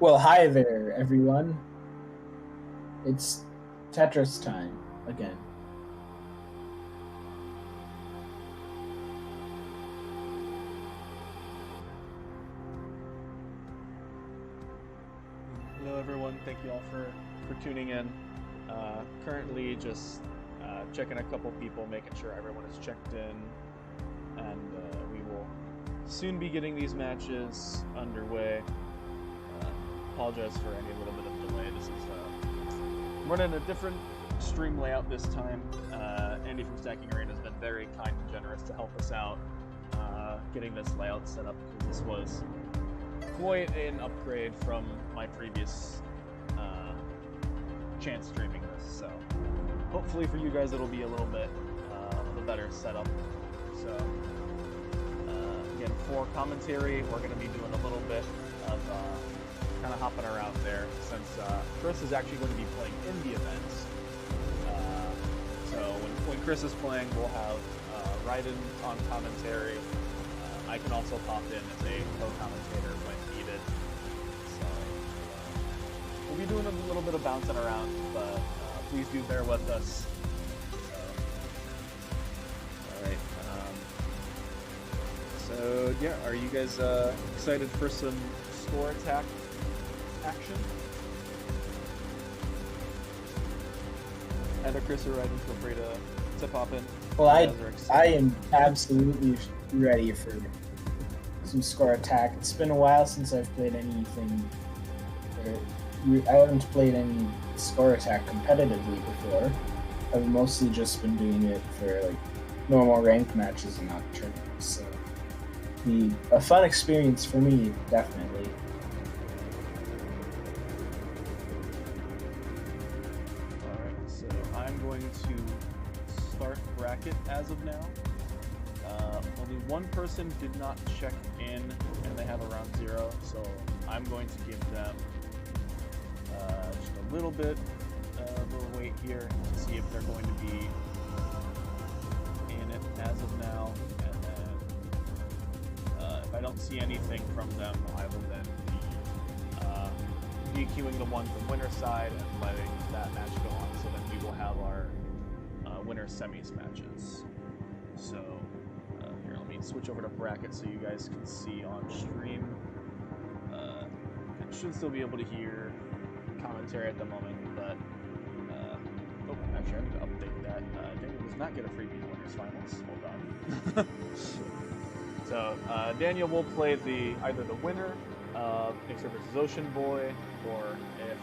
Well, hi there, everyone. It's Tetris time again. Hello everyone, thank you all for tuning in. Currently just checking a couple people, making sure everyone is checked in, and we will soon be getting these matches underway. Apologize for any little bit of delay. This is running a different stream layout this time. Andy from Stacking Arena has been very kind and generous to help us out getting this layout set up, because this was quite an upgrade from my previous chance streaming this, so hopefully for you guys it'll be a little bit of a better setup. So again, for commentary, we're going to be doing a little bit of kind of hopping around there, since Chris is actually going to be playing in the events. So when Chris is playing, we'll have Raiden on commentary. I can also pop in as a co-commentator when needed. So we'll be doing a little bit of bouncing around, but please do bear with us. Alright. So yeah, are you guys excited for some score attack action? Either Chris or Raiden, feel free to pop in. Well, I am absolutely ready for some score attack. It's been a while since I've played anything. I haven't played any score attack competitively before. I've mostly just been doing it for like normal ranked matches and not tournaments. So, be a fun experience for me, definitely. Alright, so I'm going to start bracket as of now. Only one person did not check in, and they have around 0, so I'm going to give them just a little bit of a wait here to see if they're going to be in it as of now, and then if I don't see anything from them, I will then be DQing the one from winner's side and letting that match go on, so then we will have our winner semis matches. So here, let me switch over to bracket so you guys can see on stream. I should still be able to hear commentary at the moment, but oh, actually I need to update that. Daniel does not get a freebie in winners finals. Hold on. So Daniel will play either the winner of Nixter versus Ocean Boy, or if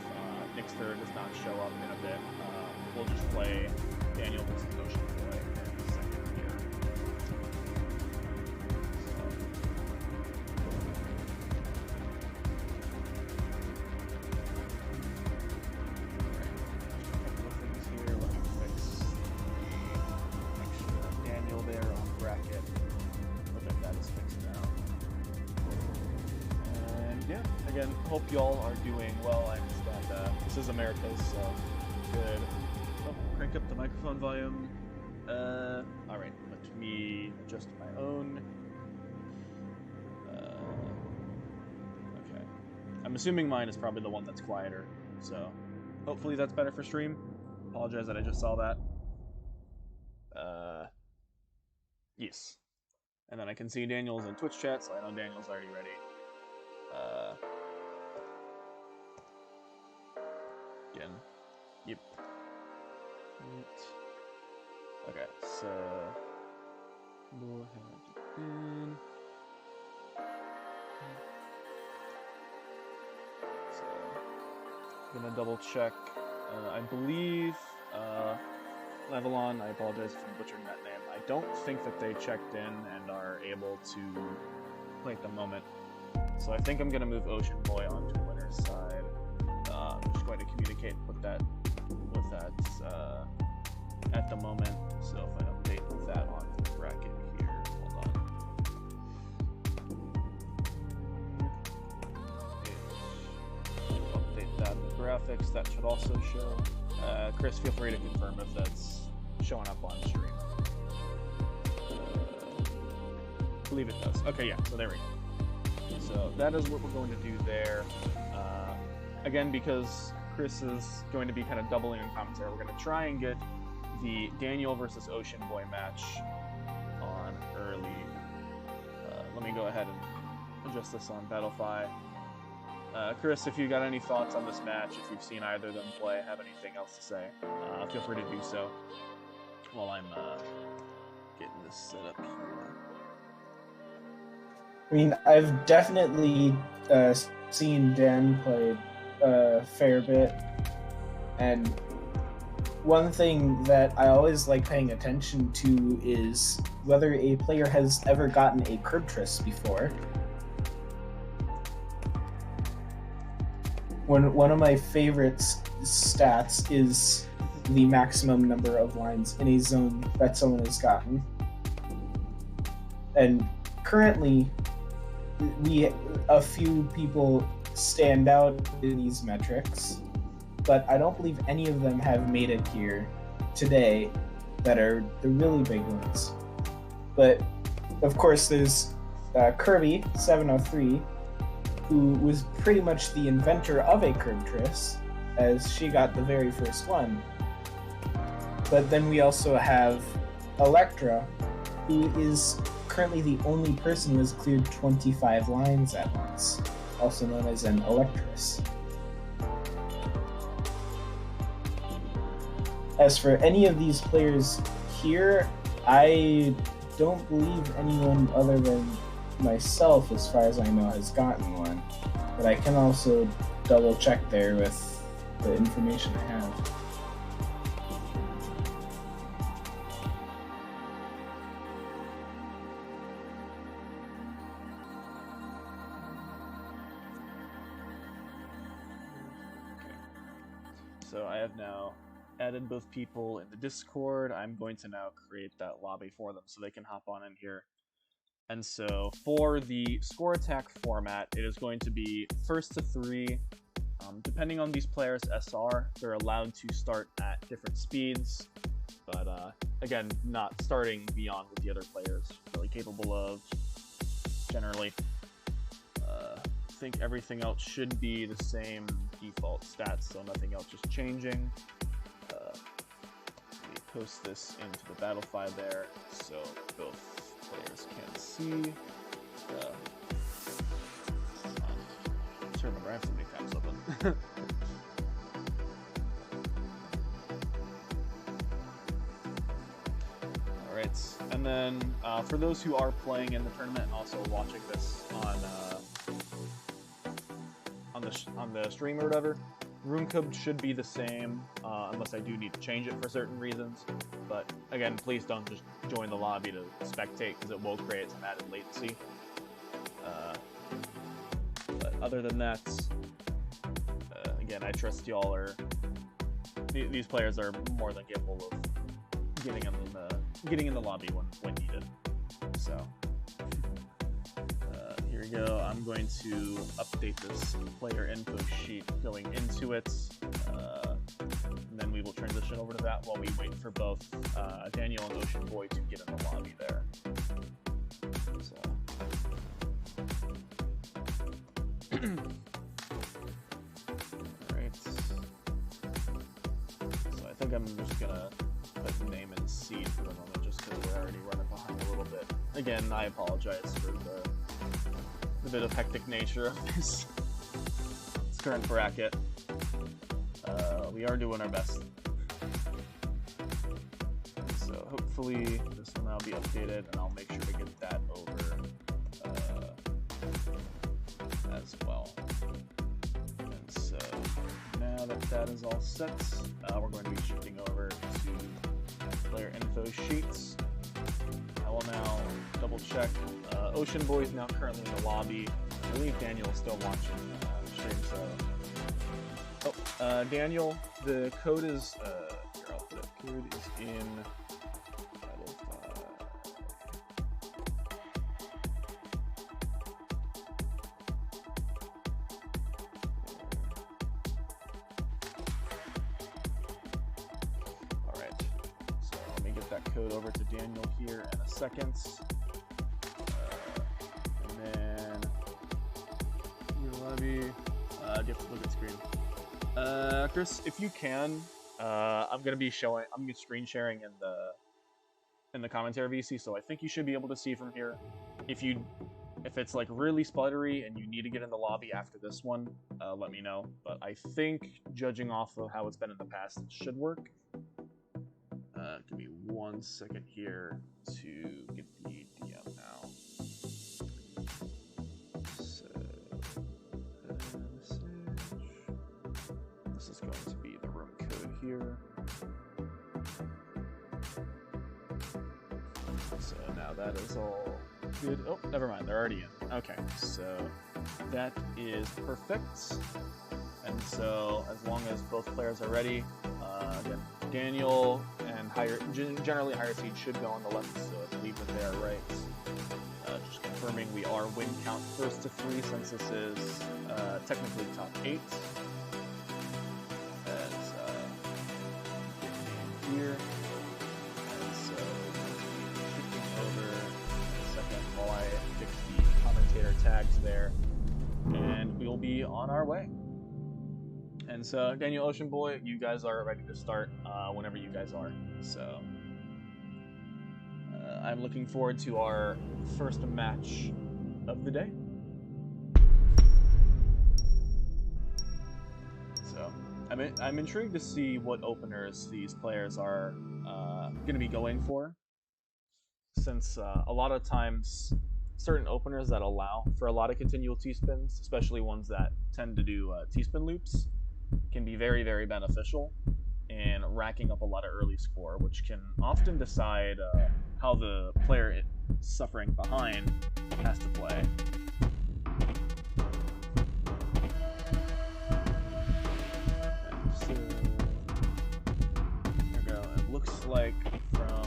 Nixter does not show up in a bit, we'll just play Daniel versus Ocean Boy in the second here. Again, hope y'all are doing well. I understand this is America's, so good. Oh, crank up the microphone volume. Alright, let me adjust my own. Okay. I'm assuming mine is probably the one that's quieter, so hopefully that's better for stream. Apologize that I just saw that. Yes. And then I can see Daniel's in Twitch chat, so I know Daniel's already ready. Again. Yep. Okay, so we'll have it in. So I'm gonna double check. I believe Levelon, I apologize if I'm butchering that name. I don't think that they checked in and are able to play at the moment. So I think I'm gonna move Ocean Boy onto winner's side. I'm just going to communicate with that at the moment. So if I update that on the bracket here, hold on. Update that in the graphics. That should also show. Chris, feel free to confirm if that's showing up on stream. I believe it does. Okay, yeah. So there we go. So that is what we're going to do there. again, because Chris is going to be kind of doubling in commentary, we're going to try and get the Daniel versus Ocean Boy match on early. Let me go ahead and adjust this on Battlefy. Chris, if you got any thoughts on this match, if you've seen either of them play, have anything else to say, feel free to do so while I'm getting this set up here. I mean, I've definitely seen Dan play a fair bit, and one thing that I always like paying attention to is whether a player has ever gotten a curb tris before. One of my favorite stats is the maximum number of lines in a zone that someone has gotten. And currently, a few people stand out in these metrics, but I don't believe any of them have made it here today that are the really big ones. But of course, there's Kirby703, who was pretty much the inventor of a curb tris, as she got the very first one. But then we also have Electra, who is currently the only person who has cleared 25 lines at once, also known as an Electress. As for any of these players here, I don't believe anyone other than myself, as far as I know, has gotten one. But I can also double check there with the information I have. So I have now added both people in the Discord. I'm going to now create that lobby for them so they can hop on in here. And so for the score attack format, it is going to be first to 3. Depending on these players' SR, they're allowed to start at different speeds, but again, not starting beyond what the other players are really capable of. Generally, I think everything else should be the same default stats, so nothing else is changing. Let me post this into the battle file there, so both players can see. Just remember, I have so many tabs open. Alright, and then for those who are playing in the tournament and also watching this on the stream or whatever, room code should be the same, unless I do need to change it for certain reasons. But again, please don't just join the lobby to spectate, because it will create some added latency. But other than that, again, I trust y'all are. These players are more than capable of getting in the lobby when needed. So. Here we go. I'm going to update this player info sheet going into it, and then we will transition over to that while we wait for both Daniel and Ocean Boy to get in the lobby there. So. Alright. So I think I'm just gonna put name and seed for the moment, just because we're already running behind a little bit. Again, I apologize for the bit of hectic nature of this current bracket. We are doing our best. So hopefully this will now be updated, and I'll make sure to get that over as well. And so now that that is all set, we're going to be shifting over to player info sheets. I will now double check. Ocean Boy is now currently in the lobby. I believe Daniel is still watching the stream, so... Oh, Daniel, the code is... here, I'll put it. Code is in... Alright, so let me get that code over to Daniel here in a second. And then... Your lobby... Do you have to look at screen? Chris, if you can, I'm gonna be screen sharing in the commentary VC, so I think you should be able to see from here. If it's like really sputtery and you need to get in the lobby after this one, let me know. But I think, judging off of how it's been in the past, it should work. Give me 1 second here to get the DM now. So, message. This is going to be the room code here. So now that is all good. Oh, never mind, they're already in. Okay, so that is perfect. And so as long as both players are ready, again, Daniel and generally higher seed should go on the left, so I believe that they are right. Just confirming we are win count first to 3 since this is technically top 8. As here. And so shifting over in a second while I fix the commentator tags there, and we'll be on our way. And so, Daniel, Ocean Boy, you guys are ready to start whenever you guys are. So, I'm looking forward to our first match of the day. So, I'm intrigued to see what openers these players are going to be going for, since a lot of times certain openers that allow for a lot of continual T-spins, especially ones that tend to do T-spin loops, can be very, very beneficial in racking up a lot of early score, which can often decide how the player suffering behind has to play. And so, there we go. It looks like from...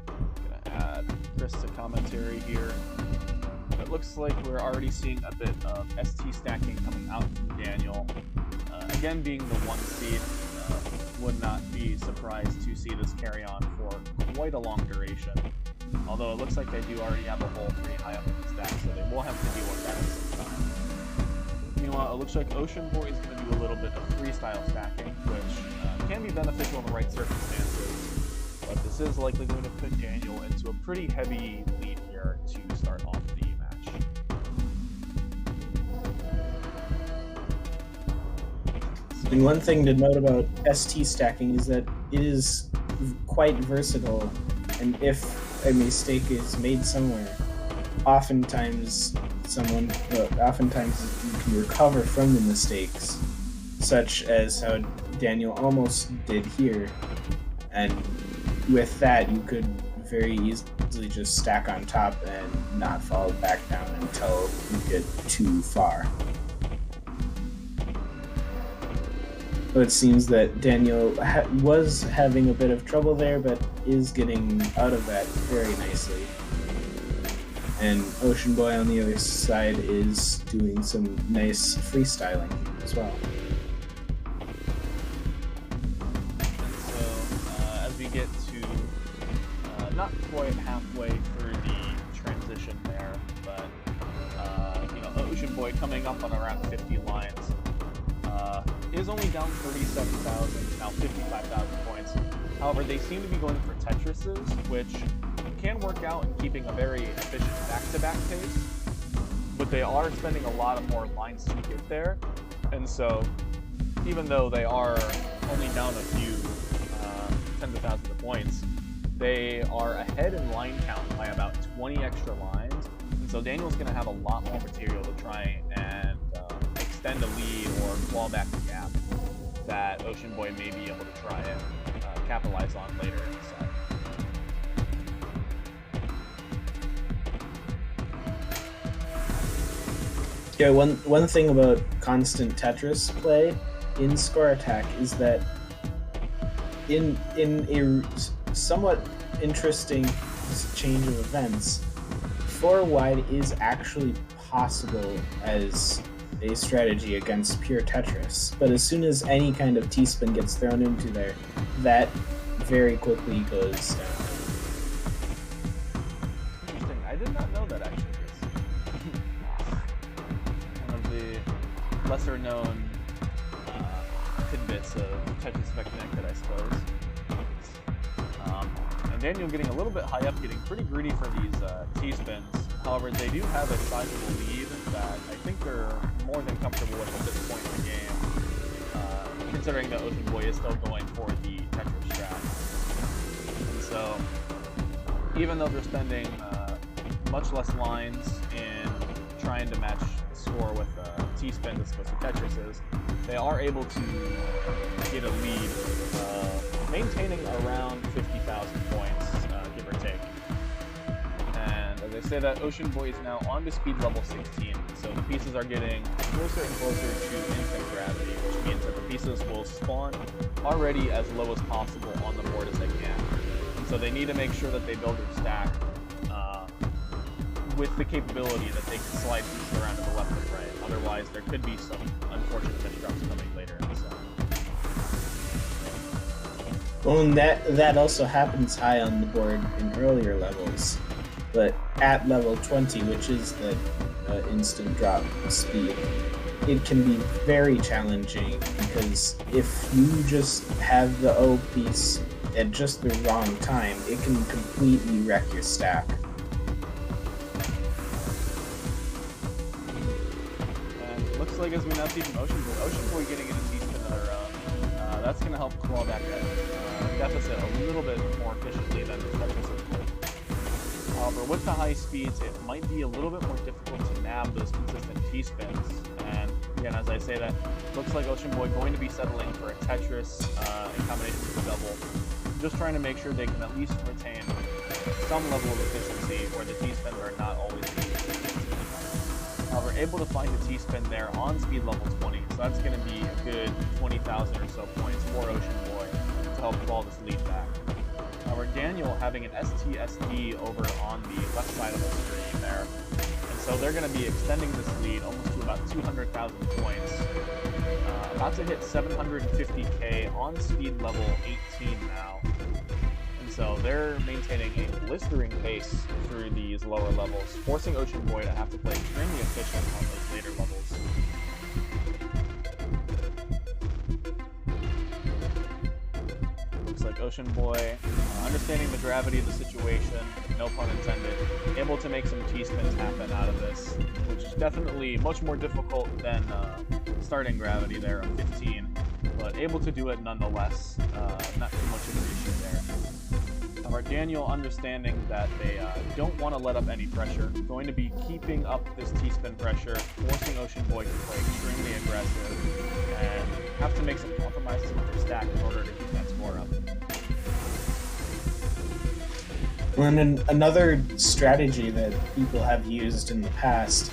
I'm gonna add Chris to commentary here. It looks like we're already seeing a bit of ST stacking coming out from Daniel. Again, being the 1 seed, would not be surprised to see this carry on for quite a long duration. Although it looks like they do already have a hole pretty high up in the stack, so they will have to deal with that at some time. Meanwhile, it looks like Ocean Boy is going to do a little bit of freestyle stacking, which can be beneficial in the right circumstances. But this is likely going to put Daniel into a pretty heavy lead here to start off the match. And one thing to note about ST stacking is that it is quite versatile, and if a mistake is made somewhere, oftentimes you can recover from the mistakes, such as how Daniel almost did here, and with that you could very easily just stack on top and not fall back down until you get too far. So it seems that Daniel was having a bit of trouble there, but is getting out of that very nicely. And Ocean Boy on the other side is doing some nice freestyling as well. And so, as we get to not quite halfway through the transition there, but Ocean Boy coming up on around 50 lines. Is only down 37,000, now 55,000 points. However, they seem to be going for Tetrises, which can work out in keeping a very efficient back-to-back pace, but they are spending a lot of more lines to get there, and so even though they are only down a few tens of thousands of points, they are ahead in line count by about 20 extra lines, and so Daniel's going to have a lot more material to try and extend a lead or claw back the gap that Ocean Boy may be able to try and capitalize on later in the set. Yeah, one thing about constant Tetris play in Score Attack is that in a somewhat interesting change of events, 4 wide is actually possible as a strategy against pure Tetris, but as soon as any kind of T-spin gets thrown into there, that very quickly goes down. Interesting. I did not know that actually. lesser known tidbits of Tetris Effect connected, I suppose. And Daniel getting a little bit high up, getting pretty greedy for these T-spins. However, they do have a sizable lead that I think they're more than comfortable with at this point in the game, considering that Ocean Boy is still going for the Tetris strat. And so, even though they're spending much less lines in trying to match the score with T-spin as opposed to Tetris is, they are able to get a lead, maintaining around 50,000 points, give or take. And as I say that, Ocean Boy is now on to speed level 16, so the pieces are getting closer and closer to instant gravity, which means that the pieces will spawn already as low as possible on the board as they can. And so they need to make sure that they build their stack with the capability that they can slide pieces around to the left and right. Otherwise, there could be some unfortunate mini drops coming later in the set. Well, and that also happens high on the board in earlier levels, but at level 20, which is the instant drop speed, it can be very challenging because if you just have the O piece at just the wrong time, it can completely wreck your stack. Looks like as we now see from Ocean Boy getting into T-spin of their own, that's going to help claw back that deficit a little bit more efficiently than the Tetris would. However, with the high speeds, it might be a little bit more difficult to nab those consistent T-spins. And again, as I say that, looks like Ocean Boy going to be settling for a Tetris in combination with the double, just trying to make sure they can at least retain some level of efficiency where the T-spins are not always However, able to find a T-spin there on speed level 20, so that's going to be a good 20,000 or so points for Ocean Boy to help claw this lead back. However, Daniel having an STSD over on the left side of the screen there, and so they're going to be extending this lead almost to about 200,000 points. About to hit 750k on speed level 18 now. So they're maintaining a blistering pace through these lower levels, forcing Ocean Boy to have to play extremely efficient on those later levels. Looks like Ocean Boy, understanding the gravity of the situation, no pun intended, able to make some T-spins happen out of this, which is definitely much more difficult than starting gravity there of 15, but able to do it nonetheless. Not too much of an issue there. However, Daniel understanding that they don't want to let up any pressure, going to be keeping up this T-spin pressure, forcing Ocean Boy to play extremely aggressive, and have to make some compromises with their stack in order to keep that score up. And another strategy that people have used in the past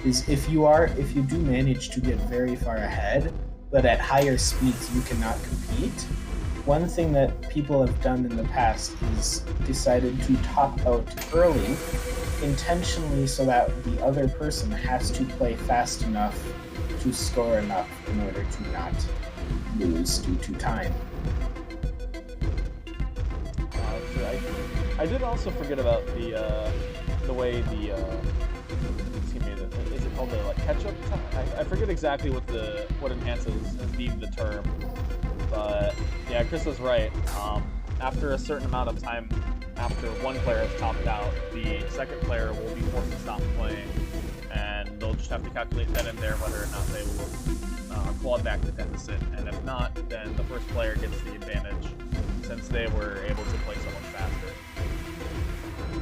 is if you do manage to get very far ahead, but at higher speeds you cannot compete, one thing that people have done in the past is decided to top out early, intentionally so that the other person has to play fast enough to score enough in order to not lose due to time. I did also forget about the way the is it called the catch-up time? I forget exactly what enhances is deemed the term. But yeah, Chris was right. After a certain amount of time, after one player has topped out, the second player will be forced to stop playing, and they'll just have to calculate that in there whether or not they will claw back the deficit. And if not, then the first player gets the advantage since they were able to play so much faster.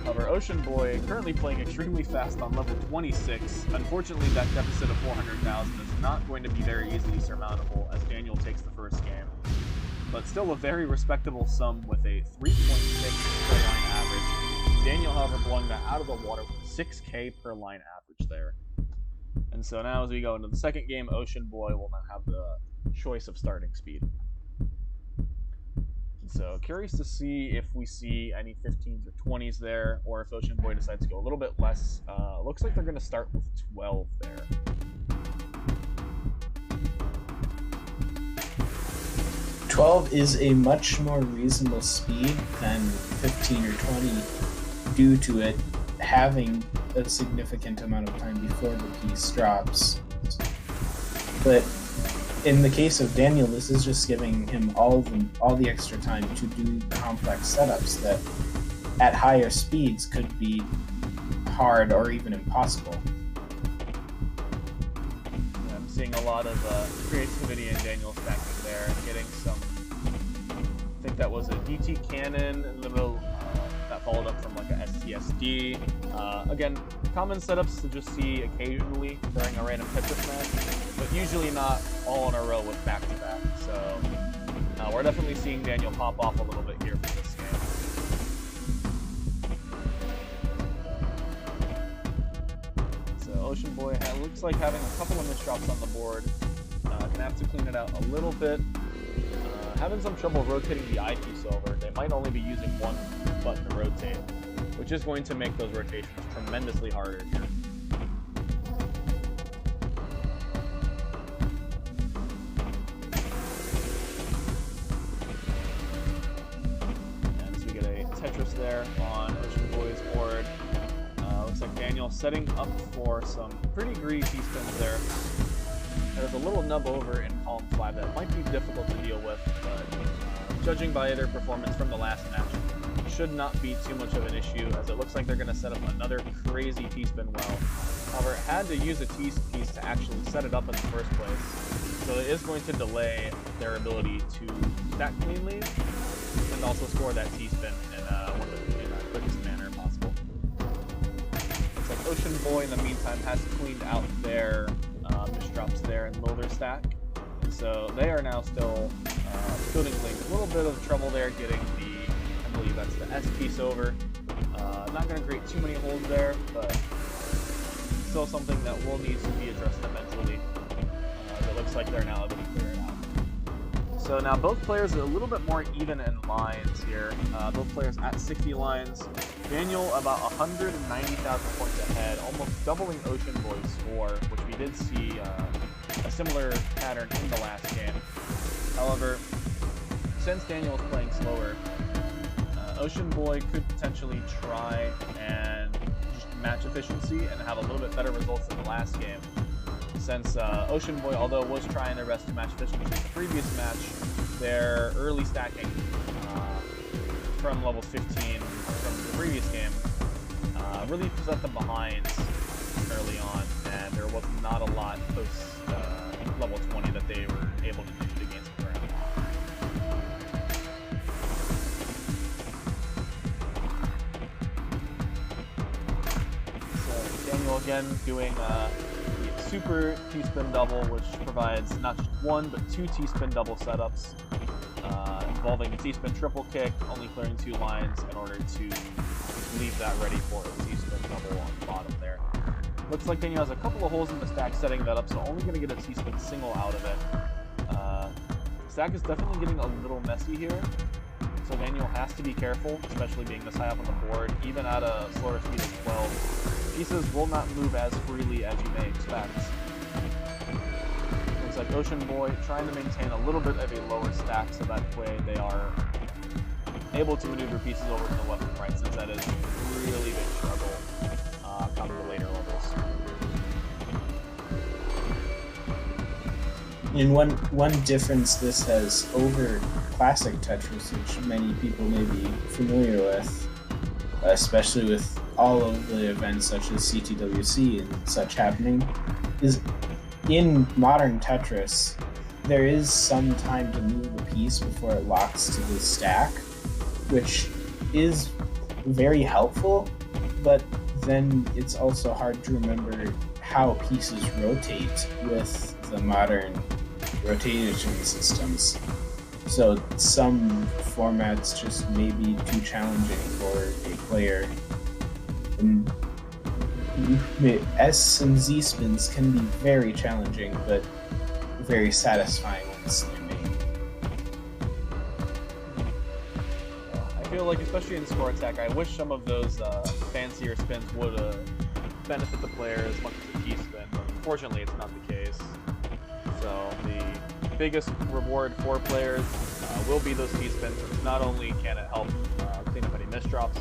However, Ocean Boy currently playing extremely fast on level 26. Unfortunately, that deficit of 400,000 is not going to be very easily surmountable as Daniel takes the first game. But still a very respectable sum with a 3.6 per line average. Daniel, however, blowing that out of the water with 6k per line average there. And so now as we go into the second game, Ocean Boy will now have the choice of starting speed. So curious to see if we see any 15s or 20s there, or if Ocean Boy decides to go a little bit less. Looks like they're going to start with 12 there. "12 is a much more reasonable speed than 15 or 20 due to it having a significant amount of time before the piece drops. But in the case of Daniel, this is just giving him all the extra time to do complex setups that at higher speeds could be hard or even impossible. Yeah, I'm seeing a lot of creativity in Daniel's stacking there, getting some, I think that was a DT cannon in the middle, that followed up from like a STSD. Again, common setups to just see occasionally during a random Tetris match, but usually not all in a row with back-to-back. So we're definitely seeing Daniel pop off a little bit here for this game. So Ocean Boy looks like having a couple of misdrops on the board. Gonna have to clean it out a little bit. Having some trouble rotating the eyepiece over. They might only be using one button to rotate, which is going to make those rotations tremendously harder here. And so we get a Tetris there on Ocean Boy's board. Looks like Daniel setting up for some pretty greedy T-spins there. There's a little nub over in column 5 that might be difficult to deal with, but judging by their performance from the last match, should not be too much of an issue, as it looks like they're going to set up another crazy T-spin well. However, it had to use a T-piece to actually set it up in the first place, so it is going to delay their ability to stack cleanly and also score that T-spin in the quickest manner possible. Looks like Ocean Boy, in the meantime, has cleaned out their misdrops there in the middle of their stack. And so they are now still building a little bit of trouble there getting the, I believe that's the S piece over. Not going to create too many holes there, but still something that will need to be addressed eventually. It looks like they're now able to clear it out. So now both players are a little bit more even in lines here. Both players at 60 lines. Daniel about 190,000 points ahead, almost doubling Ocean Boy's score, which we did see a similar pattern in the last game. However, since Daniel is playing slower, Ocean Boy could potentially try and just match efficiency and have a little bit better results than the last game. Since Ocean Boy, although was trying their best to match efficiency in the previous match, their early stacking from level 15 from the previous game really set them behind early on, and there was not a lot post level 20 that they were able to do to gain some ground. So Daniel again doing the super T-spin double, which provides not just one but two T-spin double setups, involving a T-spin triple kick, only clearing 2 lines in order to leave that ready for a T-spin double on the bottom there. Looks like Daniel has a couple of holes in the stack setting that up, so only going to get a T-spin single out of it. Stack is definitely getting a little messy here, so Daniel has to be careful, especially being this high up on the board. Even at a slower speed of 12, pieces will not move as freely as you may expect. Looks like Ocean Boy trying to maintain a little bit of a lower stack, so that way they are able to maneuver pieces over to the left and right, since that is a really big struggle come to later levels. And one difference this has over classic Tetris, which many people may be familiar with, especially with all of the events such as CTWC and such happening, is in modern Tetris, there is some time to move a piece before it locks to the stack, which is very helpful, but then it's also hard to remember how pieces rotate with the modern rotation systems. So some formats just may be too challenging for a player. And S and Z spins can be very challenging, but very satisfying once they're made. I feel like, especially in score attack, I wish some of those fancier spins would benefit the player as much as a key spin, but unfortunately it's not the case. So the biggest reward for players will be those key spins. Not only can it help clean up any misdrops,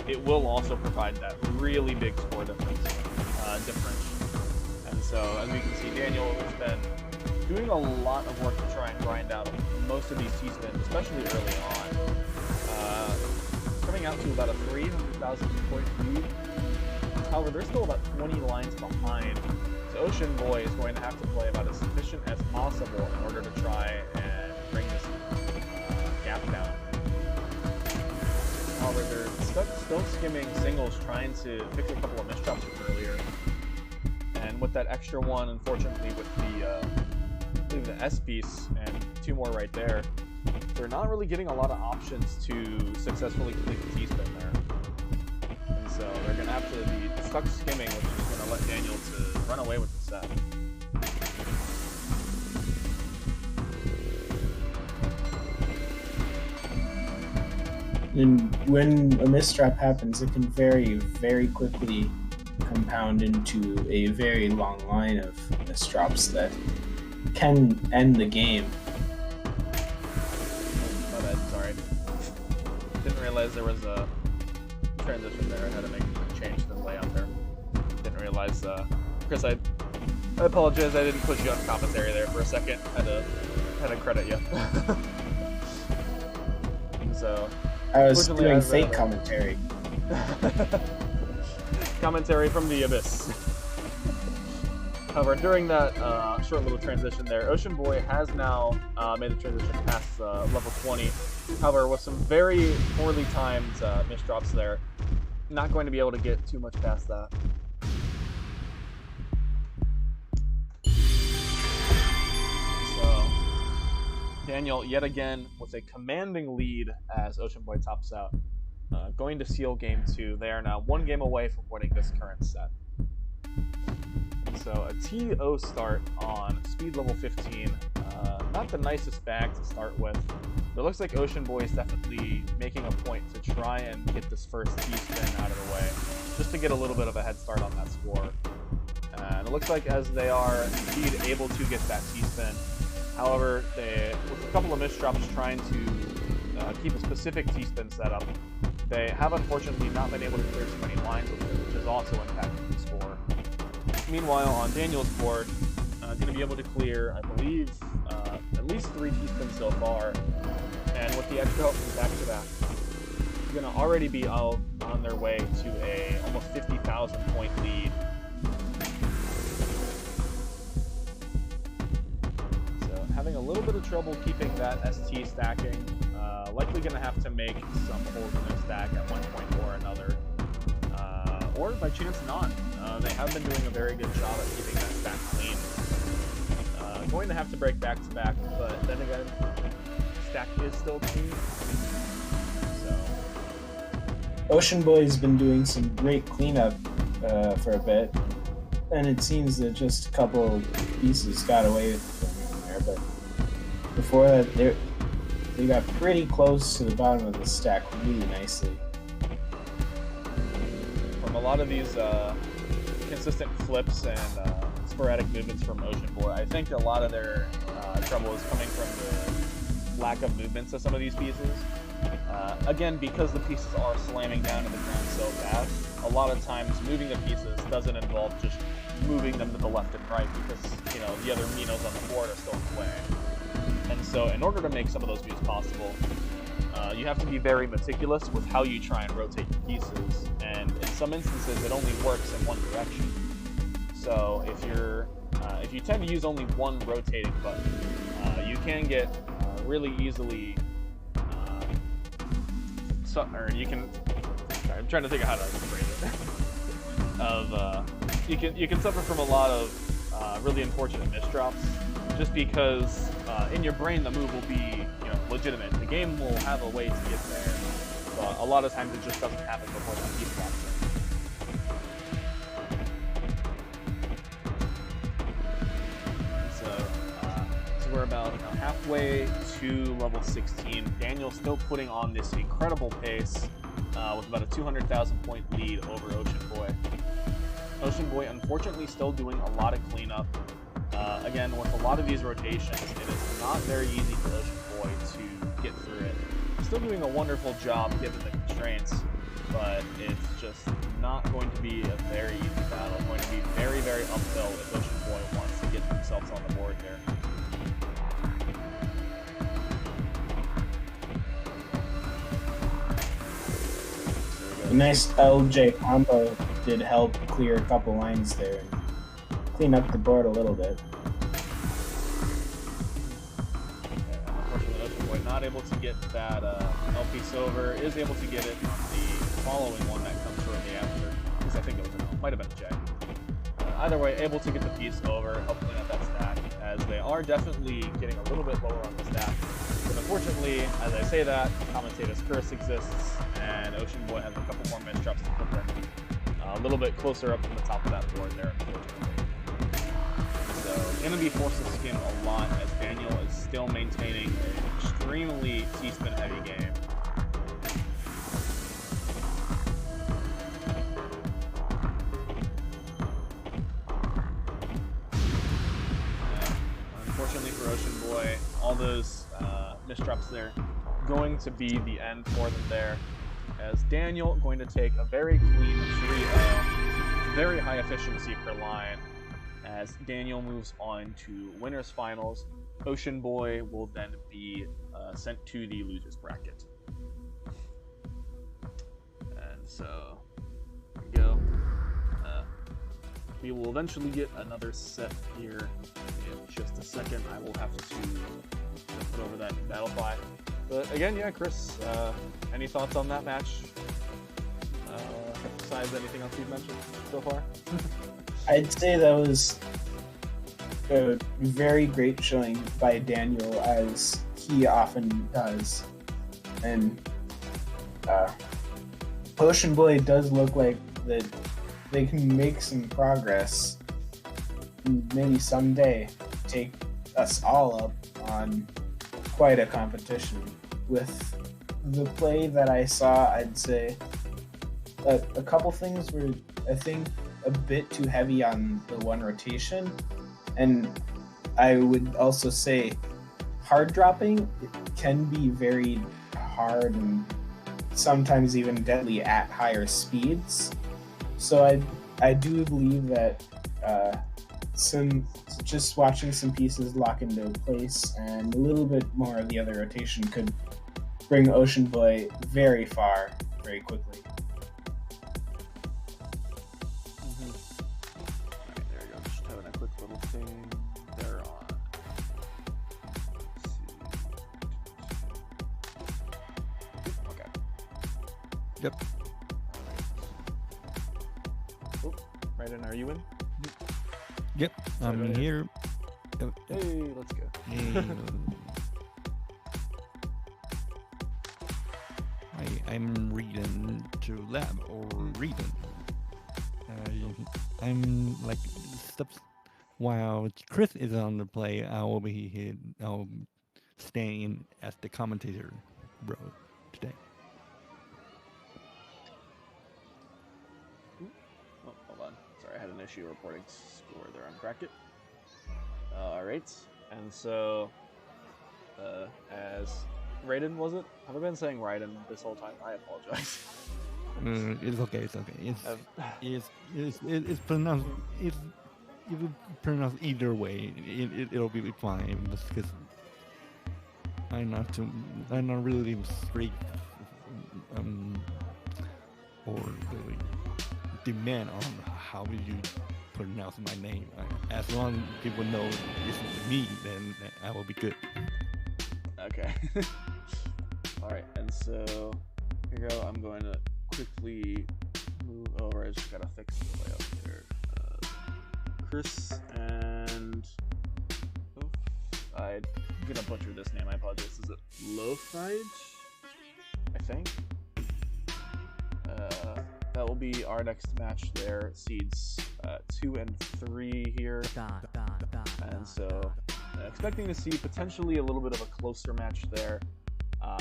it will also provide that really big score difference. And so, as we can see, Daniel has been doing a lot of work to try and grind out most of these T-spins, especially early on. Coming out to about a 300,000 point lead. However, they're still about 20 lines behind. So Ocean Boy is going to have to play about as efficient as possible in order to try and bring this gap down. However, they're still skimming singles, trying to fix a couple of misdrops from earlier. And with that extra one, unfortunately, with the S piece and 2 more right there, they're not really getting a lot of options to successfully complete the T-spin there. And so they're going to have to be stuck skimming, which is going to let Daniel to run away with the set. And when a misdrop happens, it can very, very quickly compound into a very long line of misdrops that can end the game. My bad, sorry. Didn't realize there was a transition there. I had to make a change to the layout there. Didn't realize, Chris, I apologize. I didn't put you on commentary there for a second. Had to credit you. So I was doing fake commentary. Commentary from the abyss. However, during that short little transition there, Ocean Boy has now made the transition past level 20. However, with some very poorly timed misdrops there, not going to be able to get too much past that. So, Daniel, yet again, with a commanding lead as Ocean Boy tops out. Going to seal game 2. They are now 1 game away from winning this current set. So a TO start on speed level 15. Not the nicest bag to start with. But it looks like Ocean Boy is definitely making a point to try and get this first T-spin out of the way, just to get a little bit of a head start on that score. And it looks like as they are indeed able to get that T-spin, however, with a couple of misdrops trying to keep a specific T-spin setup, they have unfortunately not been able to clear too many lines with it, which has also impacted the score. Meanwhile, on Daniel's board, going to be able to clear, I believe, at least 3 T-spins so far, and with the extra help from back-to-back, they're going to already be out on their way to a almost 50,000 point lead. So having a little bit of trouble keeping that ST stacking. Likely going to have to make some holes in their stack at one point or another, or by chance not. They have been doing a very good job at keeping that stack clean. Going to have to break back-to-back, but then again, stack is still clean. So Ocean Boy's been doing some great cleanup for a bit, and it seems that just a couple pieces got away from there, but before that, they got pretty close to the bottom of the stack really nicely. From a lot of these consistent flips and sporadic movements from Ocean Boy, I think a lot of their trouble is coming from the lack of movements of some of these pieces. Again, because the pieces are slamming down to the ground so fast, a lot of times moving the pieces doesn't involve just moving them to the left and right, because the other Minos on the board are still in the way. And so in order to make some of those moves possible, you have to be very meticulous with how you try and rotate your pieces, and in some instances it only works in one direction. So if you tend to use only one rotating button, you can get really easily I'm trying to think of how to phrase it. You can suffer from a lot of really unfortunate misdrops, just because in your brain the move will be legitimate. The game will have a way to get there, but a lot of times it just doesn't happen before that piece drops in. So we're about halfway to level 16. Daniel's still putting on this incredible pace with about a 200,000 point lead over Ocean Boy. Ocean Boy unfortunately still doing a lot of cleanup. Again, with a lot of these rotations, it is not very easy for Ocean Boy to get through it. Still doing a wonderful job given the constraints, but it's just not going to be a very easy battle. It's going to be very, very uphill if Ocean Boy wants to get themselves on the board here. A nice LJ combo did help clear a couple lines there and clean up the board a little bit. Unfortunately, Ocean Boy not able to get that L piece over. Is able to get it on the following one that comes shortly after. Because I think it was an L. Might have been a J. Either way, able to get the piece over, help clean up that stack, as they are definitely getting a little bit lower on the stack. But unfortunately, as I say that, commentator's curse exists, and Ocean Boy has a couple more misdrops to put them a little bit closer up to the top of that board there, unfortunately. So, going to be forced to skim a lot, as Daniel is still maintaining an extremely T-spin heavy game. Unfortunately for Ocean Boy, all those misdrops there going to be the end for them there, as Daniel going to take a very clean 3-0, very high efficiency per line, as Daniel moves on to winners finals. Ocean Boy will then be sent to the losers bracket. And so, here we go. We will eventually get another set here in just a second. I will have to put over that battle fly. But again, yeah, Chris, any thoughts on that match? Besides anything else you've mentioned so far? I'd say that was a very great showing by Daniel, as he often does. And Ocean Boy does look like that they can make some progress, and maybe someday take us all up on quite a competition. With the play that I saw, I'd say a couple things were, I think, a bit too heavy on the one rotation, and I would also say hard dropping can be very hard and sometimes even deadly at higher speeds. So I do believe that just watching some pieces lock into place and a little bit more of the other rotation could bring Ocean Boy very far very quickly. Alright, there we go. Just having a quick little thing there on. Let's see. Okay. Yep. Raiden, are you in? Yep, I'm here. Hey, let's go. I'm reading to lab or reading. I'm like steps while Chris is on the play. I will be here. I'll stay in as the commentator, bro, today. Oh, hold on. Sorry, I had an issue reporting score there on bracket. Alright, and so, as Raiden, was it? Have I been saying Raiden this whole time? I apologize. It's okay. It's okay. It's pronounced. If you pronounce either way, it'll be fine. Because I'm not really straight or really demand on how you pronounce my name. As long as people know this is me, then I will be good. Okay. Alright, and so here we go. I'm going to quickly move over. I just gotta fix the layout here. Chris and I'm gonna butcher this name. I apologize. Is it Lofrige? I think. That will be our next match there. Seeds 2 and 3 here. And so expecting to see potentially a little bit of a closer match there.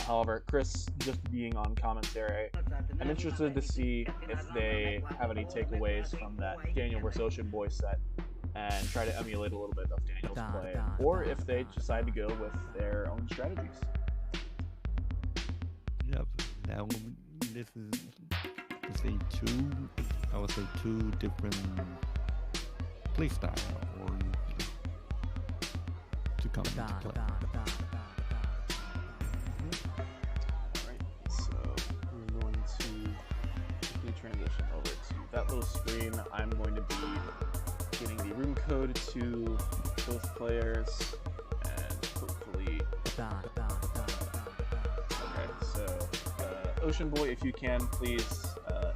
However, Chris just being on commentary, I'm interested to see if they have any takeaways from that Daniel vs. Ocean Boy set and try to emulate a little bit of Daniel's play, or if they decide to go with their own strategies. Yep. Now this is I would say two different play style or to come into play. Alright, so we're going to We transition over to that little screen. I'm going to be getting the room code to both players, and hopefully. Okay, so Ocean Boy, if you can, please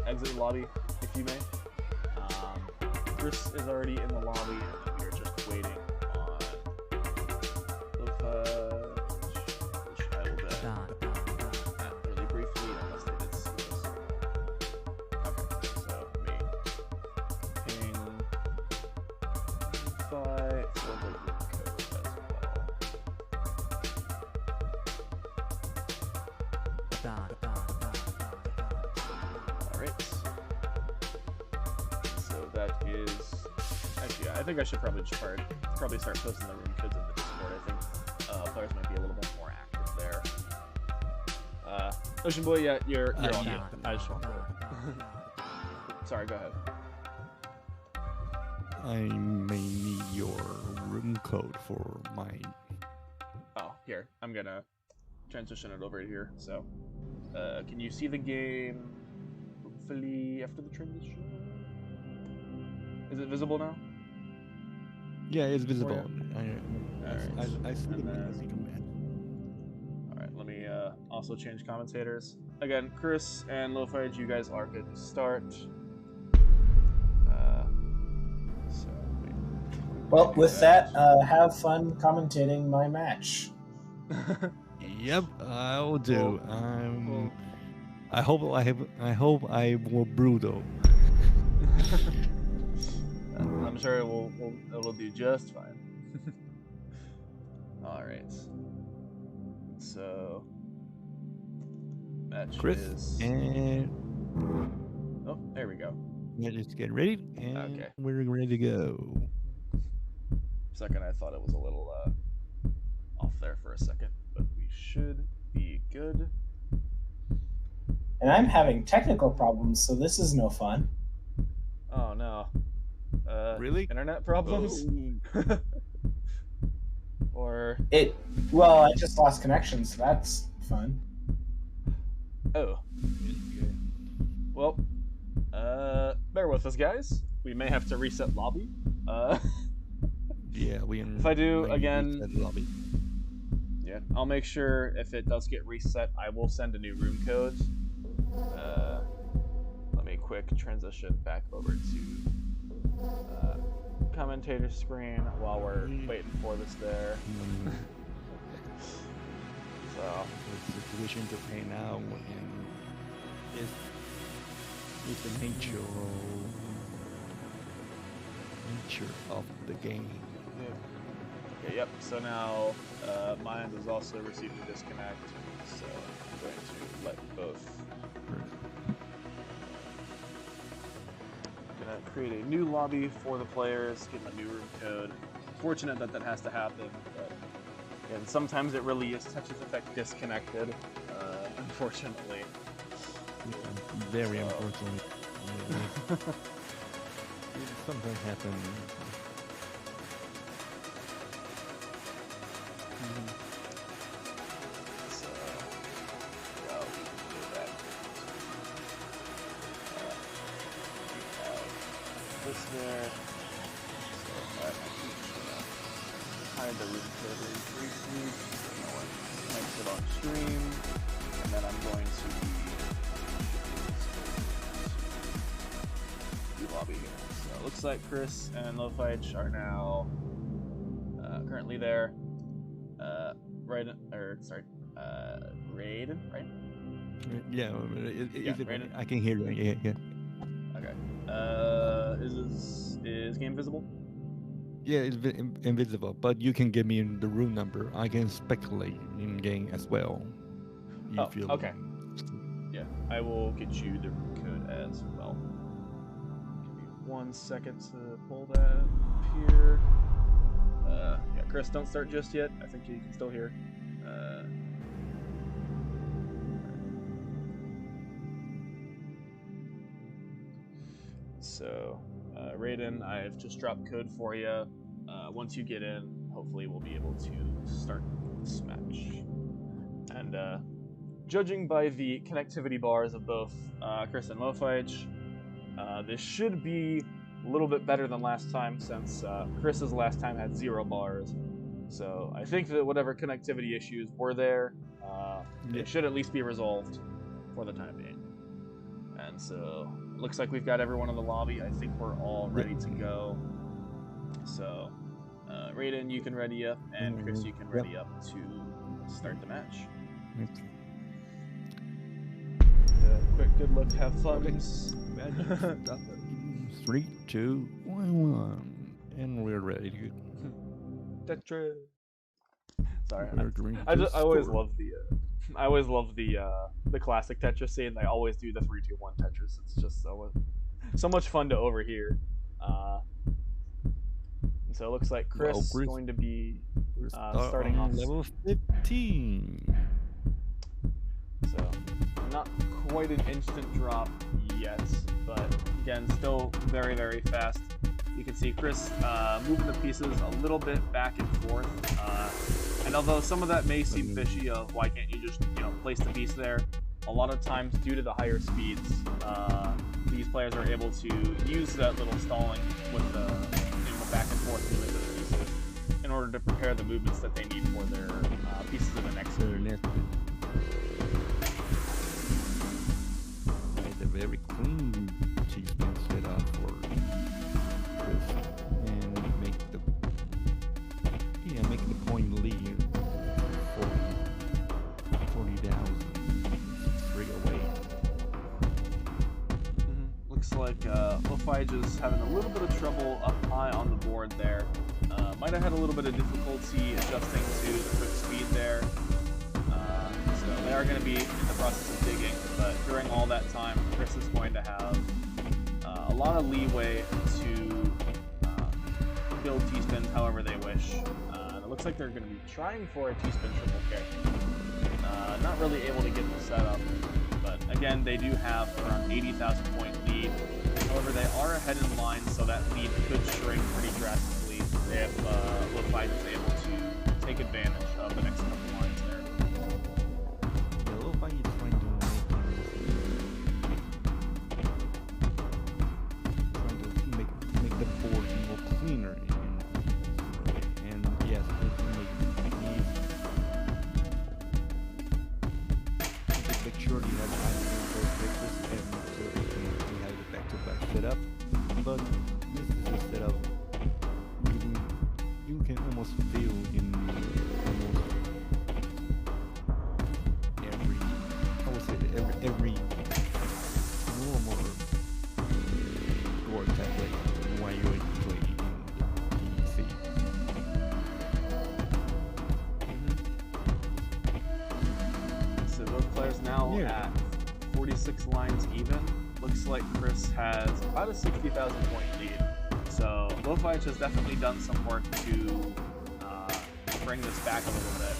exit the lobby, if you may. Chris is already in the lobby, and we are just waiting on which I will bet really briefly, unless they did see this. Okay, so me ping by for the room code as well. Alright. So that is actually, I think I should probably start posting the room codes in the Discord. I think players might be a little bit more active there. Ocean Boy, yeah, you're on. Yeah. I just want to. Sorry, go ahead. I may need your room code for my. Oh, here, I'm gonna transition it over here. So, can you see the game? Hopefully, after the transition. Is it visible now? Yeah, it's visible. Alright. I see the And message. Alright, let me also change commentators. Again, Chris and Lo-Fi, you guys are good to start. Well, with that, have fun commentating my match. Yep, I'll do. I hope I will brutal. I'm sure it'll do just fine. All right. So match Chris is. and Oh, there we go. let's get ready, and Okay. we're ready to go. Second, I thought it was a little off there for a second, but we should be good. And I'm having technical problems, so this is no fun. Oh no. Really? Internet problems? Oh. Or Well, I just lost connection, so that's fun. oh. Well, bear with us, guys. We may have to reset lobby. Yeah, If I do, maybe again- reset the lobby. Yeah, I'll make sure if it does get reset, I will send a new room code. Let me quick transition back over to commentator screen while we're waiting for this there. So The situation to play now is the nature of the game. okay, yep. So now mine is also receiving disconnect. So I'm going to let both. Gonna create a new lobby for the players, get a new room code. Fortunate that has to happen, but and sometimes it really is touch effect disconnected. Unfortunately. Very So- unfortunate. It sometimes happens. So yeah, we can do that. We have this there. So that hide the room code really briefly. So no one makes it on stream. And then I'm going to be lobby here. So it looks like Chris and Lo-Fi are now currently there. Raiden, right? Yeah, Yeah, is it, Brandon? I can hear you. Yeah. Okay. Is game visible? Yeah, it's invisible, but you can give me the room number. I can speculate in game as well. Oh, okay. Yeah, I will get you the room code as well. Give me 1 second to pull that up here. Yeah, Chris, don't start just yet. I think you can still hear. So, Raiden, I've just dropped code for you. Once you get in, hopefully we'll be able to start this match. And judging by the connectivity bars of both Chris and Lofage, this should be a little bit better than last time, since Chris's last time had 0 bars. So I think that whatever connectivity issues were there, it should at least be resolved for the time being. And so, looks like we've got everyone in the lobby. I think we're all ready to go. So, Raiden, you can ready up, and Chris, you can ready up to start the match. Quick, good luck, have fun. 3, 2, 1, and we're ready to go. Tetra. Sorry, I always love the classic Tetris scene. They always do the 3, 2, 1 Tetris. It's just so much fun to overhear. And so it looks like Chris is going to be starting off level 15. So not quite an instant drop yet, but again, still very, very fast. You can see Chris moving the pieces a little bit back and forth. And although some of that may seem fishy of why can't you just, place the piece there, a lot of times due to the higher speeds, these players are able to use that little stalling with the back and forth movement of the pieces in order to prepare the movements that they need for their pieces in the next move. It's a very clean cheese been set up for Chris, and make the point lead 40,000 straight away. Looks like Lofage is having a little bit of trouble up high on the board there. Might have had a little bit of difficulty adjusting to the quick speed there. So they are going to be in the process of digging, but during all that time, Chris is going to have a lot of leeway to build T-spins however they wish. It looks like they're going to be trying for a T-spin triple kick. Not really able to get the setup, but again, they do have around 80,000 point lead. However, they are ahead in line, so that lead could shrink pretty drastically if Lofage is able to take advantage of the next couple lines there. Yeah, Lofage is trying to make the board more cleaner, and yes, make sure you have those fixes and so you have the back-to-back setup. But this is a setup you can almost feel in almost every normal board tablet while you're playing PC. So both players now at 46 lines even. Looks like Chris has about a 60,000 point lead. So Lofage has definitely done some work to bring this back a little bit.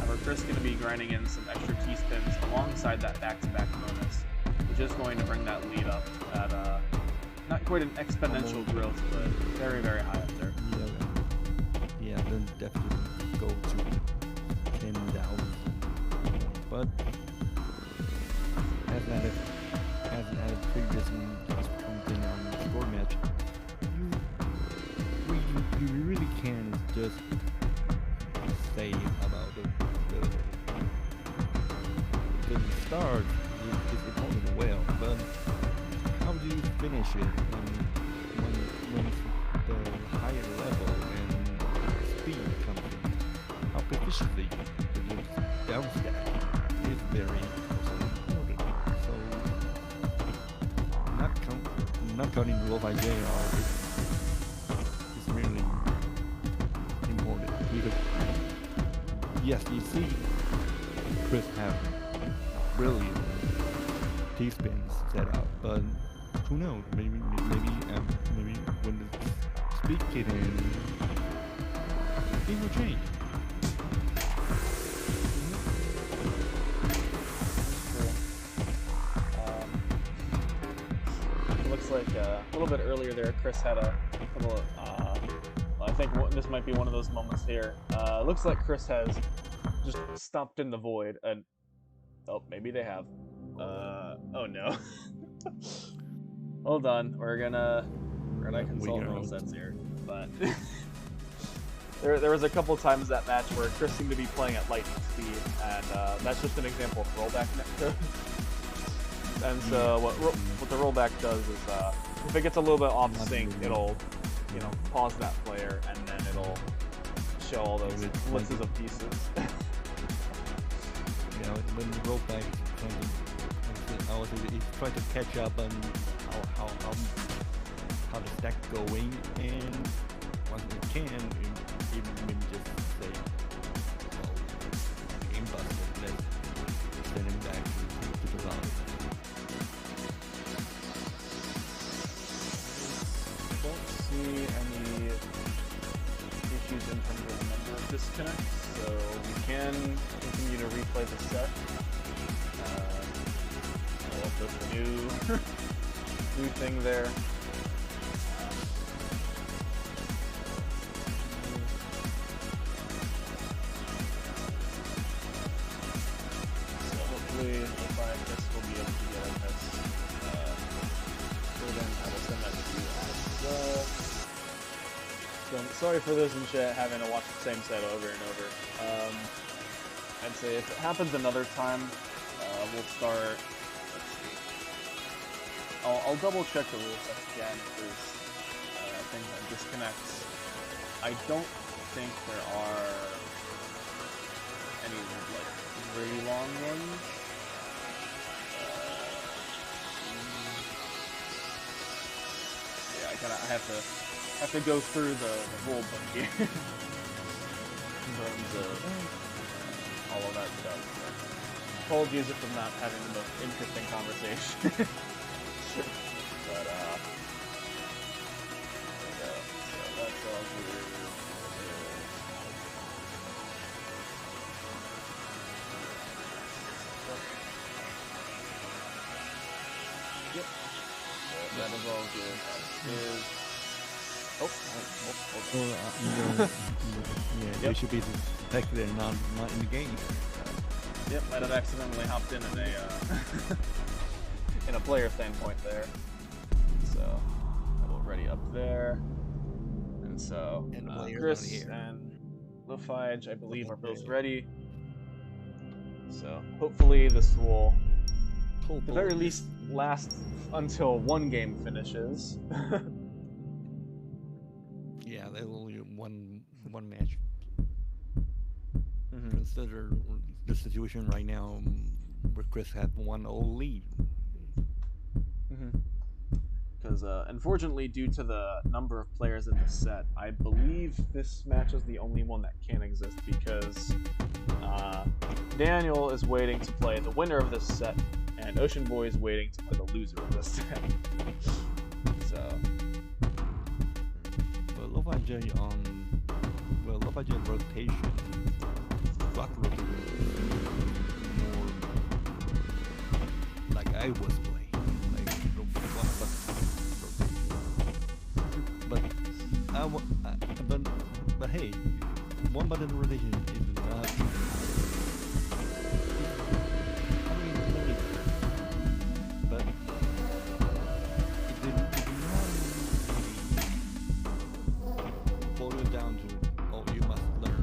However, Chris is going to be grinding in some extra T-spins alongside that back-to-back bonus, which is going to bring that lead up at not quite an exponential growth, but very, very high up there. Yeah, then definitely go to 10,000. But as I previously something on the score match, you really can just say about the start is important well, but how do you finish it when the higher level and speed comes in? How proficiently the down stack is very important. So not counting Lofage is really important because yes, you see Chris have brilliant T-spins set up, but who knows? Maybe when the speed kit in, things will change. Looks like a little bit earlier there, Chris had a couple of, I think this might be one of those moments here. Looks like Chris has just stopped in the void and Oh, maybe they have. Oh no. Hold on, we're gonna consult rule sets here, but there was a couple times that match where Chris seemed to be playing at lightning speed, and that's just an example of rollback code. And so what the rollback does is if it gets a little bit off sync, it'll pause that player, and then it'll show all those blitzes of pieces. When the rollback it's trying to catch up on how the stack's going, and once it can, it will just say, game busted, let's send him back to the round. Don't see any issues in terms of the number of disconnects, so we can continue to replay the set. There's a new thing there. So hopefully, if I guess we'll be able to get in this. So then I will send that to you as well. So I'm sorry for those in chat having to watch the same set over and over. I'd say if it happens another time, we'll start. I'll double check the rule set again if there's things that disconnects. I don't think there are any like very long ones. Yeah, I have to go through the rule book here in terms of all of that stuff. So apologies if I'm not having the most interesting conversation. But okay, so that's all good. Yep. So that is all good. Yeah, they should be detected and not in the game. Yep, might have accidentally hopped in a in a player standpoint there. So I will ready up there. And so Chris and Lofige, I believe, are both ready. So hopefully this will, at the very least, last until one game finishes. Yeah, there's only one match. Consider the situation right now where Chris had 1-0 lead. Because unfortunately, due to the number of players in the set, I believe this match is the only one that can exist, because Daniel is waiting to play the winner of this set, and Ocean Boy is waiting to play the loser of this set. So, well, Lofige rotation, block rotation, more like I was playing, like one button rotation. But hey, one button rotation is not. But it did not boil it down to, oh, you must learn.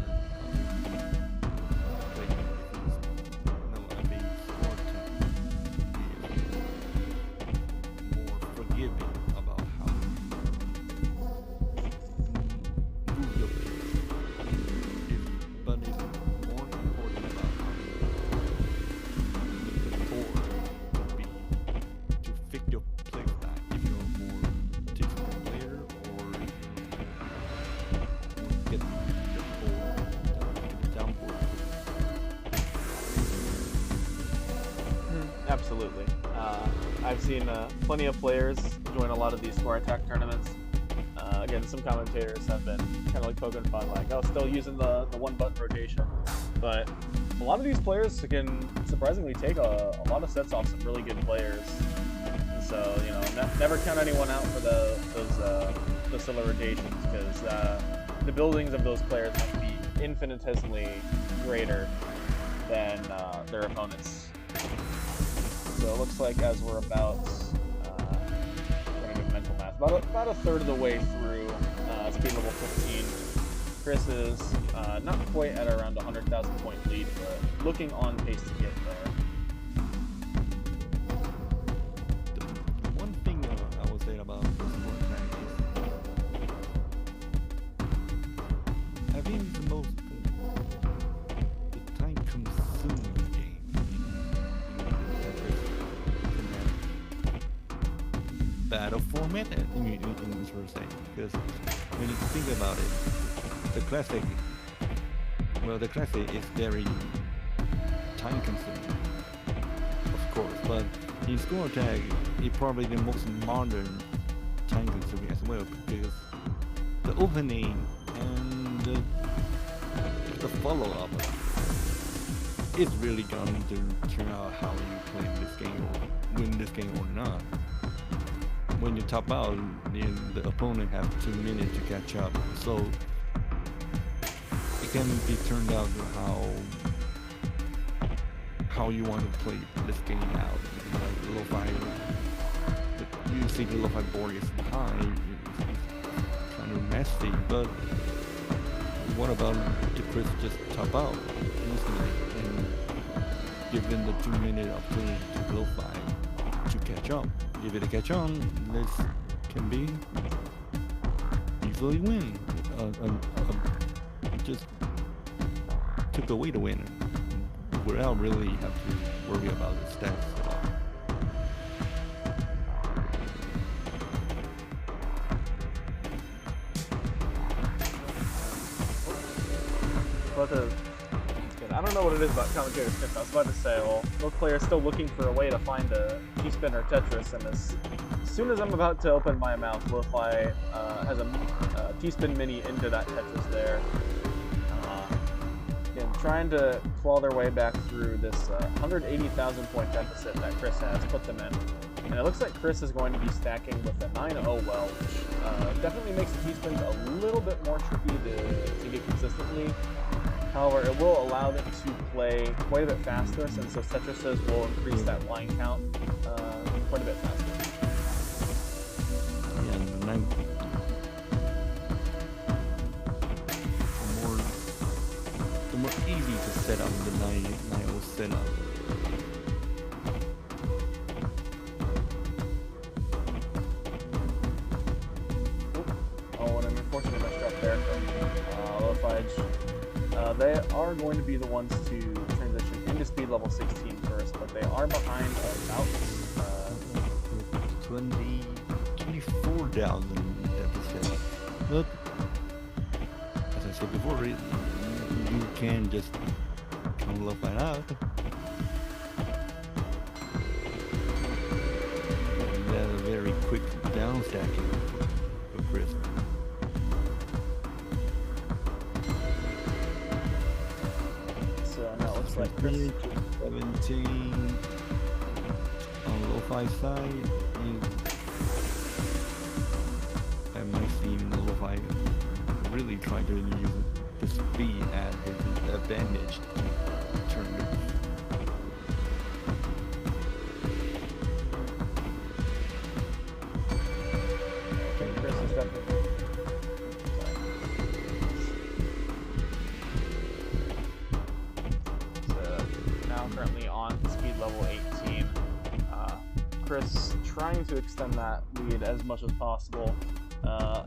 More forgiving about how move your piece. But it's more important about the core would be to fix your playstyle if you're more technical player, or get the core downboard. Absolutely. I've seen plenty of players join a lot of these score attack tournaments. Again, some commentators have been kind of like poking fun, like, oh, still using the one button rotation. But a lot of these players can surprisingly take a lot of sets off some really good players. And so, never count anyone out for those silly rotations, because the buildings of those players might be infinitesimally greater than their opponents' So it looks like as we're about, I'm gonna do mental math, about a third of the way through speed level 15. Chris is not quite at around 100,000 point lead, but looking on pace to get there. The one thing I would say about this Fortnite is having the most the time-consuming game battle format in sort of saying, because when you think about it, the classic is very time-consuming, of course, but in Score Attack, it's probably the most modern time-consuming as well, because the opening and the follow-up is really going to turn out how you play this game or win this game or not. When you top out, the opponent have 2 minutes to catch up, so it can be turned out how you want to play this game out. Like lo-fi, you see the lo-fi board is high, it's kind of messy, but what about if Chris just top out instantly and give them the 2 minute opportunity to lo-fi to catch up? If it catch on, this can be easily win. Just took away the win without really have to worry about the stats at all. I don't know what it is about commentary script. I was about to say, well, both players still looking for a way to find a T-spin or Tetris, and as soon as I'm about to open my mouth, Lo-Fi has a T-spin mini into that Tetris there. Again, trying to claw their way back through this 180,000 point deficit that Chris has put them in. And it looks like Chris is going to be stacking with a 9-0 well, which definitely makes the T-spins a little bit more tricky to get consistently. However, it will allow them to play quite a bit faster, since those Tetrises will increase that line count quite a bit faster. Yeah, the more easy to set up the 9-0 setup. Oh, and an unfortunate messed up there from Lo-Fi. They are going to be the ones to transition into speed level 16 first, but they are behind about 24,000 deficit. But as I said before, you can just count Lo-Fi out. And that's a very quick down stacking for Chris. like Chris. 17 on Lo-Fi side. I might see Lo-Fi really try to use the speed as his advantage to turn it. Okay, Chris is definitely. Currently on speed level 18. Chris trying to extend that lead as much as possible.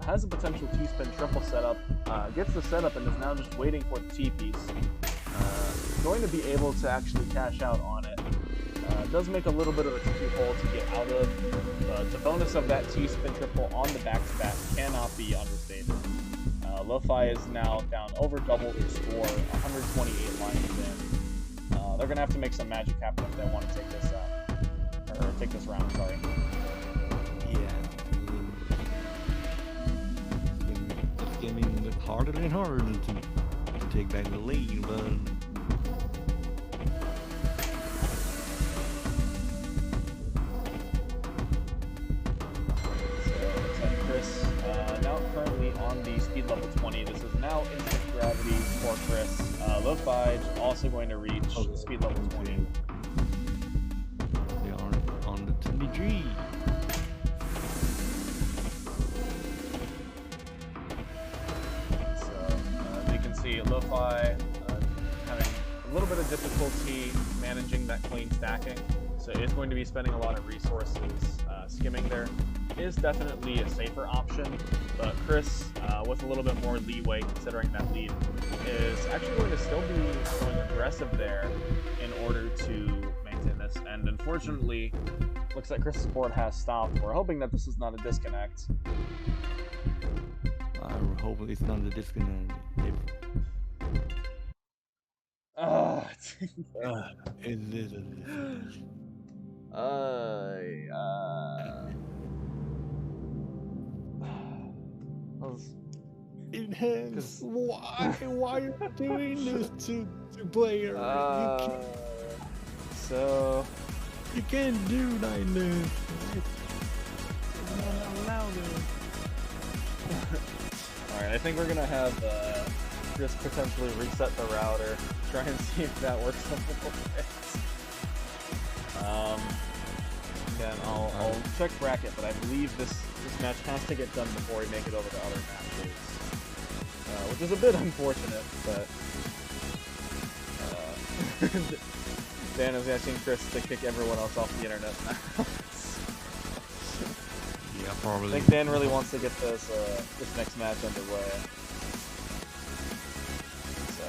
Has a potential T-spin triple setup. Gets the setup and is now just waiting for the T-piece. Going to be able to actually cash out on it. Does make a little bit of a tricky hole to get out of. The bonus of that T-spin triple on the back-to-back cannot be understated. Lo-Fi is now down over double their score, 128 lines in. They're gonna have to make some magic happen if they want to take this take this round. Sorry. Yeah, it's getting harder and harder to take back the lead, but so Chris now currently on the speed level 20. This is now instant gravity for Chris. Lo-Fi also going to reach speed level 20. Lo-Fi having a little bit of difficulty managing that clean stacking, so it's going to be spending a lot of resources skimming there. Is definitely a safer option, but Chris, with a little bit more leeway considering that lead, is actually going to still be going aggressive there in order to maintain this. And unfortunately, looks like Chris's board has stopped. We're hoping that this is not a disconnect. I hope it's not a disconnect. It is a disconnect. Enhance. Why are you doing this to player? So you can't do like this. You're not allowed to. Alright, I think we're gonna have Chris potentially reset the router, try and see if that works a little bit. Again, I'll check bracket, but I believe this match has to get done before we make it over to other matches. Which is a bit unfortunate, but Dan is asking Chris to kick everyone else off the internet now. Yeah, probably. I think Dan really wants to get this next match underway. So,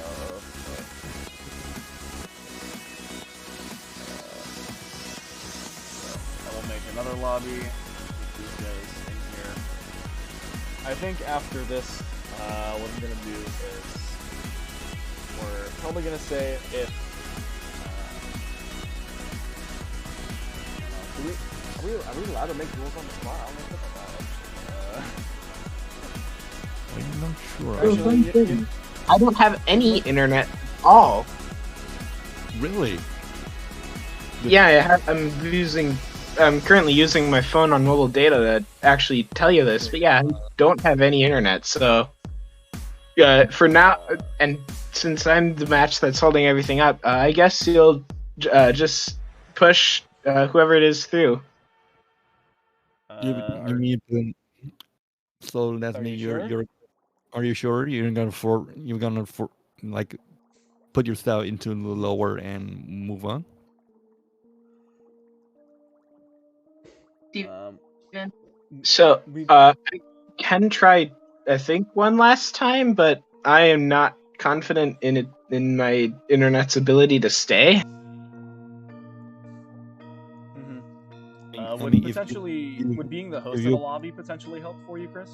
I will make another lobby. These guys in here. I think after this, what I'm gonna do is we're probably gonna say if are we allowed to make rules on the spot? I don't know about it. I'm not sure. Actually, I don't have any internet at all. Really? Yeah, I'm currently using my phone on mobile data to actually tell you this, but yeah, I don't have any internet, so for now, and since I'm the match that's holding everything up, I guess you'll just push whoever it is through. You mean so that means you're are you sure you're gonna like put yourself into the lower and move on? So I can try, I think, one last time, but I am not confident in my internet's ability to stay. Would being the host of the lobby potentially help for you, Chris?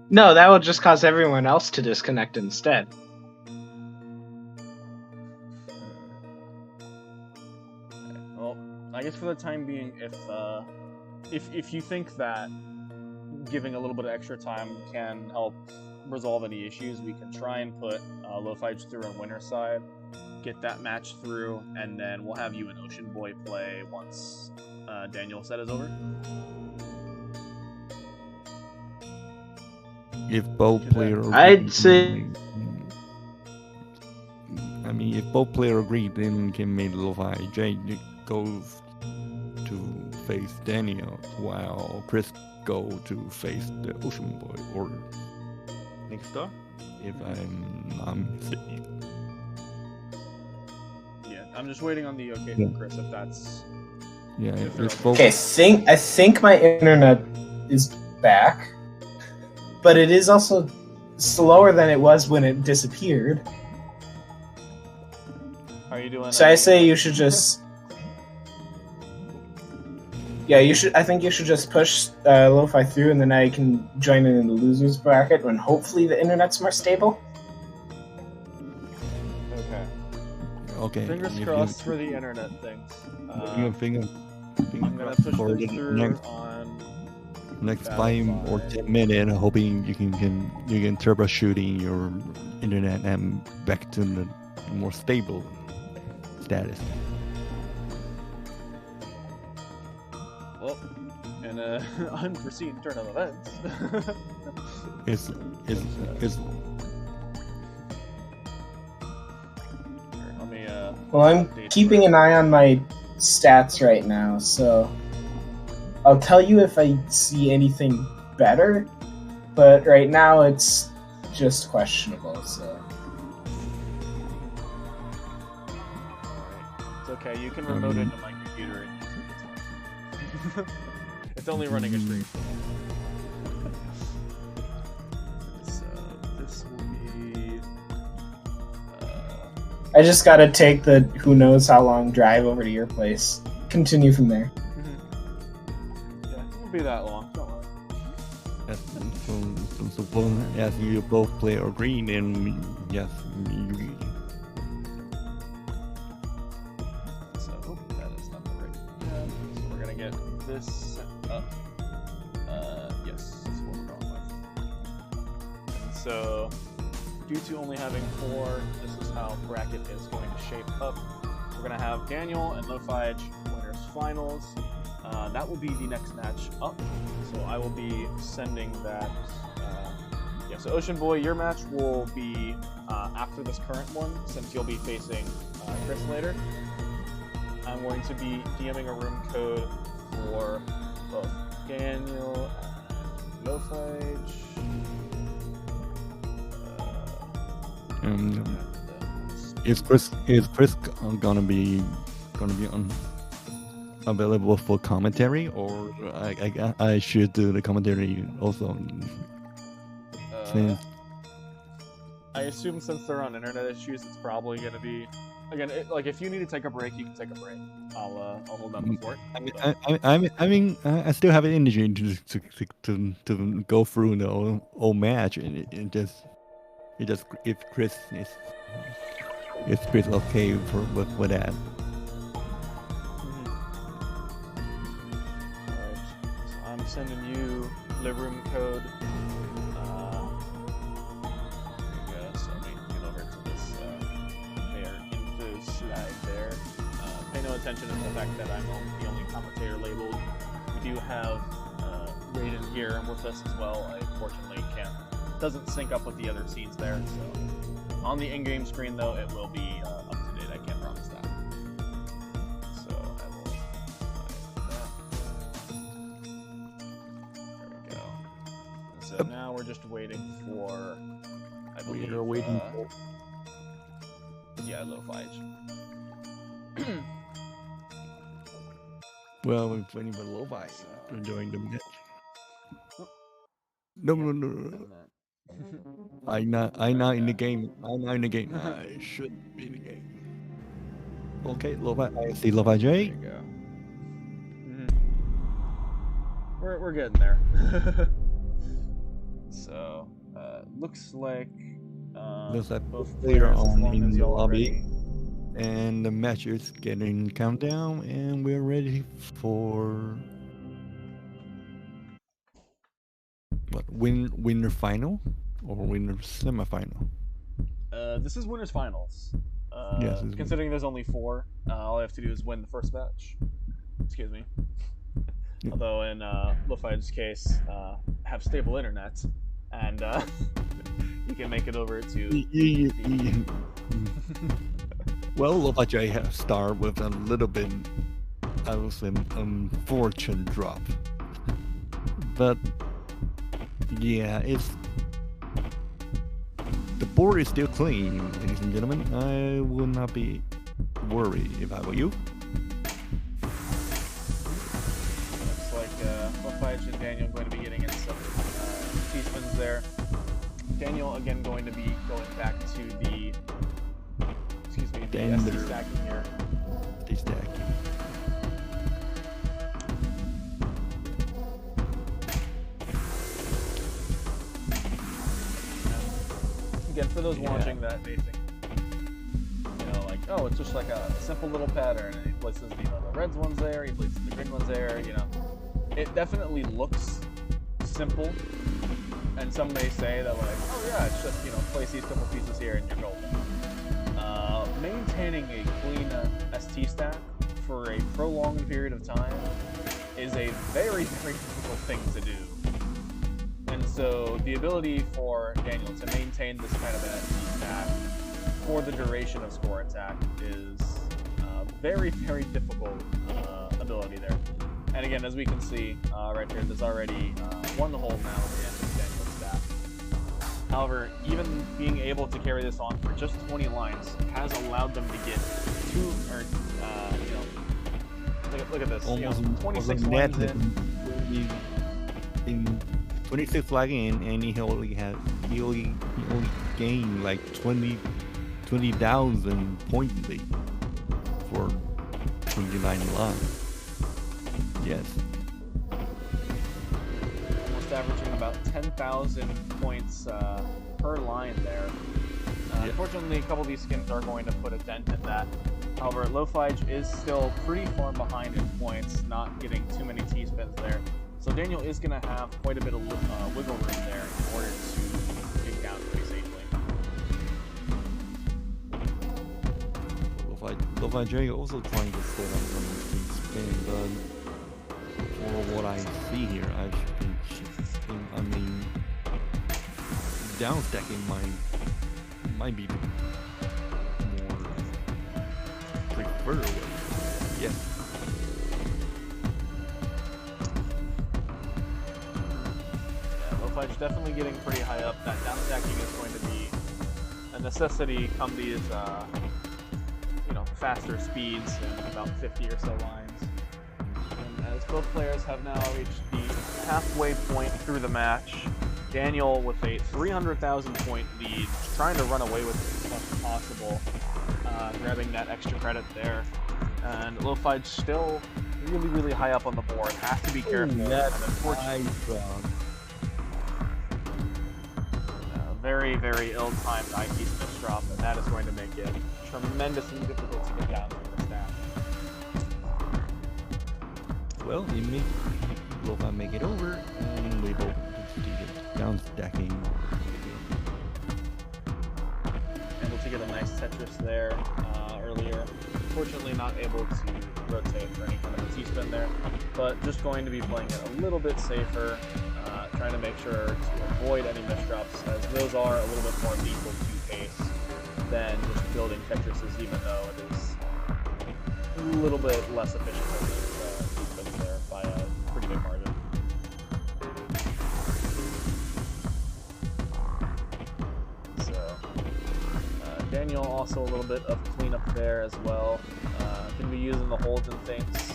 No, that will just cause everyone else to disconnect instead. Well, I guess for the time being, if you think that giving a little bit of extra time can help resolve any issues, we can try and put Lo-Fi through on winner side, get that match through, and then we'll have you and Ocean Boy play once Daniel's set is over. If both players, I'd say. I mean, if both players agree, then can make Lo-Fi Jay goes to face Daniel, while Chris go to face the Ocean Boy or next door. If I'm mistaken. Yeah, I'm just waiting on the okay from Chris if that's. Yeah, if it's they're both. Okay, I think my internet is back, but it is also slower than it was when it disappeared. Are you doing? So I say you should just. Yeah, I think you should just push Lo-Fi through, and then I can join in the losers bracket when hopefully the internet's more stable. Okay. Okay. Fingers crossed for the internet things. I'm Finger gonna crossed push for this the through on next 5 or 10 minutes, hoping you can troubleshooting your internet and back to the more stable status. Well, in an unforeseen turn of events. It's Let me, Well, I'm keeping an eye on my stats right now, so I'll tell you if I see anything better. But right now it's just questionable. So It's okay. You can remote into my computer and use it. It's only running a stream. So this will be. I just gotta take the who knows how long drive over to your place. Continue from there. Yeah, it won't be that long. Don't worry. As you both play or green, and yes, you. So that is not the right. Yeah. So we're gonna get this set up. Yes, that's what we're going with. And so, due to only having 4, this is how bracket is going to shape up. We're gonna have Daniel and Lofige winners finals. That will be the next match up. So I will be sending that. Yeah, so Ocean Boy, your match will be after this current one, since you'll be facing Chris later. I'm going to be DMing a room code for both Daniel and Lofige. Is Chris gonna be available for commentary, or I should do the commentary also? Since I assume since they're on internet issues, it's probably gonna be again. Like if you need to take a break, you can take a break. I'll hold them before it. I still have energy to go through the whole match, and it just if Chris is okay with that. Alright, so I'm sending you the room code. There you go. So let me get over to this player info slide there. Pay no attention to the fact that I'm the only commentator labeled. We do have Raiden here with us as well. I unfortunately doesn't sync up with the other scenes there. So on the in-game screen though, it will be up to date. I can't promise that. So I will hide that. There we go. And so now we're just waiting for, I believe, We are waiting for. Yeah, Lofige. Well, we're waiting for Lovi to join the match. No. I'm not in the game. I'm not in the game. I should be in the game. Okay, Lovi. I see Lovi There J. you go. We're getting there. So looks like Looks like both player players, as on long in as the y'all are lobby, ready. and the match is getting countdown, and we're ready for what winner final or winner semifinal. This is winners finals. Yes, it's Considering there's only 4, all I have to do is win the first match. Excuse me. Yeah. Although in Lofige's case, have stable internet, and you can make it over to. Well, Lovi J has started with a little bit of an unfortunate drop, but yeah, the board is still clean, ladies and gentlemen. I would not be worried if I were you. Looks like Lofige and Daniel going to be getting in some T-spins there. Daniel again going to be going back to the SD stacking here. SD stacking. Again, for those watching that may think, like, oh, it's just like a simple little pattern, and he places, the reds ones there, he places the green ones there, It definitely looks simple, and some may say that, like, oh yeah, it's just, place these couple pieces here and you're golden. Maintaining a clean ST stack for a prolonged period of time is a very, very difficult thing to do. And so the ability for Daniel to maintain this kind of an ST stack for the duration of score attack is very, very difficult ability there. And again, as we can see right here, there's already one hole now at the end of Daniel's stack. However, even being able to carry this on for just 20 lines has allowed them to get two, or look at this, Almost 26 net lines in. in 26 flag in, and he only gained like 20,000 point lead for 29 lines. Yes. Almost averaging about 10,000 points per line there. Unfortunately, a couple of these skins are going to put a dent in that. However, Lo-Fi is still pretty far behind in points, not getting too many T-spins there. So Daniel is going to have quite a bit of wiggle room there in order to dig down pretty safely. Lo-Fi J also trying to set up some T-spin, but for what I see here, I mean, down stacking might be the more preferred way. Yes. Yeah, Lo-Fi definitely getting pretty high up. That down stacking is going to be a necessity come these, faster speeds in about 50 or so lines. And as both players have now reached the halfway point through the match, Daniel with a 300,000 point lead, trying to run away with it as much as possible, grabbing that extra credit there. And Lo-Fi still really, really high up on the board. Has to be careful. Very, very ill-timed IP Smith drop, and that is going to make it tremendously difficult to get down from the stack. Well, Lo-Fi make it over, and we both get down stacking. Able to get a nice Tetris there earlier. Unfortunately, not able to rotate for any kind of a T-spin there, but just going to be playing it a little bit safer, trying to make sure to avoid any misdrops, as those are a little bit more lethal to pace than just building Tetrises, even though it is a little bit less efficient than those T-spins there by a pretty big margin. Daniel also a little bit of cleanup there as well. Going to be using the holds and things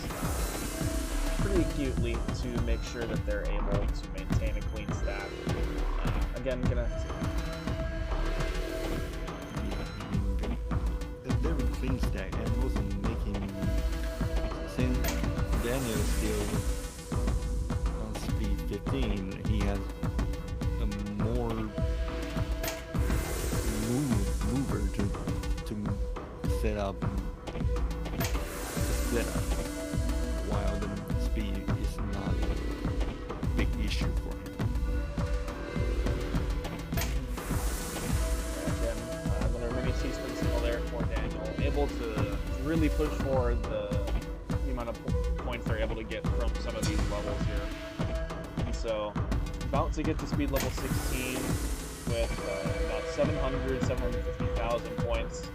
pretty acutely to make sure that they're able to maintain a clean stack. Again, gonna a very clean stack, and also making, since Daniel is still on speed 15, he has a more mover to set up while the speed is not a big issue for him. Again, another mini T-spin signal there for Daniel, able to really push forward the amount of points they're able to get from some of these levels here. And so, about to get to speed level 16 with about 750,000 points,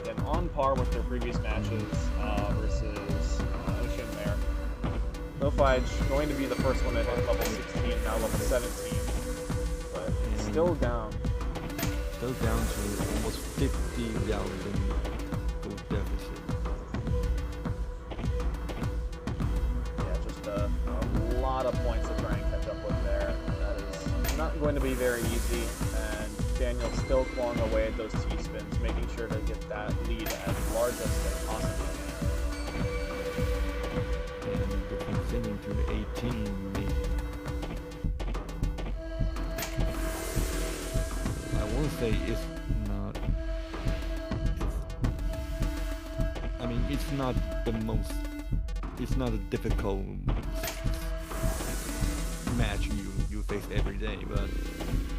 and on par with their previous matches versus Ocean there. Lo-Fi going to be the first one to hit level 16, now level 17, but still down. Still down to almost 50,000 gold deficit. Yeah, just a lot of points to try and catch up with there. That is not going to be very easy, and Daniel's still clawing away at those T-spins, making sure to get that lead as large as they possibly can. And continuing to the 18, I won't say it's not. It's not the most. It's not a difficult match you face every day, but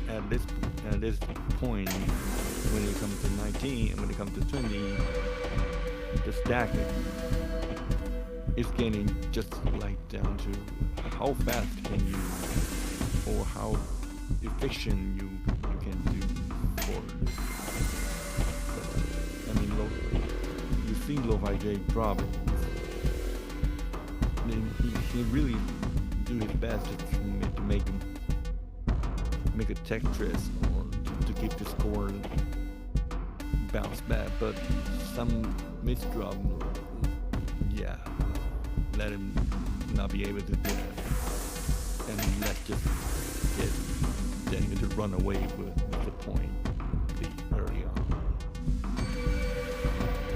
at this point, when it comes to 19 and when it comes to 20, the stacking is getting just like down to how fast can you, or how efficient you can do for this. You see Lo-Fi J drop it. He really do his best to make a Tetris or to keep the score bounce back, but some misdrop, yeah, let him not be able to do that. And let's just get Daniel to run away with the point early on.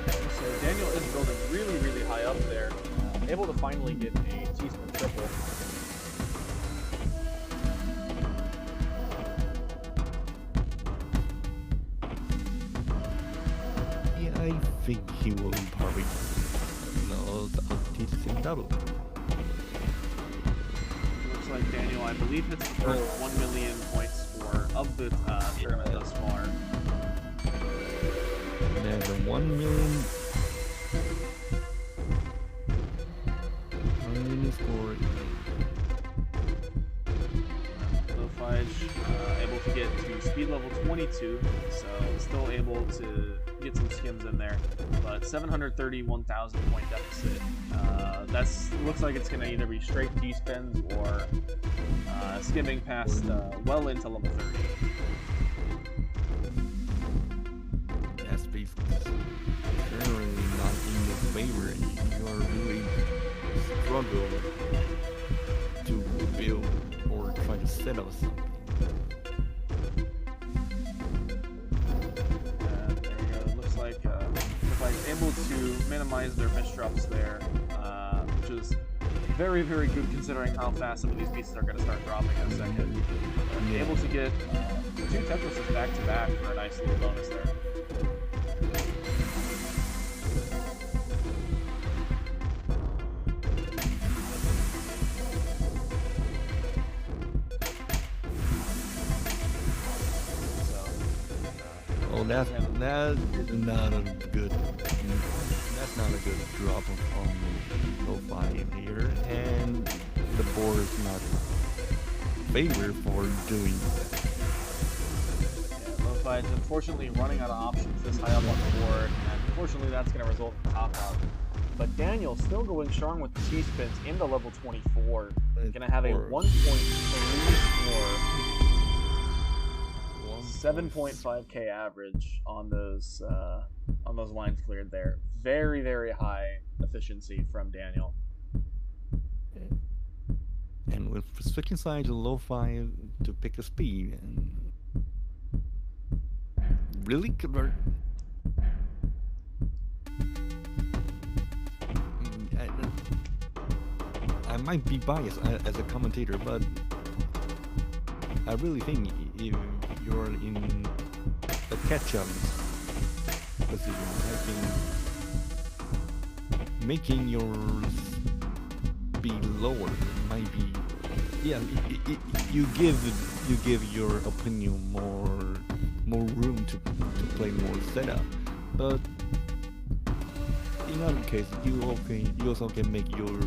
So Daniel is building really, really high up there, able to finally get a T-spin triple. Yeah, I think he will probably T-spin double. Looks like Daniel, I believe, hits the first 1 million point score of the tournament thus far. There's a 1 million score. Lofige able to get to speed level 22, so still able to get some skims in there, but 731,000 point deficit. That's looks like it's going to either be straight D-spins or skimming past well into level 30. That's generally not in your favor, and you are really struggle to build or try to set up something. There we go. It looks like able to minimize their misdrops there, which is very, very good considering how fast some of these pieces are going to start dropping in a second. Able to get 2 Tetrises back to back for a nice little bonus there. Oh, that's not a good. That's not a good drop on Lo-Fi here, and the board is not favored for doing that. Yeah, Lo-Fi is unfortunately running out of options this high up on the board, and unfortunately that's going to result in top out. But Daniel still going strong with the T-spins into level 24. Going to have a 1.3 score. 7.5k average on those lines cleared there. Very, very high efficiency from Daniel. And with switching sides to Lo-Fi to pick a speed, and really convert. I might be biased as a commentator, but I really think if you're in a catch-up position, I think making your speed lower might be, yeah. You give your opinion more room to play more setup, but in other case, you also can make your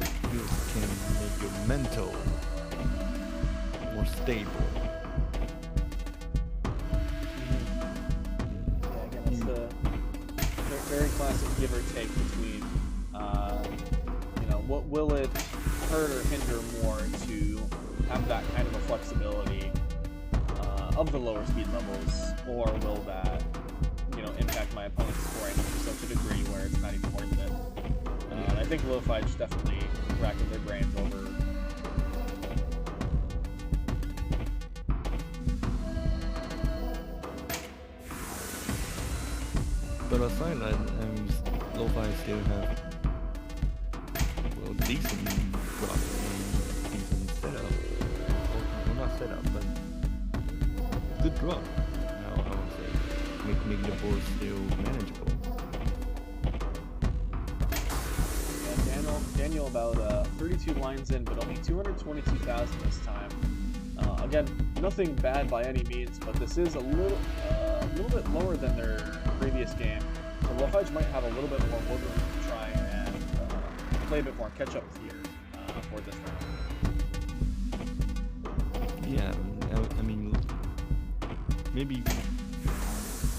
mental more stable. Very classic give or take between, what will it hurt or hinder more to have that kind of a flexibility of the lower speed levels, or will that, impact my opponent's scoring to such a degree where it's not even worth it? And I think Lo-Fi just definitely racking their brains over. But aside that, Lo-Fi still have decent drop and decent setup. Well, not setup, but good drop. Now I would say making the board still manageable. Yeah, Daniel about 32 lines in, but only 222,000 this time. Again, nothing bad by any means, but this is a little bit lower than their previous game. So Lo-Fi might have a little bit more wiggle room to try and play a bit more catch-up here for this round. Yeah, I mean, maybe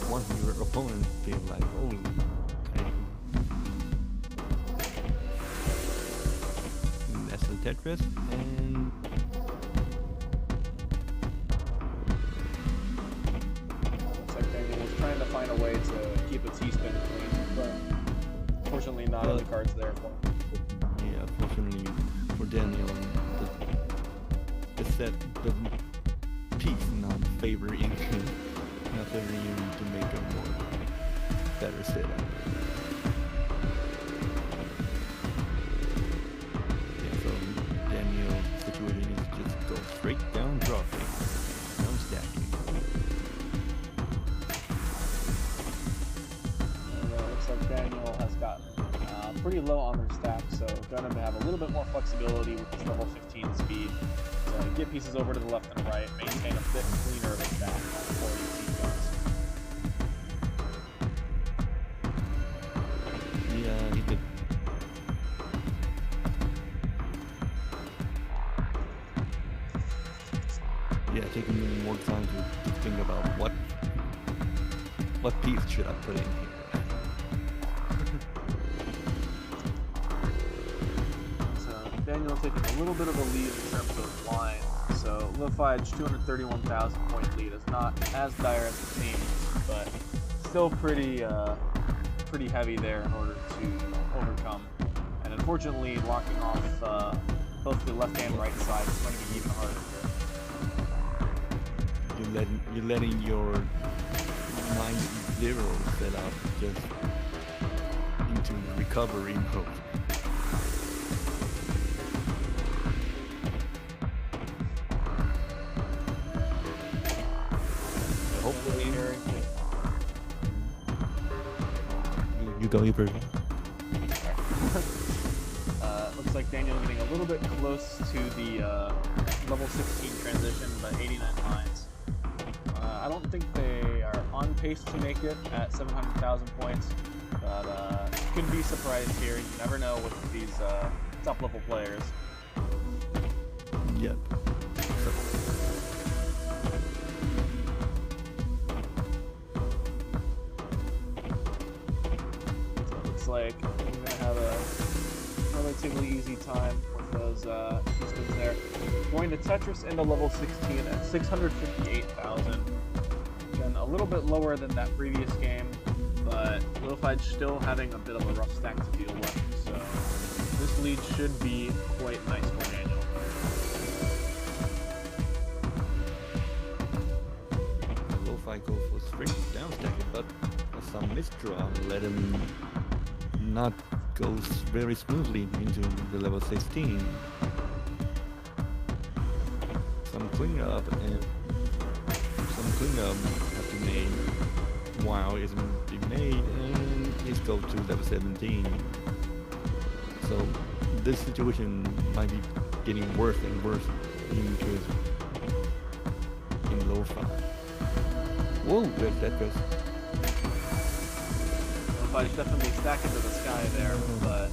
once your opponent feel like, oh, okay, that's the Tetris, and keep a T-spin clean, but unfortunately not in the cards there for him. Yeah, fortunately for Daniel, the piece not favoring him to make a more better setup. Yeah, so Daniel's situation is just go straight down dropping, down stacking. Looks like Daniel has gotten pretty low on their stack, so going to have a little bit more flexibility with this level 15 speed. So get pieces over to the left and right, maintain a bit cleaner of a stack before you see things. Yeah, he did. Yeah, taking more time to think about what piece should I put in here. Daniel taking a little bit of a lead in terms of line, so Lifage 231,000 point lead is not as dire as it seems, but still pretty heavy there in order to overcome. And unfortunately, locking off both the left and right side is going to be even harder here. You're letting your 9-0 setup just into recovery mode. Hopefully here. You go, you Looks like Daniel getting a little bit close to the level 16 transition, but 89 lines. I don't think they are on pace to make it at 700,000 points, but could be surprised here. You never know with these top level players. Yep. Like we're gonna have a relatively easy time with those systems there. Going to Tetris into level 16 at 658,000. Again, a little bit lower than that previous game, but Lifage still having a bit of a rough stack to deal with. So this lead should be quite nice for Daniel. Lifage goes for straight down stacking, but some misdraw let him not goes very smoothly into the level 16. Some cleanup have to be made while it's being made, and it's go to level 17. So this situation might be getting worse and worse in lo-fi. Whoa, that goes. Lifage definitely stacking to the sky there, but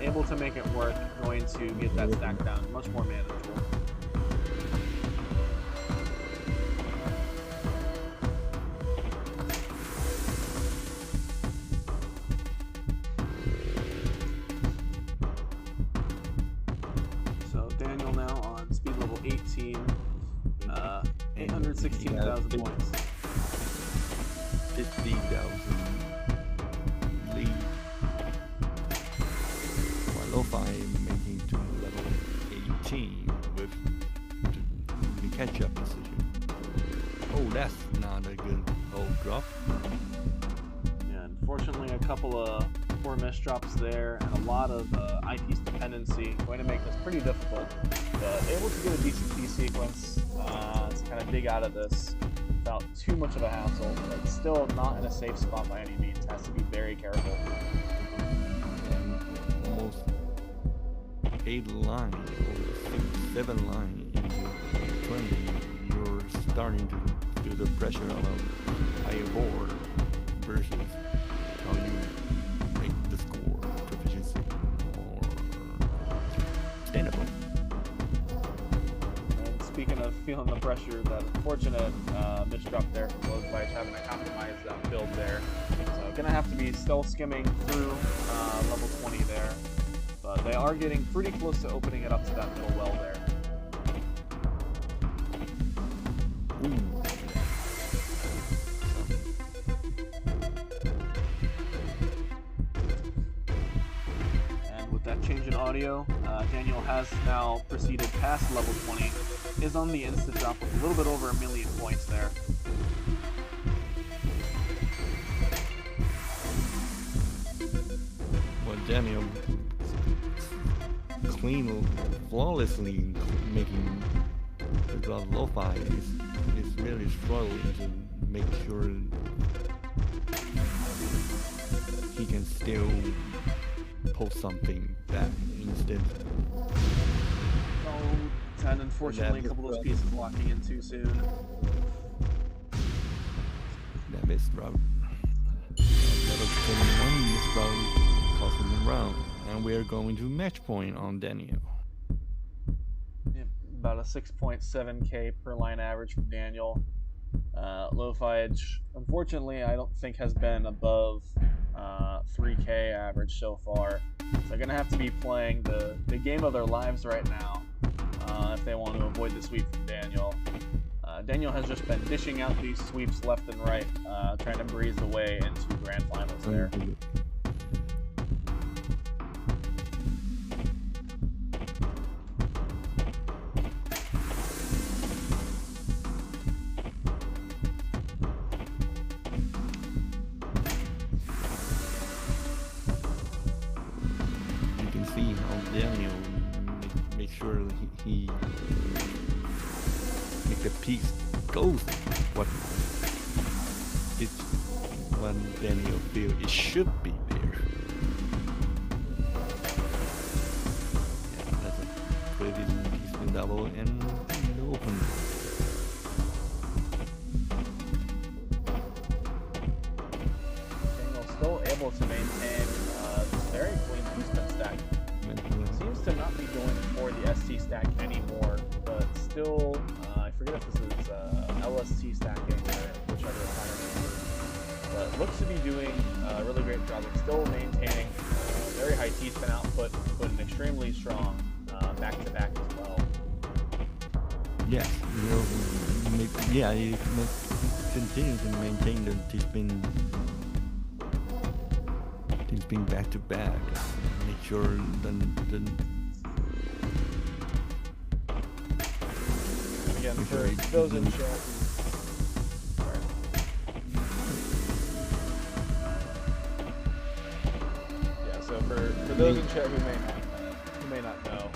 able to make it work, going to get that stack down much more manageable. So Daniel now on speed level 18, 816,000 points. 50,000 lead. While Lo-Fi making to level 18 with the catch-up position. Oh, that's not a good old drop. Yeah, unfortunately a couple of poor misdrops there and a lot of eyepiece dependency, going to make this pretty difficult. But able to get a decent D sequence to kind of dig out of this without too much of a hassle, but still not in a safe spot by any means. Has to be very careful. And almost 8 lines or 7 lines into 20, you're starting to feel the pressure of a higher board versus how you make the score proficiency more sustainable. And speaking of feeling the pressure, that unfortunate misdrop there from Lifage having to compromise that build there. So gonna have to be still skimming through level 20 there. But they are getting pretty close to opening it up to that middle well there. change in audio. Daniel has now proceeded past level 20, is on the instant drop with a little bit over 1 million points there. Well, Daniel clean, flawlessly making the lo-fi is really struggling to make sure he can still post something back instead. Oh, and unfortunately a couple of those pieces locking in too soon. That missed route. Level 21 missed route costing him round. And we're going to match point on Daniel. Yep, about a 6.7k per line average from Daniel. Lo-fi edge, unfortunately, I don't think has been above 3k average so far. So they're going to have to be playing the game of their lives right now if they want to avoid the sweep from Daniel. Daniel has just been dishing out these sweeps left and right, trying to breeze the way into grand finals there. See how Daniel make sure he make the piece goes what Daniel feel it should be there. Yeah, that's a pretty decent double and open. Daniel still able to maintain this very clean two-step stack. Seems to not be going for the ST stack anymore, but still, I forget if this is LST stacking or whichever kind, but looks to be doing a really great job of still maintaining very high T-spin output, but an extremely strong back-to-back as well. Yes, he continues to maintain the T-spin back-to-back. Make sure again, for those in chat, yeah, so for those in chat who may not know,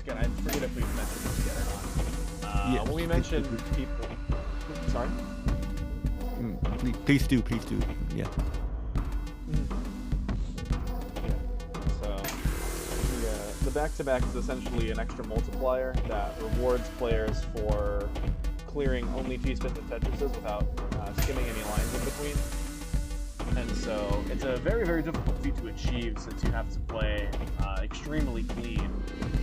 again, I forget if we've mentioned this yet or not. When we mentioned people, sorry? Please do, yeah. The back-to-back is essentially an extra multiplier that rewards players for clearing only T-spins and Tetrises without skimming any lines in between. And so it's a very, very difficult feat to achieve since you have to play extremely clean.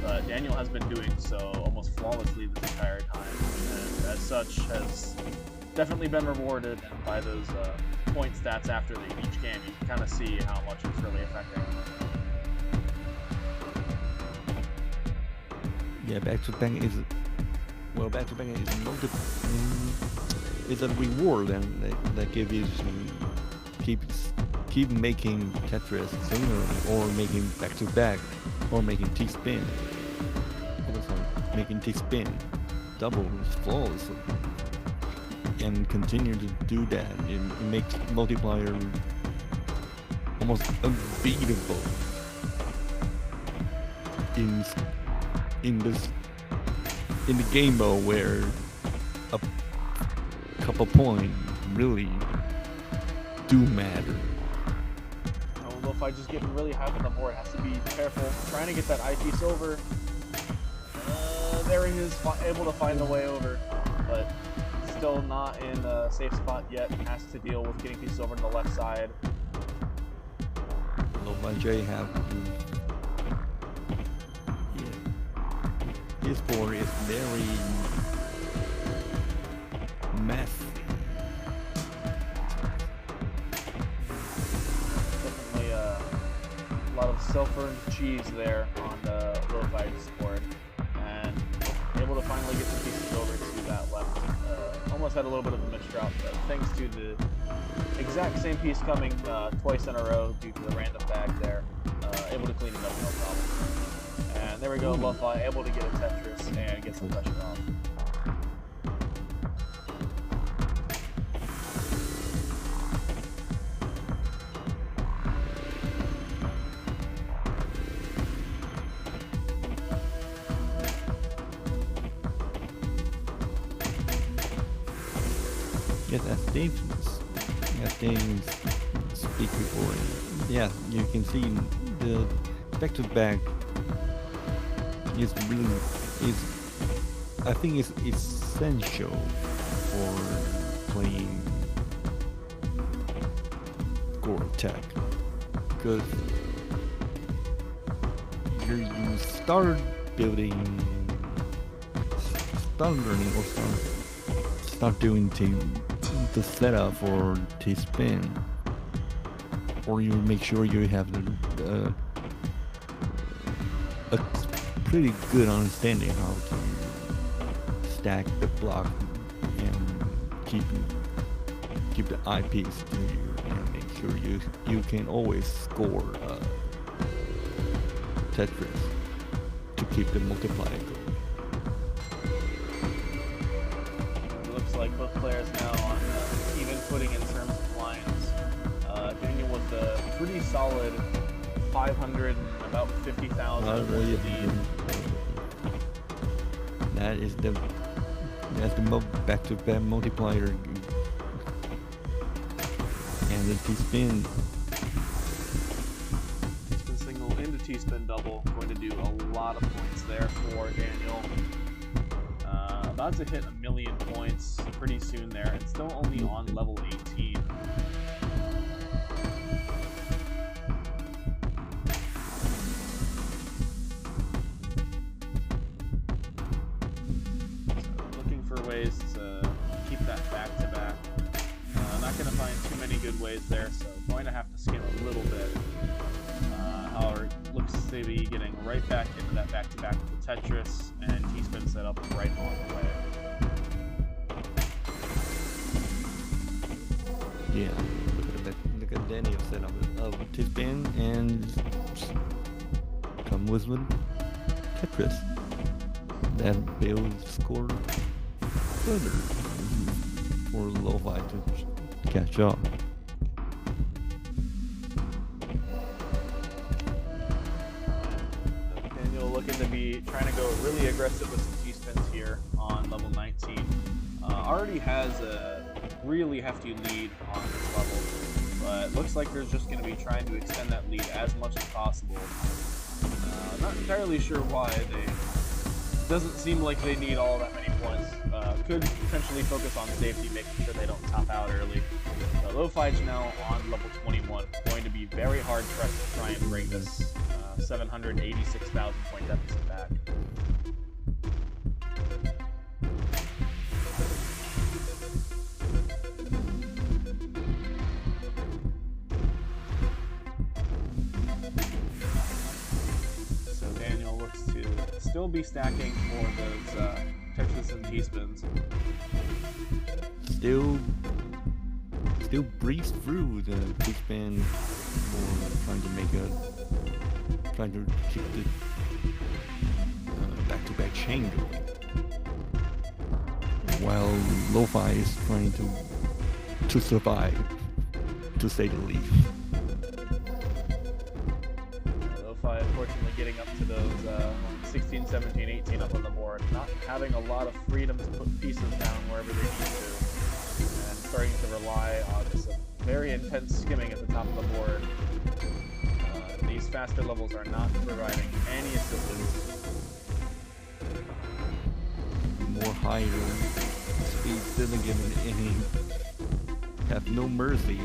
But Daniel has been doing so almost flawlessly this entire time, and as such has definitely been rewarded by those point stats after each game. You can kind of see how much it's really affecting. Yeah, back-to-back is is a reward and that gives you keep making Tetris sooner or making back-to-back or making T-spin. Making T-spin double flawlessly and continue to do that. It makes multiplier almost unbeatable in the game mode where a couple points really do matter. Although if I just get really high on the board, has to be careful trying to get that IT silver. There he is, able to find the way over, but still not in a safe spot yet. Has to deal with getting pieces over to the left side. J have his board is very messy. Definitely a lot of self-earned cheese there on the lo-fi board, and able to finally get some pieces over to that left. Almost had a little bit of a misdrop, but thanks to the exact same piece coming twice in a row due to the random bag there, able to to clean it up, no problem. And there we go, Lo-Fi able to get a Tetris and get some pressure off. Yeah, that's dangerous. As games speak before. Yeah, you can see the back-to-back is really I think it's essential for playing core tech because you start building, start learning, or start doing the setup for T-spin, or you make sure you have a pretty good understanding how to stack the block and keep the eyepiece to you, and make sure you can always score Tetris to keep the multiplier going. Looks like both players now on even footing in terms of lines. Daniel with a pretty solid 500 and about 50,000 lead. That's the back-to-back multiplier, and the T-spin Single into T-spin double, going to do a lot of points there for Daniel. About to hit 1 million points pretty soon there, and still only on level 18. So looking for ways to keep that back-to-back. Not going to find too many good ways there, so going to have to skim a little bit. However, looks to be getting right back into that back-to-back with the Tetris, and T-spin set up right on the way. Yeah, look at Daniel setup of T-spin and come with Tetris. That builds score further for Lo-Fi to catch up. Looking to be trying to go really aggressive with some T-spins here on level 19. Already has a really hefty lead on this level, but looks like they're just going to be trying to extend that lead as much as possible. Not entirely sure why. Doesn't seem like they need all that many points. Could potentially focus on safety, making sure they don't top out early. Lo-Fi now on level 21. Going to be very hard pressed to try and bring this 786,000 point deficit back. So Daniel looks to still be stacking for those Tetris and T-spins. Still breeze through the T-spin for trying to keep the back-to-back chain going, while Lo-Fi is trying to survive, to say the least. Lo-Fi unfortunately getting up to those 16, 17, 18 up on the board, not having a lot of freedom to put pieces down wherever they need to, and starting to rely on some very intense skimming at the top of the board. These faster levels are not providing any assistance. More higher speed doesn't give it any, have no mercy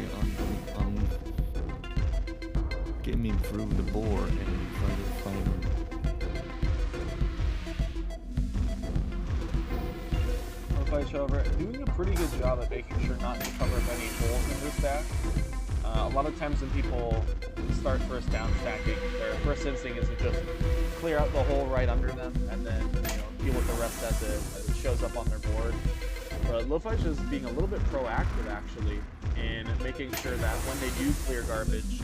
on skimming through the board and trying to find. However, doing a pretty good job at making sure not to cover up any holes in their stack. A lot of times when people start first down stacking, their first instinct is to just clear out the hole right under them and then deal with the rest as it shows up on their board. But Lo-Fi is just being a little bit proactive actually in making sure that when they do clear garbage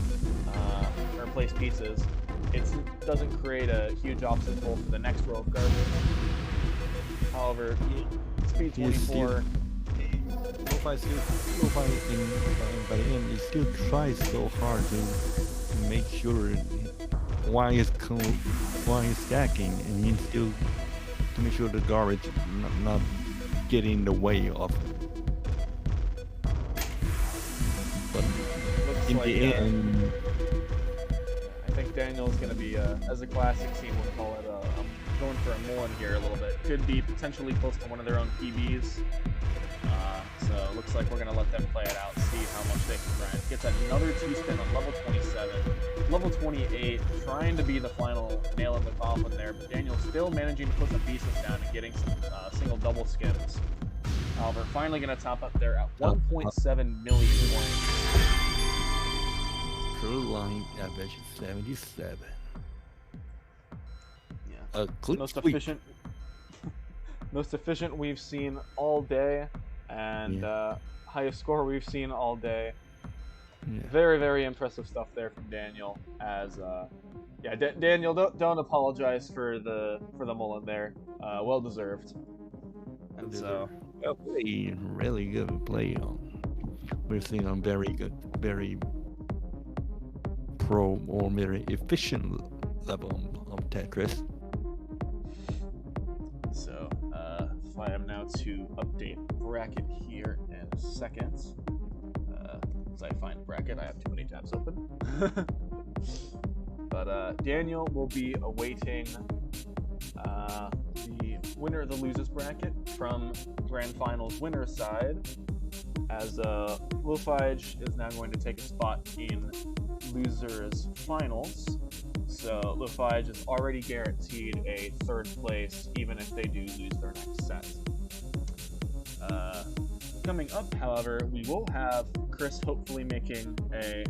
or place pieces, it doesn't create a huge obstacle for the next row of garbage. However, speed 24. Lo-fi by the end, he still tries so hard to make sure why is stacking, and he still to make sure the garbage not get in the way of. But Looks in like, the end, I think Daniel's going to be, as a classic scene would call it, going for a Mullen here a little bit. Could be potentially close to one of their own PBs. So it looks like we're going to let them play it out, see how much they can grind. Gets another 2-spin on level 27. Level 28, trying to be the final nail in the coffin there, but Daniel still managing to put some pieces down and getting some single double skims. However, finally going to top up there at 1.7 million points. True line average 77. Yeah. Most efficient we've seen all day, and highest score we've seen all day. Yeah. Very, very impressive stuff there from Daniel. As Daniel, don't apologize for the Mullen there. Well deserved. And so, really good play. We've seen on very good, very pro or very efficient level of Tetris. So, if I am now to update bracket here in a second. As I find bracket, I have too many tabs open. But Daniel will be awaiting the winner of the losers bracket from Grand Finals winner's side, as Lofige is now going to take a spot in losers finals. So Lofige is already guaranteed a third place, even if they do lose their next set. Coming up, however, we will have Chris hopefully making a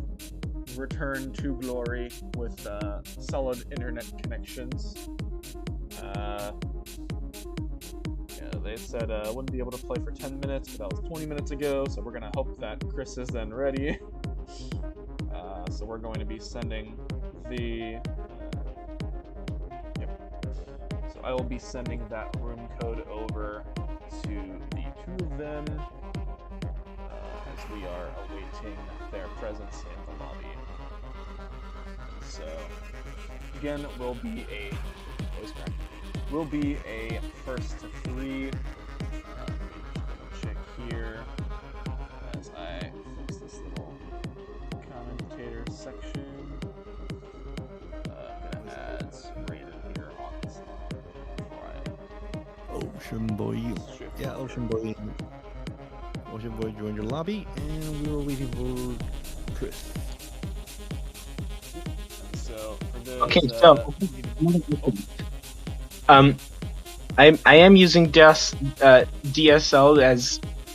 return to glory with solid internet connections. They said wouldn't be able to play for 10 minutes, but that was 20 minutes ago, so we're going to hope that Chris is then ready. So we're going to be sending the... So I will be sending that room code over to the two of them as we are awaiting their presence in the lobby. And so, again, will be a first to three. Check here as I fix this little commentator section. I'm gonna add Raven here on this line before I... Ocean Boy. Yeah, Ocean Boy. Ocean Boy joined your lobby, and we were waiting for Chris. So for those, I am using DSL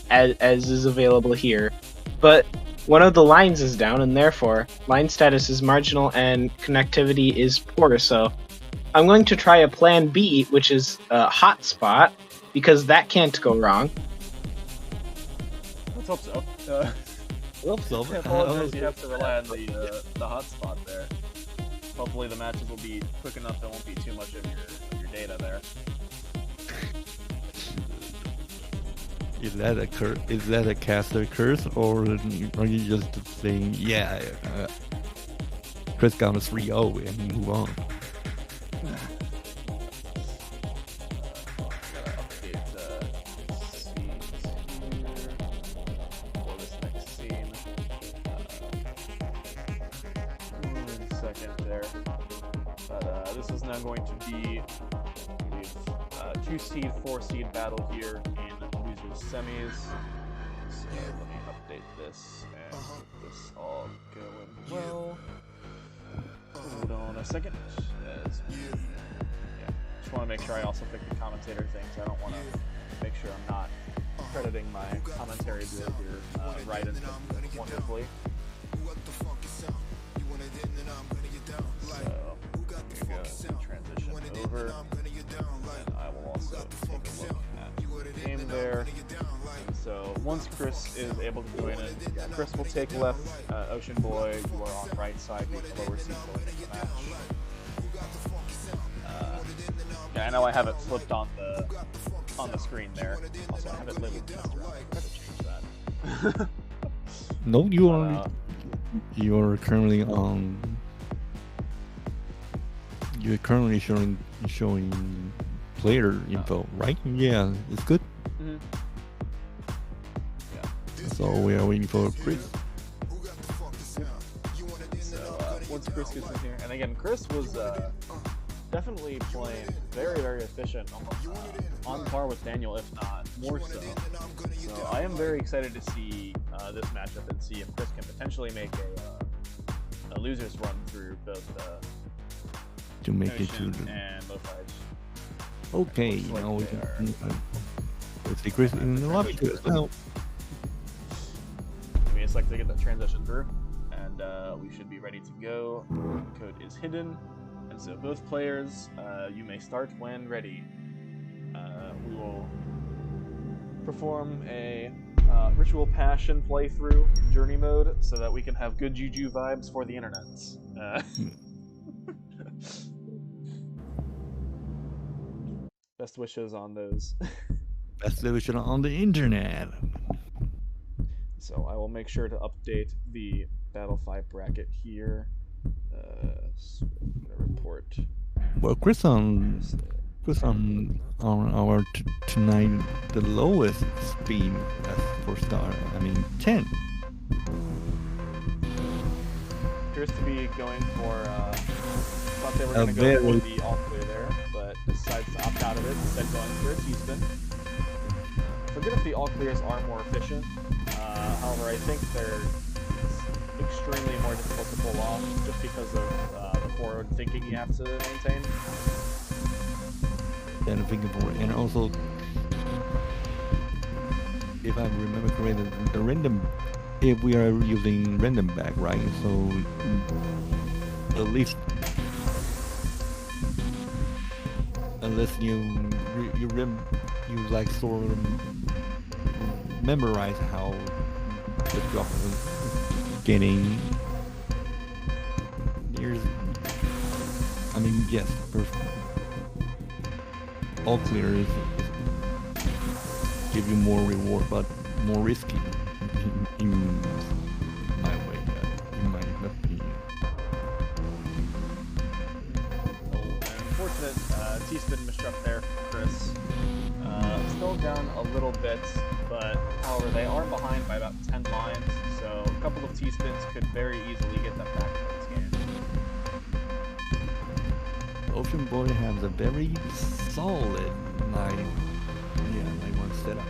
as is available here, but one of the lines is down, and therefore line status is marginal and connectivity is poor. So I'm going to try a plan B, which is a hotspot, because that can't go wrong. Let's hope so. I apologize, you have to rely on the hotspot there. Hopefully the matches will be quick enough, there won't be too much of your data there. Is that a caster curse, or are you just saying, Chris got a 3-0 and move on? Going to be a 2-seed, 4-seed battle here in losers semis. So let me update this and get this all going well. Hold on a second. Just want to make sure I also pick the commentator things. I don't want to make sure I'm not crediting my commentary build here right and wonderfully. Transition over, and I will also take a look at the game there and So once Chris is able to join in, Chris will take left. Ocean Boy, you are on right side, being the lower seat going into the match. Yeah, I know I have it flipped on the screen there. Also, I have it labeled test round. I forgot to change that. No, you're currently on. You're currently showing player info, right? Yeah, it's good. Mm-hmm. Yeah. So we are waiting for Chris. So once Chris gets in here, and again, Chris was definitely playing very, very efficient, almost on par with Daniel, if not more so. So I am very excited to see this matchup and see if Chris can potentially make a losers run through both To make it to Ocean the. and both sides. Okay, Looks like now we they can. are- Let's see Chris in the lobby too as well. I mean, it's like to get that transition through, and we should be ready to go. The code is hidden, and so both players, you may start when ready. We will perform a Ritual Passion playthrough journey mode so that we can have good juju vibes for the internet. Best wishes on those. Best solution on the internet. So I will make sure to update the Battle 5 bracket here. So I'm gonna report. Well, Chris on our tonight the lowest speed for star. I mean 10. Appears to be going for. Thought they were A gonna go very- for the all clear there, but decides to opt out of it. Instead, going for a T-spin. Forget if the all clears are more efficient. However, I think they're extremely more difficult to pull off just because of the forward thinking you have to maintain. Then I'm thinking for it. And also, if I remember correctly, the random, if we are using random back, right? So at least, unless you like sort of memorize how the drop is getting. I mean, yes, all clear is give you more reward, but more risky in my way, in my opinion. Unfortunate T-spin misdrop there for Chris. Still down a little bit, but however they are behind by about 10 lines, so a couple of T-spins could very easily get them back in this game. Ocean Boy has a very solid line one setup.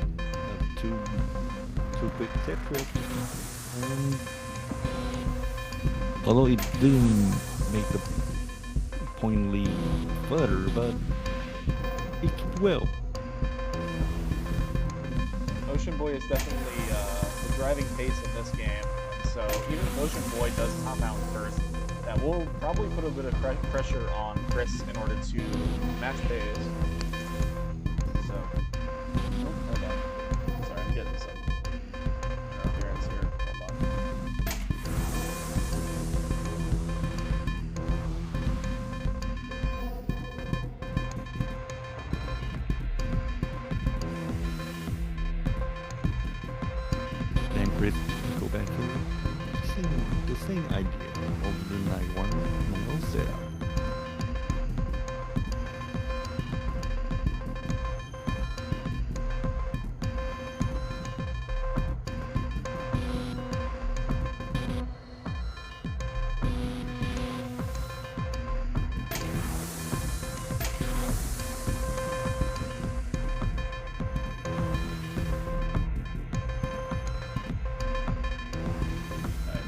Two quick Tetris. And although it didn't make the point lead further, but it did well. Ocean Boy is definitely the driving pace in this game, so even if Ocean Boy does top out first, that will probably put a bit of pressure on Chris in order to match phase. So, oh, hold on. Sorry, I'm getting some interference here. Hold on. Then Chris go back to the same idea of the night one setup.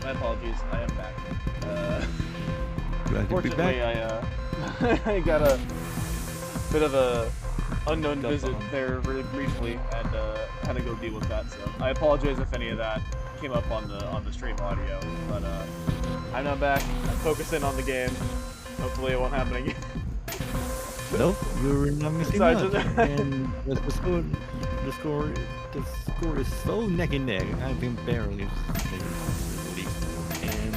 My apologies, I am back. Glad to be Fortunately, back. I got a bit of a unknown Got visit on. there really briefly, and had to go deal with that. So I apologize if any of that came up on the stream audio. But I'm now back. I'm focusing on the game. Hopefully, it won't happen again. Nope, you're not missing Sorry, much. just- And that's what's good. the score is so neck and neck. I can barely say the least. And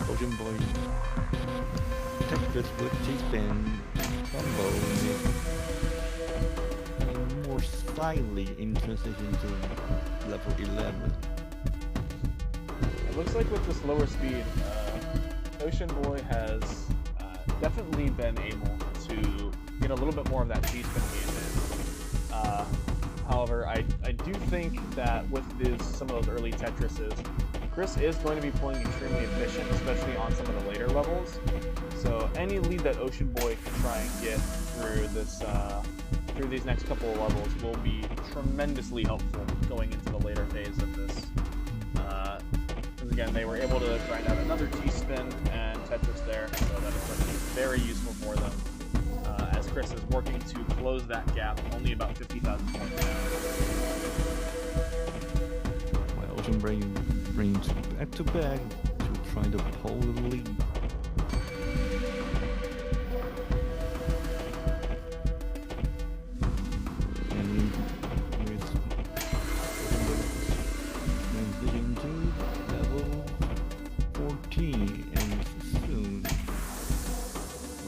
Ocean Boy Tetris with T-spin combo is more slightly in transition to level 11. It looks like with this lower speed, Ocean Boy has definitely been able to get a little bit more of that T-spin game in. However, I do think that with some of those early Tetrises, Chris is going to be pulling extremely efficient, especially on some of the later levels. So any lead that Ocean Boy can try and get through through these next couple of levels will be tremendously helpful going into the later phase of this. Because again, they were able to grind out another T-spin and Tetris there, so that is going to be very useful for them. As Chris is working to close that gap, only about 50,000 points down. While Ocean brings back to back to try to pull the lead. And with transition to level 14, and soon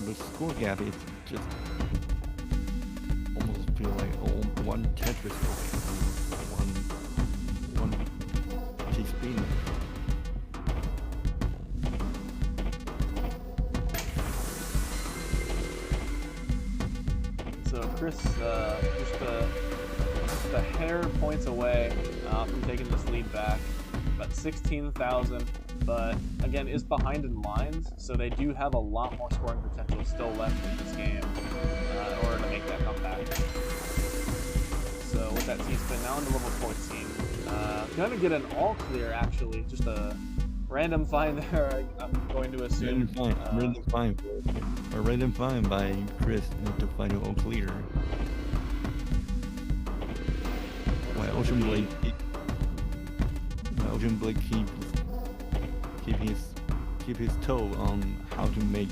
the score gap is just almost feel like one Tetris away, one T-spin. So Chris, just a hair points away from taking this lead back, about 16,000. But again, is behind in lines, so they do have a lot more scoring potential still left in this game in order to make that comeback. So with that T-spin now into level 14, gonna get an all clear actually, just a random find there. I'm going to assume. Random find by Chris to find an all clear. While Ocean Blade keep his toe on how to make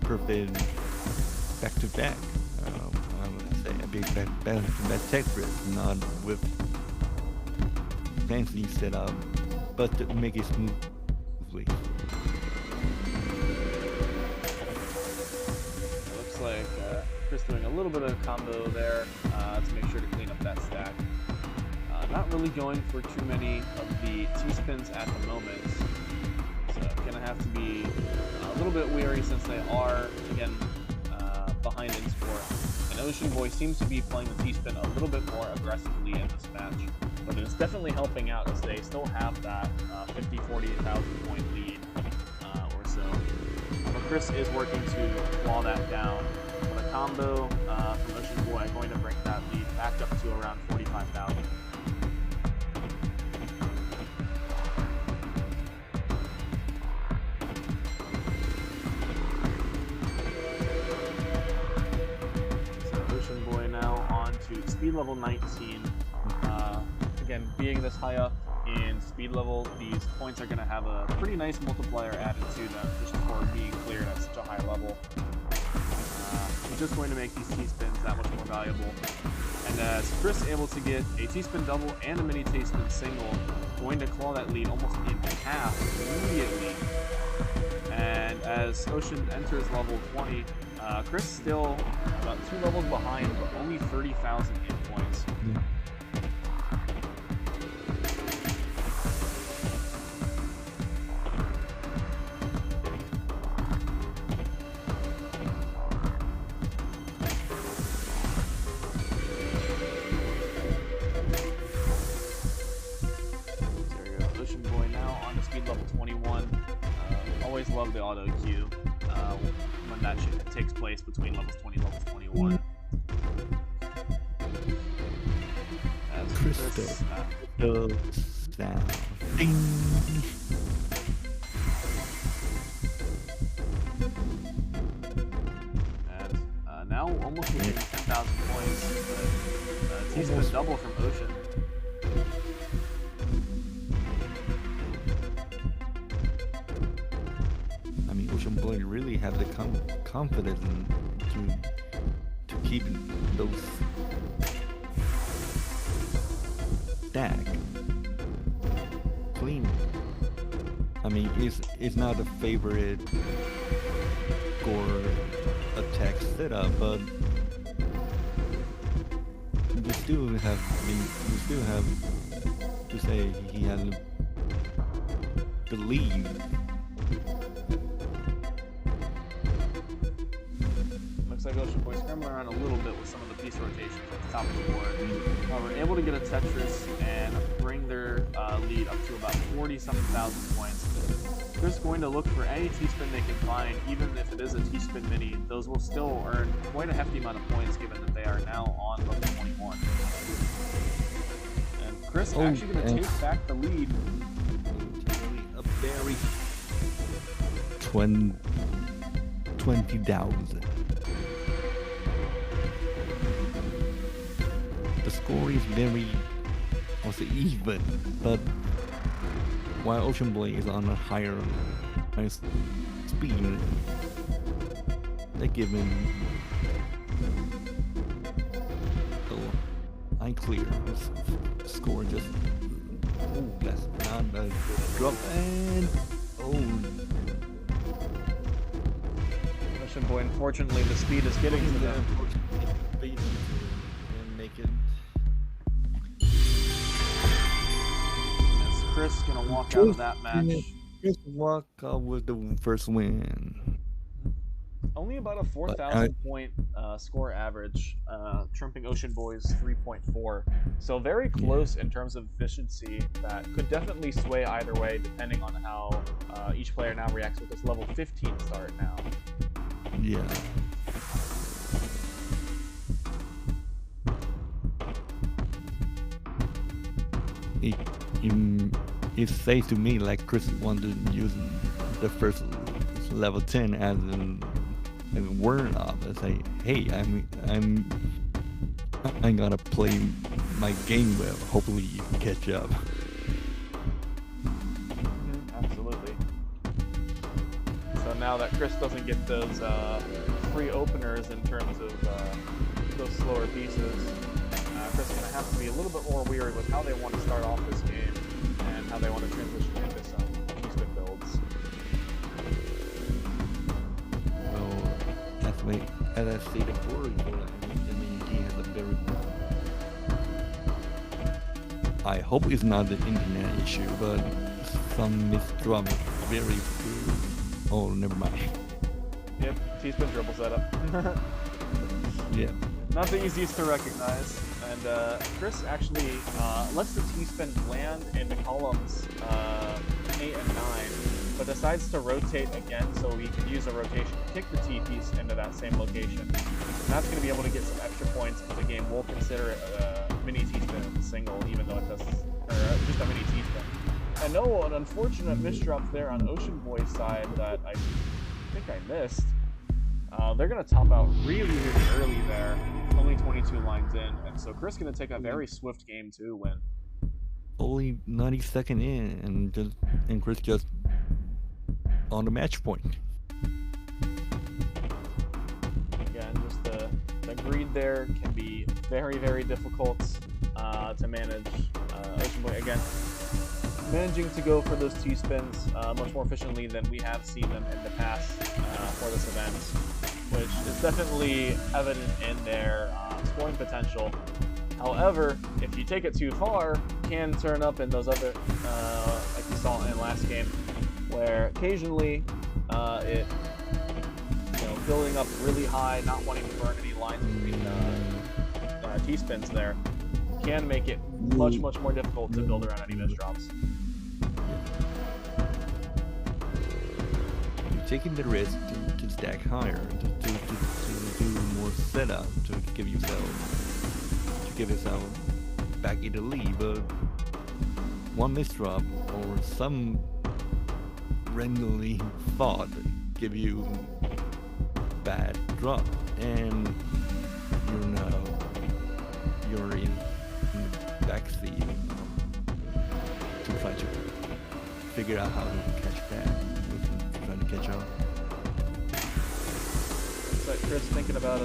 perfect back to back. I would say a big back Tetris, not with fancy setup, but to make it smoothly. It looks like Chris doing a little bit of combo there to make sure to clean up that stack. Not really going for too many of the T-spins at the moment. So gonna have to be a little bit wary since they are, again, behind in score. And Ocean Boy seems to be playing the T-spin a little bit more aggressively in this match. But it's definitely helping out as they still have that 40,000 point lead or so. But Chris is working to claw that down. With a combo from Ocean Boy going to bring that lead back up to around 45,000. Speed level 19. Again, being this high up in speed level, these points are going to have a pretty nice multiplier added to them just for being cleared at such a high level. It's just going to make these T-spins that much more valuable. And as Chris able to get a T-spin double and a mini T-spin single, going to claw that lead almost in half immediately. And as Ocean enters level 20, Chris still about 2 levels behind, but only 30,000 hit points. Yeah. There we go. Ocean Boy now on to speed level 21. Always love the auto queue when that shit takes place between levels 20 and levels 21. As Crystal sound. Ding. And now almost within 10,000 points. T-spin double from Ocean. I mean, Ocean Boy really have the confidence to keep those stack clean. I mean, it's not a favorite score attack setup, but you still have to say he has the lead. Looks like Ocean Boy scrambling around a little bit with some of the piece rotations at the top of the board. We're able to get a Tetris and bring their lead up to about 40-something thousand points. They're just going to look for any T-spin they can find, even if it is a T-spin mini. Those will still earn quite a hefty amount of points, given that they are now on level 21. And Chris actually going to take back the lead. A very 20,000. The score is very, I'll say even, but while Ocean Blade is on a higher speed, they give him unclear score. Just that's not a drop and Ocean Boy, unfortunately, the speed is getting to them. And make it. Chris gonna walk out of that match. Chris walk out with the first win. Only about a 4,000 point score average, trumping Ocean Boy's 3.4. So very close in terms of efficiency. That could definitely sway either way, depending on how each player now reacts with this level 15 start now. Yeah. It says to me like Chris wanted to use the first level 10 as a word up and say, hey, I'm gonna play my game well. Hopefully you can catch up. Absolutely. So now that Chris doesn't get those free openers in terms of those slower pieces, Chris is going to have to be a little bit more weary with how they want to start off this game and how they want to transition into some T-spin builds. Well, as I stated before, I mean, he has a very... I hope it's not the internet issue, but some misdrop very... Oh, never mind. Yep, T-spin dribble setup. Yeah. Not the easiest to recognize. And Chris actually lets the T-spin land in the columns 8 and 9, but decides to rotate again so he can use a rotation to kick the T-piece into that same location. And that's going to be able to get some extra points because the game will consider it a mini T-spin as a single, even though it does, or just a mini T-spin. I know an unfortunate misdrop there on Ocean Boy's side that I think I missed. They're going to top out really early there, only 22 lines in, and so Chris going to take a very swift game 2 win. Only 90 seconds in, and Chris just on the match point. Again, just the greed there can be very difficult to manage. Ocean Boy, again, managing to go for those T-spins much more efficiently than we have seen them in the past for this event, which is definitely evident in their scoring potential. However, if you take it too far, it can turn up in those other, like we saw in last game, where occasionally it, building up really high, not wanting to burn any lines between T-spins there, can make it much more difficult to build around any misdrops. You're taking the risk to stack higher, to do more setup, to give yourself back in the lead, but one misdrop or some randomly thought give you bad drop, and you're in the backseat to try to figure out how to catch back, trying to catch up. So Chris thinking about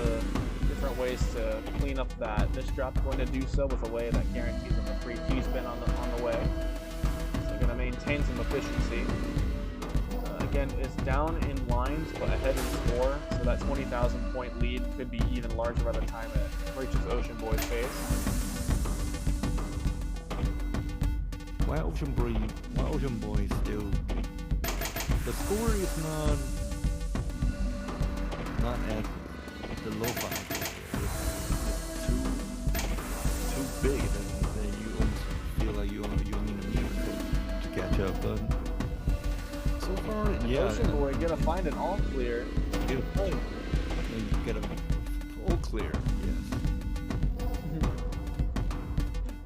different ways to clean up that misdrop, going to do so with a way that guarantees him a free T-spin on the way. So going to maintain some efficiency. Again, is down in lines, but ahead in score, so that 20,000 point lead could be even larger by the time it reaches Ocean Boy's face. Why Ocean Boy still... The score is not at the low five. It's too big that you almost feel like you need a miracle to catch up. But so far, yeah. Ocean Boy gonna find an all clear. Get a point. And you get a all clear. Yes.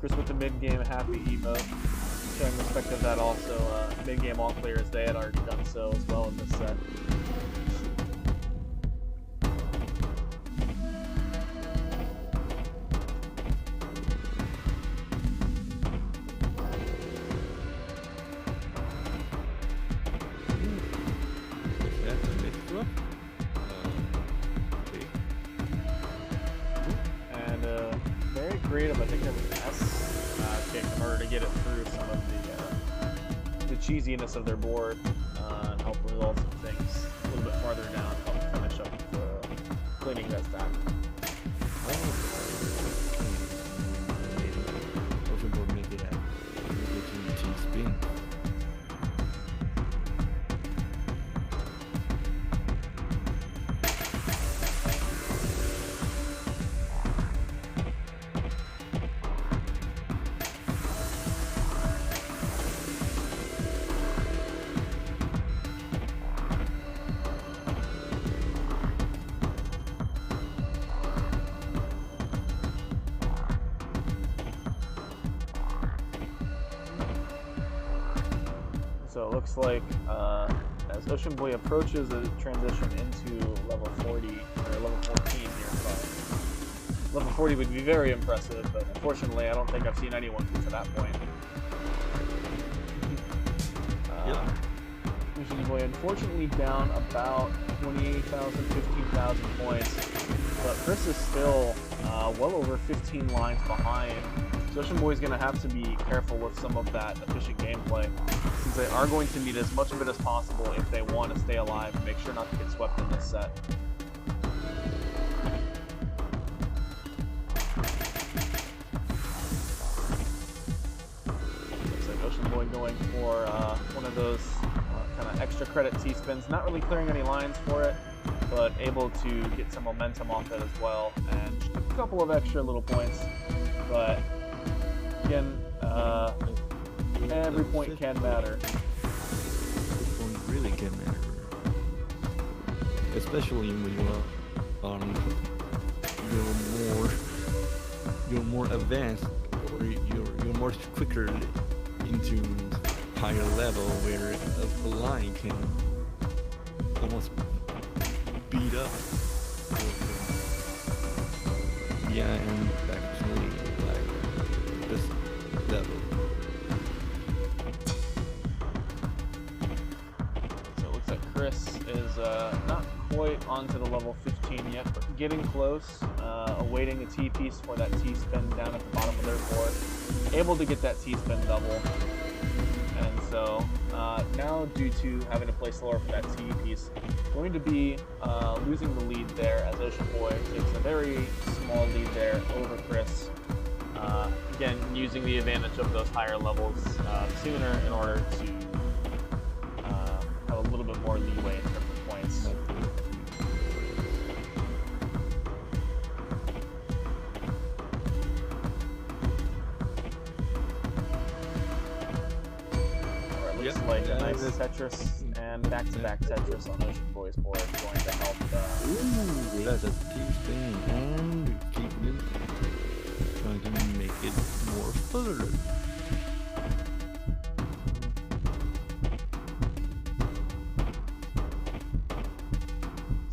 Chris with the mid game happy emote, showing respect of that also. Mid game all clear as they had already done so as well in this set. Creative, I think there was an S kick in order to get it through some of the cheesiness of their board and help resolve some things a little bit farther down, help finish up cleaning that stack. Ocean Boy make it at T-spin. So it looks like as Ocean Boy approaches the transition into level 40 or level 14 here, but level 40 would be very impressive. But unfortunately, I don't think I've seen anyone get to that point. Ocean Boy unfortunately down about 28,000, 15,000 points, but Chris is still well over 15 lines behind. So Ocean Boy is going to have to be careful with some of that efficient gameplay, since they are going to need as much of it as possible if they want to stay alive and make sure not to get swept in this set. Looks like Ocean Boy going for one of those kind of extra credit T-spins, not really clearing any lines for it, but able to get some momentum off it as well, and just a couple of extra little points. But again, every point can matter. Every point really can matter, especially when you're more advanced, or you're more quicker into higher level, where a line can almost beat up. Yeah, and actually like this level. So it looks like Chris is not quite onto the level 15 yet, but getting close, awaiting a T-piece for that T-spin down at the bottom of their board. Able to get that T-spin double. And so now, due to having to play slower for that T-piece, going to be losing the lead there as Ocean Boy takes a very small lead there over Chris. Again, using the advantage of those higher levels sooner in order to have a little bit more leeway in terms of points. Looks like a nice Tetris and back-to-back Tetris on Ocean Boy's board going to help. Ooh, that's a T-spin and keeping it, trying to make it more fluid.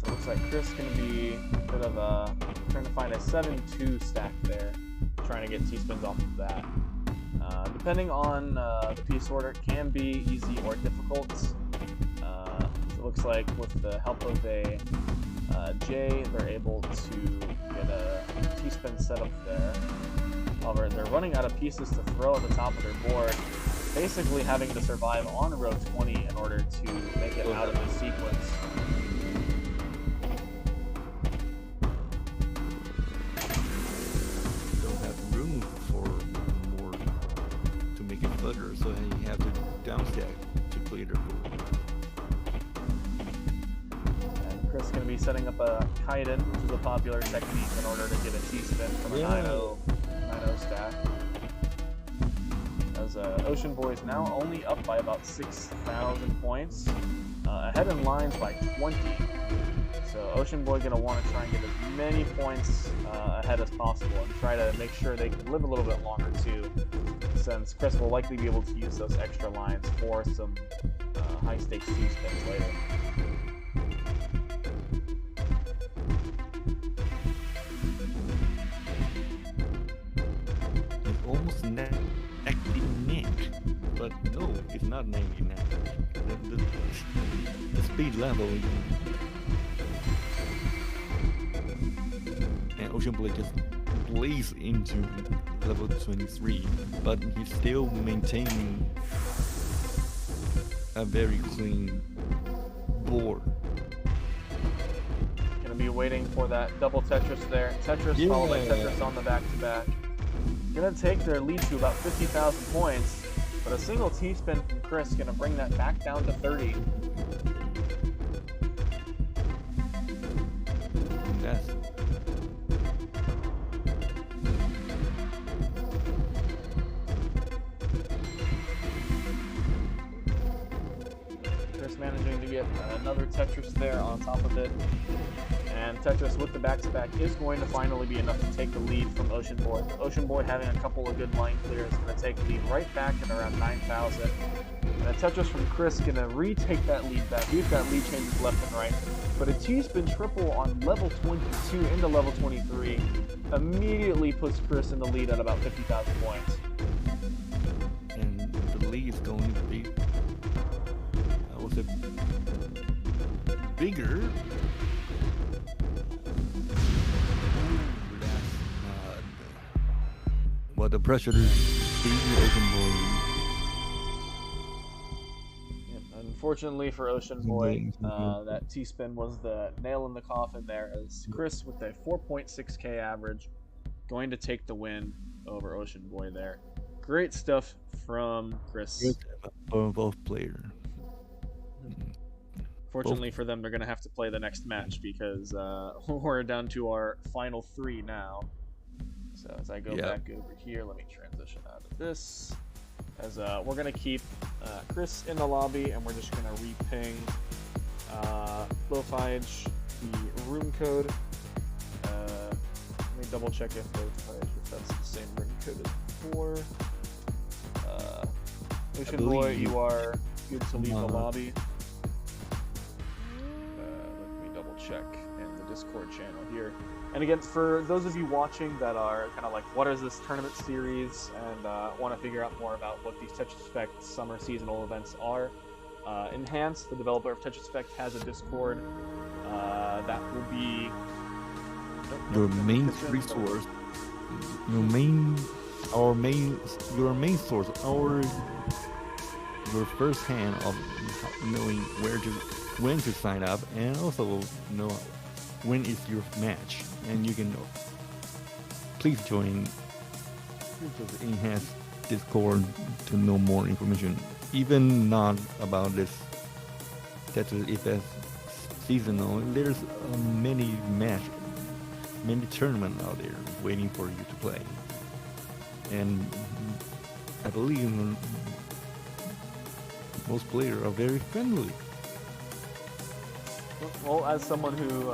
So it looks like Chris going to be a bit of trying to find a 7-2 stack there, trying to get T-spins off of that. Depending on the piece order, it can be easy or difficult. So it looks like with the help of a J, they're able to get a T-spin setup there. However, they're running out of pieces to throw at the top of their board, basically having to survive on row 20 in order to make it out of the sequence. Don't have room for more to make it further, so you have to downstack to clear the board. And Chris is going to be setting up a kite-in, which is a popular technique in order to get a T-spin from a 9-0 stack. As Ocean Boy is now only up by about 6,000 points, ahead in lines by 20. So Ocean Boy going to want to try and get as many points ahead as possible and try to make sure they can live a little bit longer too, since Chris will likely be able to use those extra lines for some high-stakes T-spins later. It's almost neck neck, but no, it's not neck. The speed level, and Ocean Boy just blazed into level 23, but he's still maintaining a very clean board. Gonna be waiting for that double Tetris there. Tetris followed by Tetris on the back-to-back. Gonna take their lead to about 50,000 points, but a single T-spin from Chris gonna bring that back down to 30. That's Chris managing to get another Tetris there on top of it. And Tetris with the back-to-back is going to finally be enough to take the lead from Ocean Boy. Ocean Boy having a couple of good line clears is going to take the lead right back at around 9,000. And a Tetris from Chris going to retake that lead back. We've got lead changes left and right. But a T-spin triple on level 22 into level 23 immediately puts Chris in the lead at about 50,000 points. and the lead is going to be bigger. But the pressure is being Ocean Unfortunately for Ocean Boy, that T-spin was the nail in the coffin there, as Chris with a 4.6k average going to take the win over Ocean Boy there. Great stuff from Chris. for both players. Fortunately for them, they're going to have to play the next match because we're down to our final three now. So as I go back over here, let me transition out of this. As we're going to keep Chris in the lobby, and we're just going to re-ping Lofige the room code. Let me double check if that's the same room code as before. Ocean Boy, you are good to leave the lobby. Let me double check in the Discord channel here. And again, for those of you watching that are kind of like, what is this tournament series, and want to figure out more about what these Tetris Effect summer seasonal events are, Enhance, the developer of Tetris Effect, has a Discord that will be Your main resource, your main source, your first hand of knowing when to sign up, and also know when is your match, and you can please join the Enhanced Discord to know more information, even not about this Tetris Effect seasonal. There's many tournaments out there waiting for you to play, and I believe most players are very friendly. Well, as someone who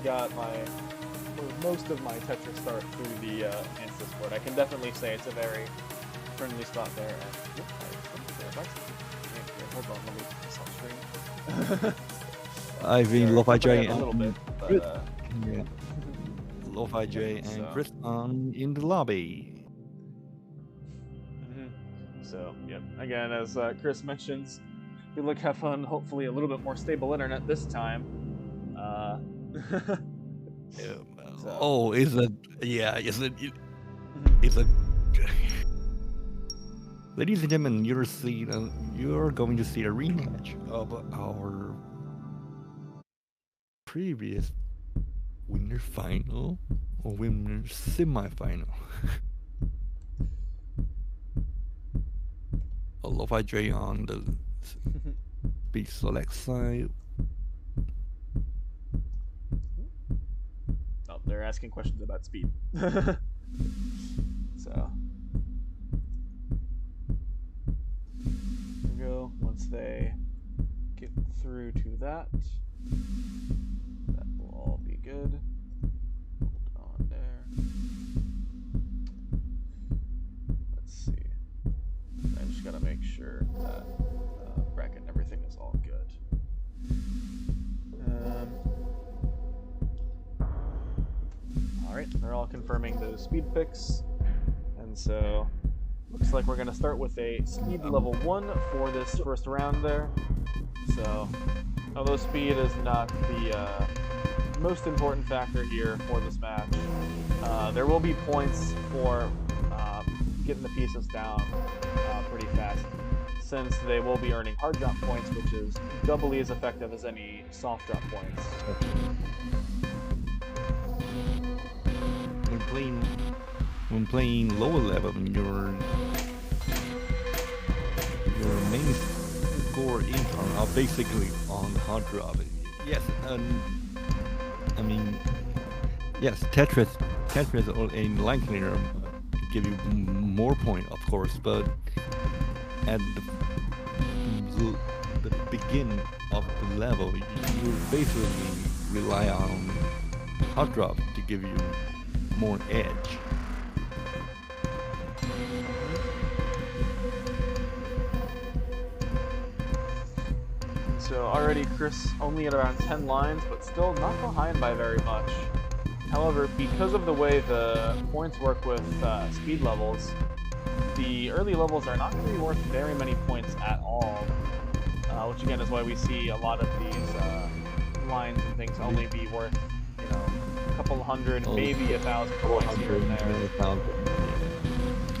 got most of my Tetris start through the Enhanced Discord, I can definitely say it's a very friendly spot there. And hold on, let me put this on screen. I've been Lofige a little bit, but Lofige and Chris in the lobby. So, yeah, again, as Chris mentions, good luck, have fun, hopefully a little bit more stable internet this time. It's a Ladies and gentlemen, you're going to see a rematch of our previous winner final or winner semi-final. Lo-Fi J on the speed select side. Oh, they're asking questions about speed. So here we go. Once they get through to that, that will all be good. Hold on there. Let's see. I just gotta make sure that bracket and everything is all good. All right, they're all confirming those speed picks, and so looks like we're gonna start with a speed level 1 for this first round there. So, although speed is not the most important factor here for this match, there will be points for getting the pieces down pretty fast, since they will be earning hard drop points, which is doubly as effective as any soft drop points. When playing lower level, your main score income are basically on hard drop. Yes, I mean, yes, Tetris or a line cleaner give you more point, of course, but at the beginning of the level, you basically rely on hard drop to give you more edge. So already Chris only at around 10 lines, but still not behind by very much. However, because of the way the points work with speed levels, the early levels are not going to be worth very many points at all, which again is why we see a lot of these lines and things only be worth, you know, a couple hundred, maybe 1,000 points here and there.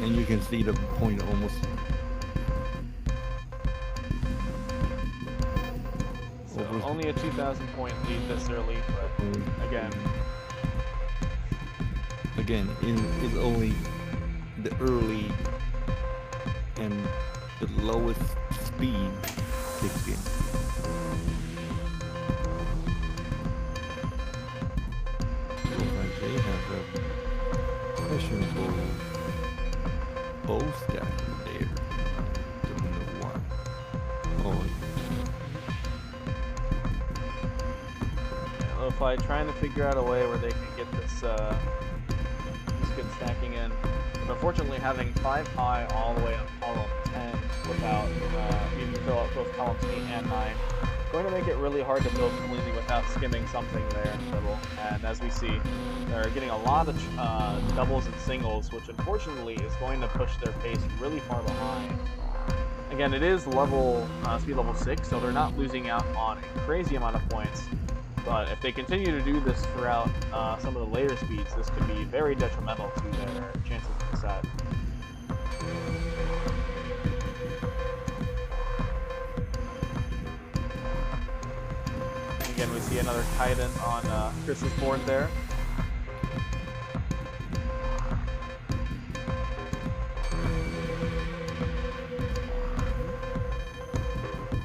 And you can see the point almost. So only a 2,000 point lead this early, but again, it's only the early and the lowest speed kicks in. They have a questionable bow stack there. Don't know why. Oh. Lo-Fi trying to figure out a way where they can get this good stacking in. But unfortunately, having 5 high all the way up column 10 without needing to fill out both columns 8 and 9, going to make it really hard to build cleanly without skimming something there in the middle. And as we see, they're getting a lot of doubles and singles, which unfortunately is going to push their pace really far behind. Again, it is level speed level 6, so they're not losing out on a crazy amount of points. But if they continue to do this throughout some of the later speeds, this could be very detrimental to their chances of the set. Again, we see another Titan on Chris's board there.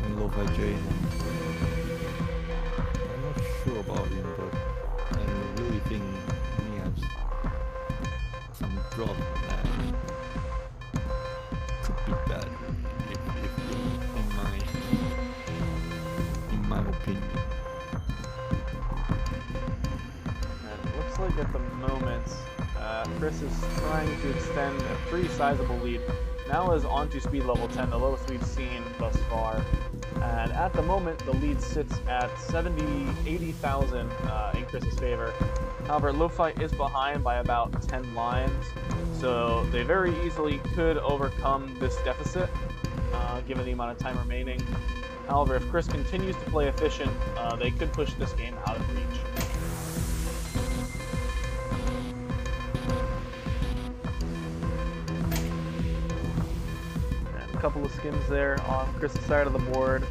And Lo-Fi J. Sure about him, but I really think he has some drop that could be bad in my opinion. And it looks like at the moment, Chris is trying to extend a pretty sizable lead. Now is onto speed level 10, the lowest we've seen thus far. And at the moment, the lead sits at 80,000 in Chris's favor. However, Lo-Fi is behind by about 10 lines, so they very easily could overcome this deficit, given the amount of time remaining. However, if Chris continues to play efficient, they could push this game out of reach. couple of skims there on Chris's side of the board.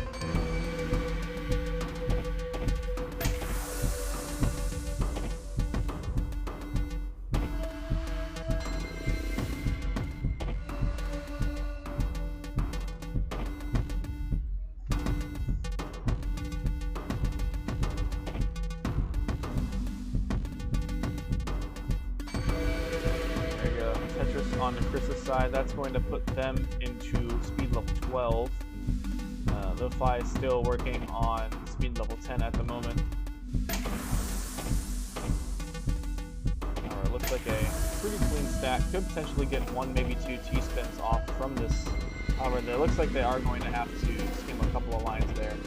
On Chris's side, that's going to put them into speed level 12. Lo-Fi is still working on speed level 10 at the moment. It looks like a pretty clean stack. Could potentially get one, maybe two T-spins off from this. However, it looks like they are going to have to skim a couple of lines there.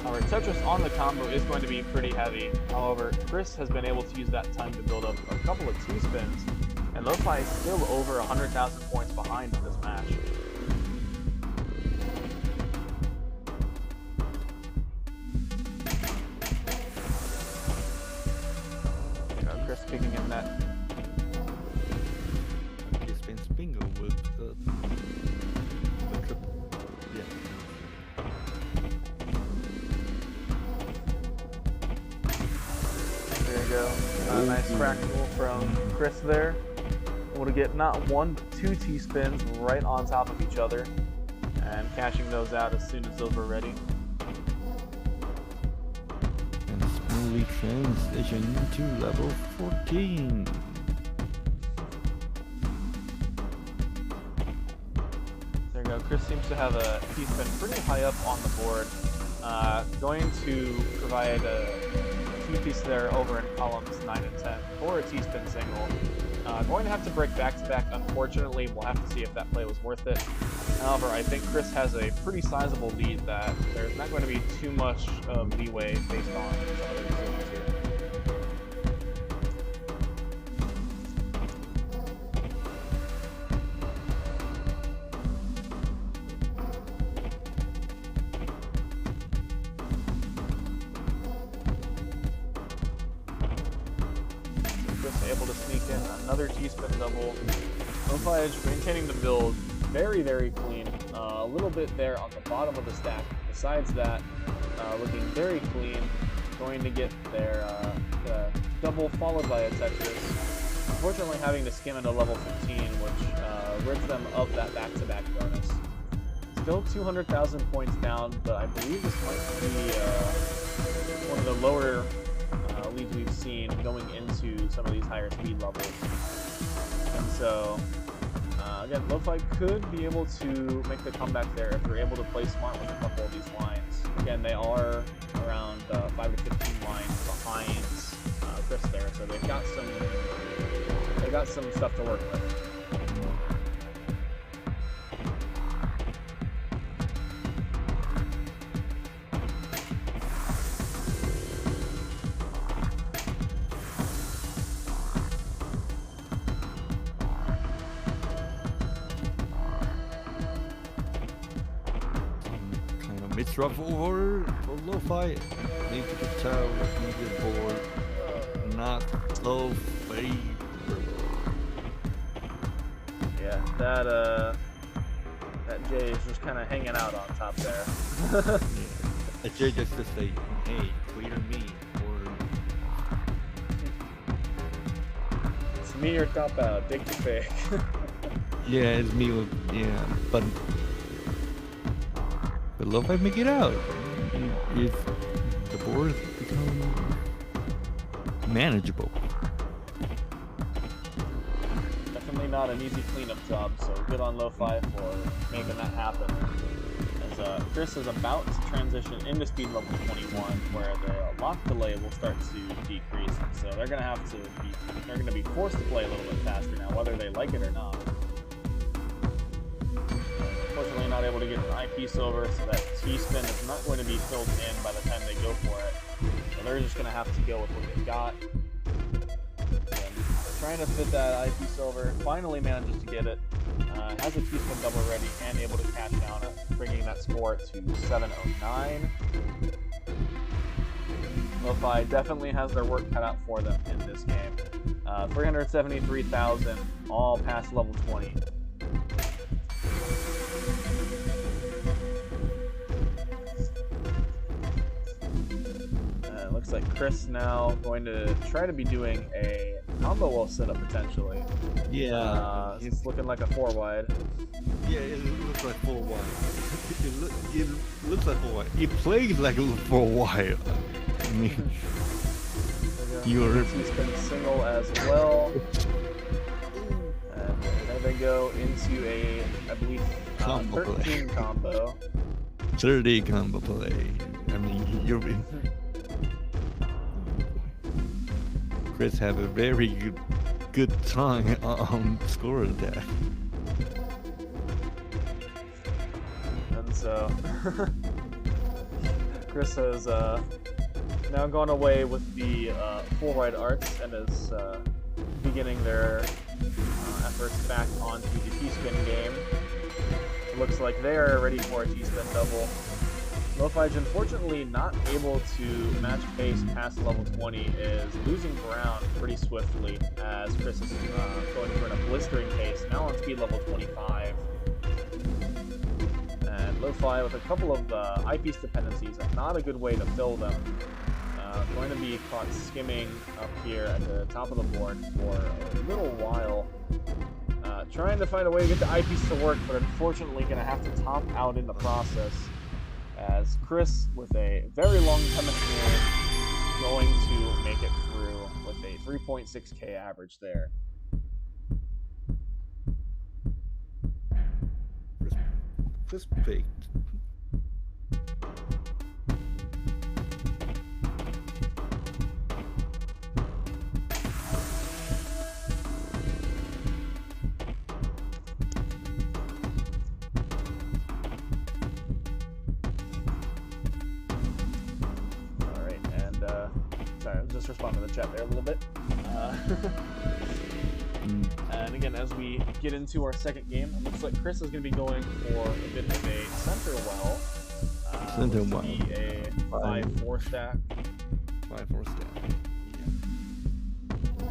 However, Tetris on the combo is going to be pretty heavy. However, Chris has been able to use that time to build up a couple of T-spins. And Lo-Fi is still over 100,000 points behind in this match. Chris kicking in that. He spins bingo with the triple. Yeah. There you go. Nice fractal from Chris there. Able to get not one but two T-spins right on top of each other and cashing those out as soon as those were ready. And smoothly transition to level 14. There you go. Chris seems to have a T-spin pretty high up on the board. Going to provide a T-piece there over in columns 9 and 10 for a T-spin single. Going to have to break back-to-back. Unfortunately, we'll have to see if that play was worth it. However, I think Chris has a pretty sizable lead that there's not going to be too much leeway based on some of the decisions here. Able to sneak in another T-spin double. Lo-Fi is maintaining the build very, very clean. A little bit there on the bottom of the stack. Besides that, looking very clean. Going to get their double followed by a Tetris. Unfortunately, having to skim into level 15, which rids them of that back-to-back bonus. Still 200,000 points down, but I believe this might be one of the lower leads we've seen going into some of these higher speed levels. And so, again, Lo-Fi could be able to make the comeback there if they're able to play smart with a couple of these lines. Again, they are around 5 to 15 lines behind Chris there, so they've got some stuff to work with. Mid-drop over for Lo-Fi. Need to tell that media board not low favorable. Yeah, that J is just kind of hanging out on top there. Yeah. A J just to say, hey, clear me, or it's me or top out, take your pick. yeah, it's me. Yeah, but Lo-Fi make it out. If the board become manageable. Definitely not an easy cleanup job, so good on Lo-Fi for making that happen. As Chris is about to transition into speed level 21, where the lock delay will start to decrease, so they're gonna be forced to play a little bit faster now, whether they like it or not. Unfortunately, not able to get an eyepiece over, so that T-spin is not going to be filled in by the time they go for it. So they're just going to have to go with what they've got. And trying to fit that eyepiece over, finally manages to get it. Has a T-spin double ready and able to cash down it, bringing that score to 709. Lo-Fi definitely has their work cut out for them in this game. 373,000, all past level 20. looks like Chris now going to try to be doing a combo wall setup potentially. Yeah, It's looking like a 4-wide. yeah, it looks like 4 wide. It looks like 4 wide. It plays like 4 wide. I mean, you're T-spin single as well. And there they go into a, I believe, Combo 13 combo. 30 combo play. I mean, you're. Chris have a very good time on scoring that. And so Chris has now gone away with the 4-wide arts and is beginning their efforts back onto the T-spin game. It looks like they are ready for a T-spin double. Lo-Fi, unfortunately not able to match pace past level 20, is losing ground pretty swiftly as Chris is going for a blistering pace, now on speed level 25. And Lo-Fi with a couple of eyepiece dependencies, not a good way to fill them. Going to be caught skimming up here at the top of the board for a little while. Trying to find a way to get the eyepiece to work, but unfortunately going to have to top out in the process. As Chris, with a very long Temet going to make it through with a 3.6k average there. Chris picked. Just respond to the chat there a little bit. And again, as we get into our second game, it looks like Chris is going to be going for a bit of a center well. Center well. Be a 5-4 stack. 5-4 stack. Yeah.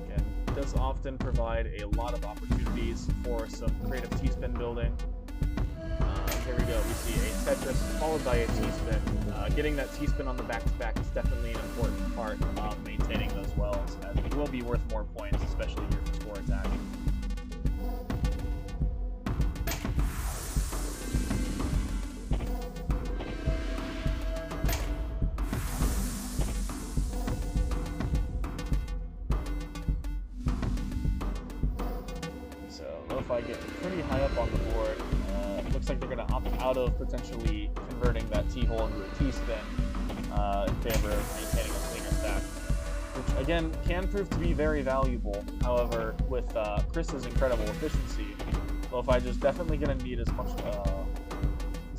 Again, does often provide a lot of opportunities for some creative T-spin building. Here we go. We see a Tetris followed by a T-spin. Getting that T-spin on the back-to-back is definitely an important part of maintaining those wells, as it will be worth more points, especially here for score attack. So Lo-Fi getting pretty high up on the board. Looks like they're going to opt out of potentially converting that T-hole into a T-spin in favor of maintaining a cleaner stack, which again can prove to be very valuable. However, with Chris's incredible efficiency, Lo-Fi just definitely going to need as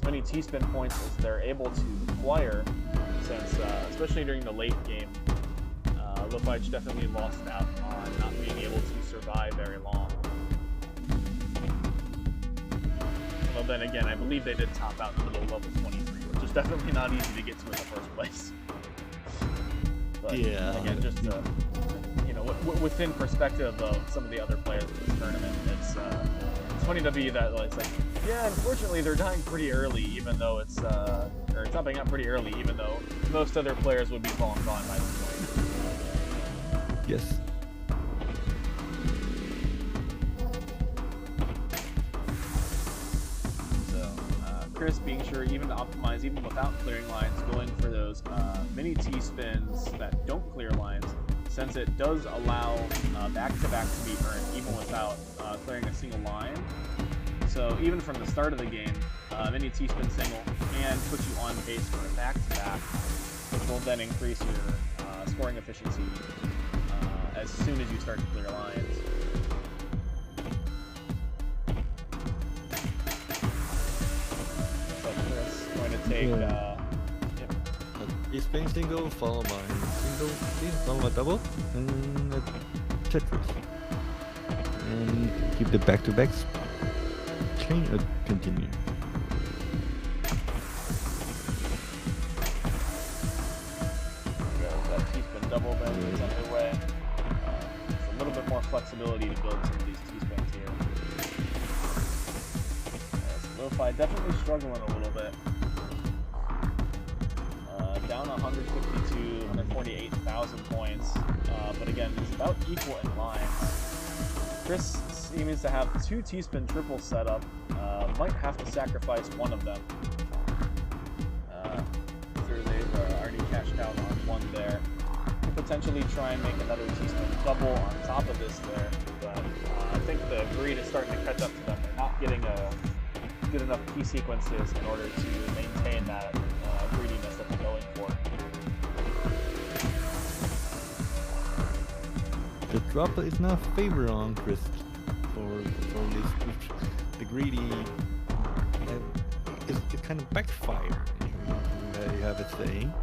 many T-spin points as they're able to acquire, since especially during the late game, Lo-Fi definitely lost out on not being able to survive very long. Well, then again, I believe they did top out in the middle of level 23, which is definitely not easy to get to in the first place. But, yeah. Again, just within perspective of some of the other players in this tournament, it's funny to be that it's like, yeah, unfortunately they're dying pretty early, even though it's or topping out pretty early, even though most other players would be falling gone by this point. Yes. Chris being sure even to optimize, even without clearing lines, going for those mini T-spins that don't clear lines, since it does allow back-to-back to be earned even without clearing a single line. So even from the start of the game, mini T-spin single can put you on pace for a back-to-back, which will then increase your scoring efficiency as soon as you start to clear lines. Take, T-spin single followed by single, followed by double, and a Tetris. And keep the back-to-backs chain continue. That T-spin double then is underway. It's a little bit more flexibility to build some of these T-spins here. Lo-Fi definitely struggling a little bit. down 152, 148,000 points, but again, it's about equal in lines. Chris seems to have 2 T-spin triples set up, might have to sacrifice one of them. After they've already cashed out on one there. Could potentially try and make another T-spin double on top of this there, but I think the greed is starting to catch up to them. They're not getting good enough key sequences in order to maintain that greediness that they're going for. The drop is not favor on Chris for this. The greedy it kind of backfired. You have it saying.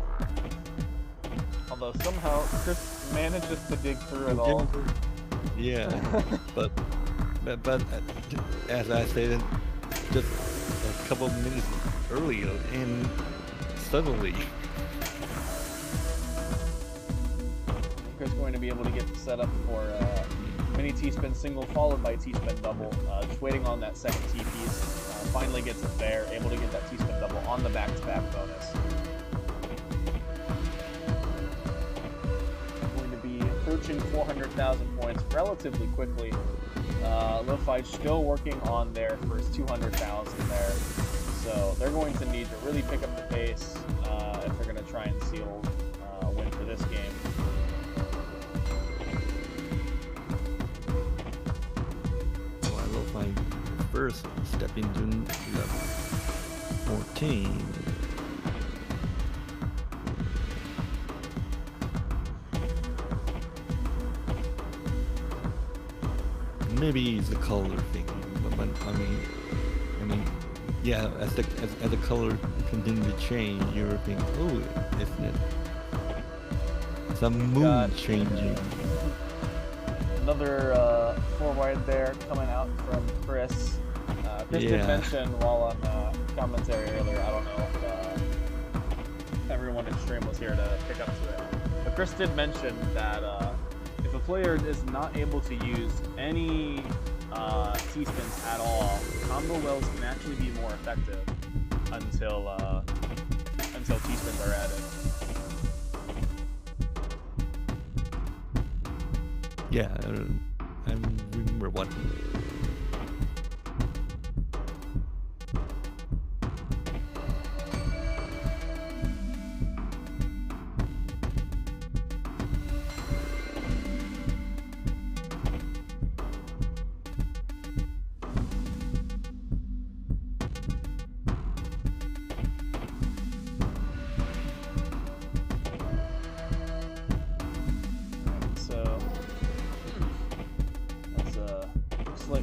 Although somehow Chris manages to dig through it all. Yeah, but as I said just a couple of minutes earlier, and suddenly Chris going to be able to get set up for mini T-spin single followed by T-spin double. Just waiting on that second T-piece. Finally gets it there, able to get that T-spin double on the back-to-back bonus. Going to be approaching 400,000 points relatively quickly. Lo-Fi still working on their first 200,000 there, so they're going to need to really pick up the pace if they're going to try and seal a win for this game. Well, Lo-Fi first step into level 14. Maybe it's a color thing, but I mean, yeah. As the color continue to change, you're thinking, oh, isn't it? Some mood changing. Another 4 wide there coming out from Chris. Chris did mention while on commentary earlier. I don't know if everyone in stream was here to pick up to it, but Chris did mention that. If a player is not able to use any T-spins at all, combo wells can actually be more effective until T-spins are added. Yeah, I remember what.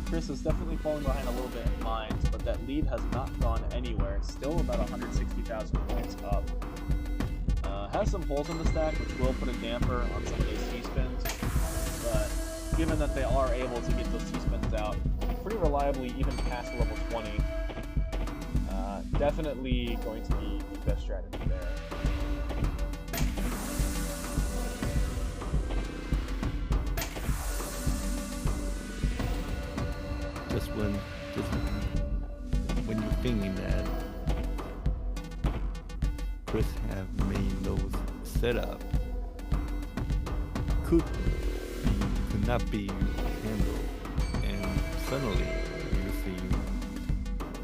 Chris is definitely falling behind a little bit in lines, but that lead has not gone anywhere. Still about 160,000 points up. Has some holes in the stack, which will put a damper on some of those T-spins, but given that they are able to get those T-spins out pretty reliably even past level 20, definitely going to be the best strategy there. Just when you're thinking that Chris have made those setup could not be handled, and suddenly you see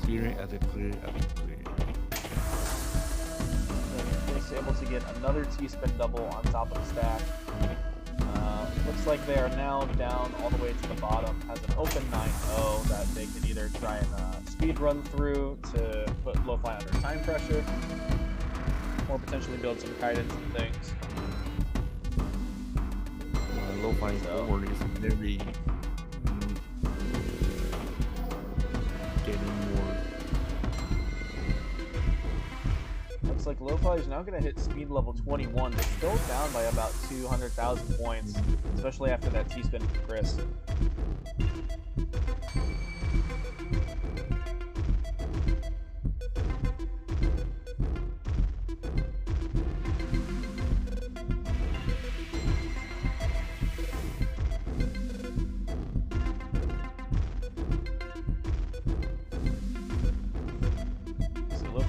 clearing after clear after clear. Chris able to get another T-spin double on top of the stack. Looks like they are now down all the way to the bottom. Has an open 9-0 that they can either try and speed run through to put Lo-Fi under time pressure, or potentially build some guidance and things. Lo-Fi forward is very getting more. Looks like Lo-Fi is now going to hit speed level 21, but still down by about 200,000 points, especially after that T-spin from Chris.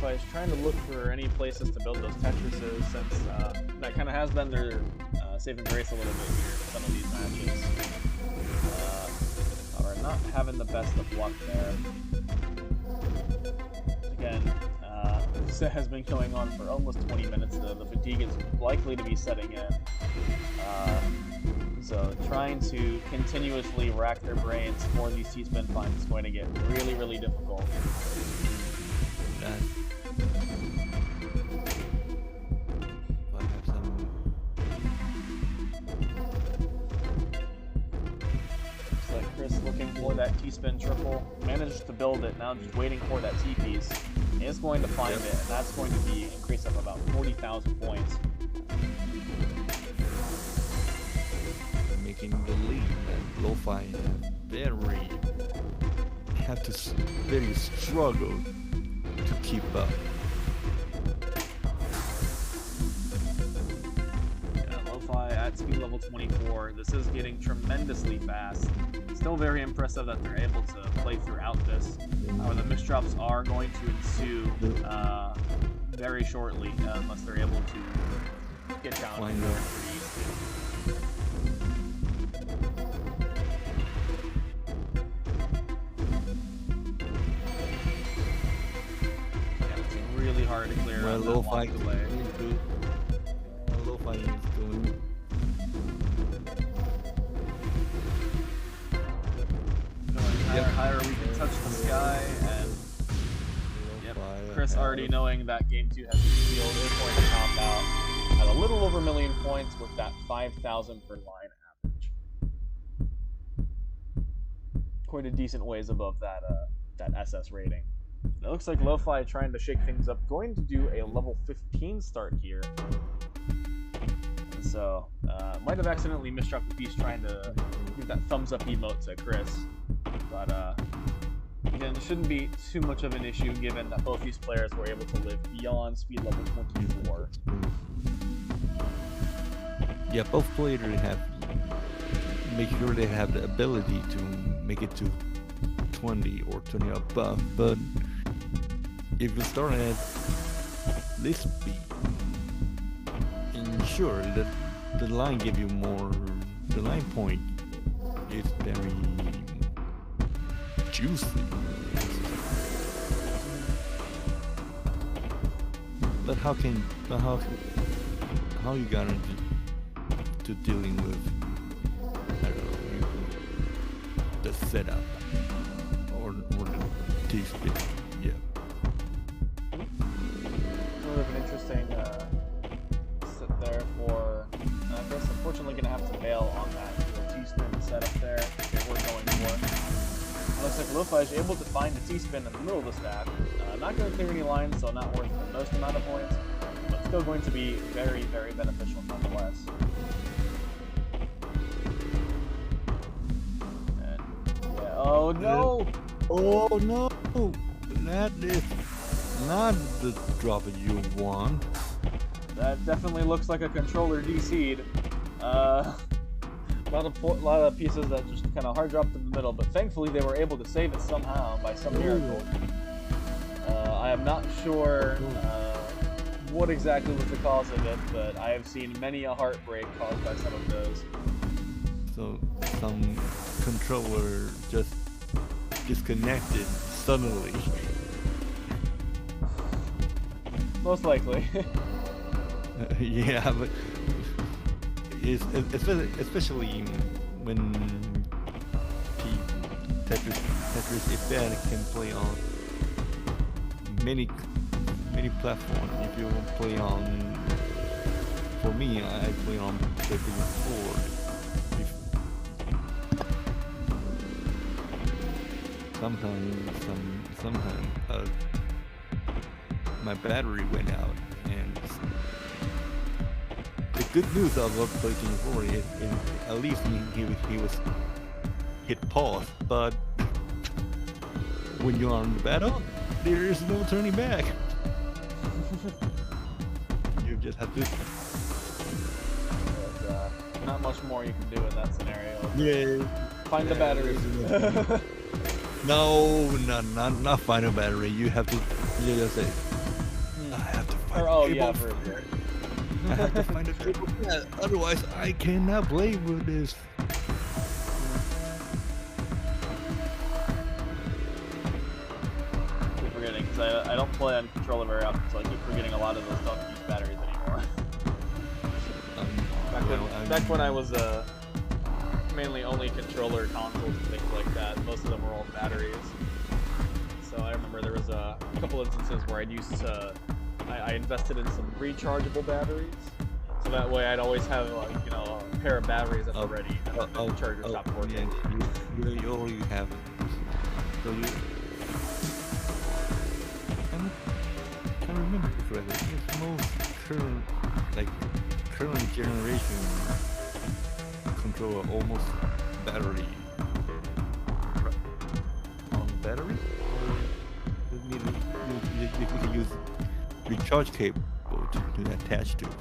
Lo-Fi is trying to look for any places to build those Tetrises, since that kind of has been their saving grace a little bit here in some of these matches. Are not having the best of luck there. Again, this has been going on for almost 20 minutes. The fatigue is likely to be setting in. So trying to continuously rack their brains for these T-spin finds is going to get really, really difficult. Looks like Chris looking for that T-spin triple. Managed to build it, now just waiting for that T-piece. Is going to find it, and that's going to be an increase of about 40,000 points. Making the lead that Lo-Fi have to very struggle to keep up. Yeah, Lo-Fi at speed level 24. This is getting tremendously fast. Still very impressive that they're able to play throughout this. However, the misdrops are going to ensue very shortly unless they're able to get down pretty easily. Really hard to clear. Well, Lo-Fi is good. Lo-Fi is doing. Going higher, we can touch the sky, and Chris already knowing that game 2 has been sealed is going to top out at a little over 1 million points with that 5,000 per line average. Quite a decent ways above that that SS rating. It looks like Lo-Fi trying to shake things up, going to do a level 15 start here. And so, might have accidentally misdropped the piece trying to give that thumbs up emote to Chris. But, again, it shouldn't be too much of an issue given that both these players were able to live beyond speed level 24. Yeah, both players make sure they have the ability to make it to 20 or 20 above, but if you start at this speed, ensure that the line give you more, the line point is very juicy. But how you got to dealing with, I don't know, the setup or the T-spin? Yeah. Sort of an interesting sit there for Chris. Unfortunately, going to have to bail on that T-spin setup there they were going for. Looks like Lo-Fi is able to find the T-spin in the middle of the stack. Not going to clear any lines, so not worth the most amount of points, but still going to be very, very beneficial nonetheless. And, yeah, oh no! Oh no! That is not the drop you want. That definitely looks like a controller DC'd. A lot of pieces that just kind of hard dropped in the middle, but thankfully they were able to save it somehow by some miracle. I am not sure what exactly was the cause of it, but I have seen many a heartbreak caused by some of those. So some controller just disconnected suddenly. Most likely. Yeah, but it's especially when Tetris Effect can play on many platforms. If you play on, for me, I play on PS4. Sometimes my battery went out, and the good news of PlayStation 4 is at least he was hit pause, but when you're on the battle, there is no turning back. You just have to. But, not much more you can do in that scenario. Yeah. Find the batteries. No, not find a battery. You have to just say, Or, oh yeah, cable. for I have to find a cable set. Otherwise, I cannot play with this. I keep forgetting because I don't play on controller very often, so I keep forgetting a lot of those don't use batteries anymore. Back when I was mainly only controller consoles and things like that, most of them were all batteries. So I remember there was a couple instances where I invested in some rechargeable batteries, so that way I'd always have a pair of batteries at the ready, and then the charger stopped working. Yeah, you already have it. So you. I can't remember correctly. It's most current generation controller almost battery. On battery? Or you can use recharge cable to attach to it.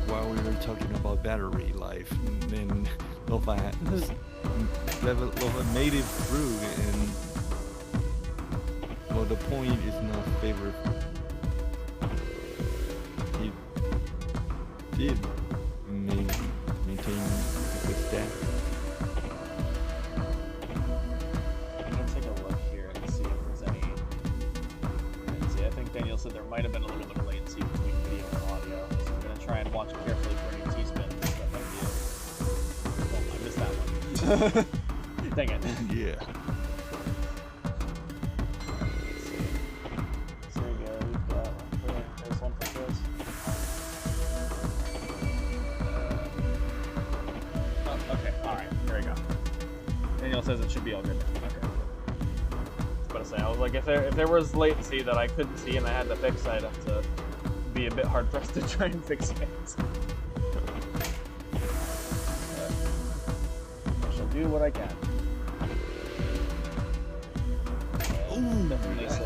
While we were talking about battery life, then Lo-Fi made it through, and well, the point is not favorite. He did maintain a good stat. I'm gonna take a look here and see if there's any. I think Daniel said there might have been a little bit of latency between video and audio, so I'm going to try and watch carefully for any T-spins. That might be it. Oh, I missed that one. Dang it. Yeah. So here we go. We've got one for, there's one for Chris. Oh, okay. Alright. There we go. Daniel says it should be all good now. Okay. I was like, if there was latency that I couldn't see and I had to fix, I'd have to be a bit hard pressed to try and fix it. I shall do what I can. Ooh, definitely so.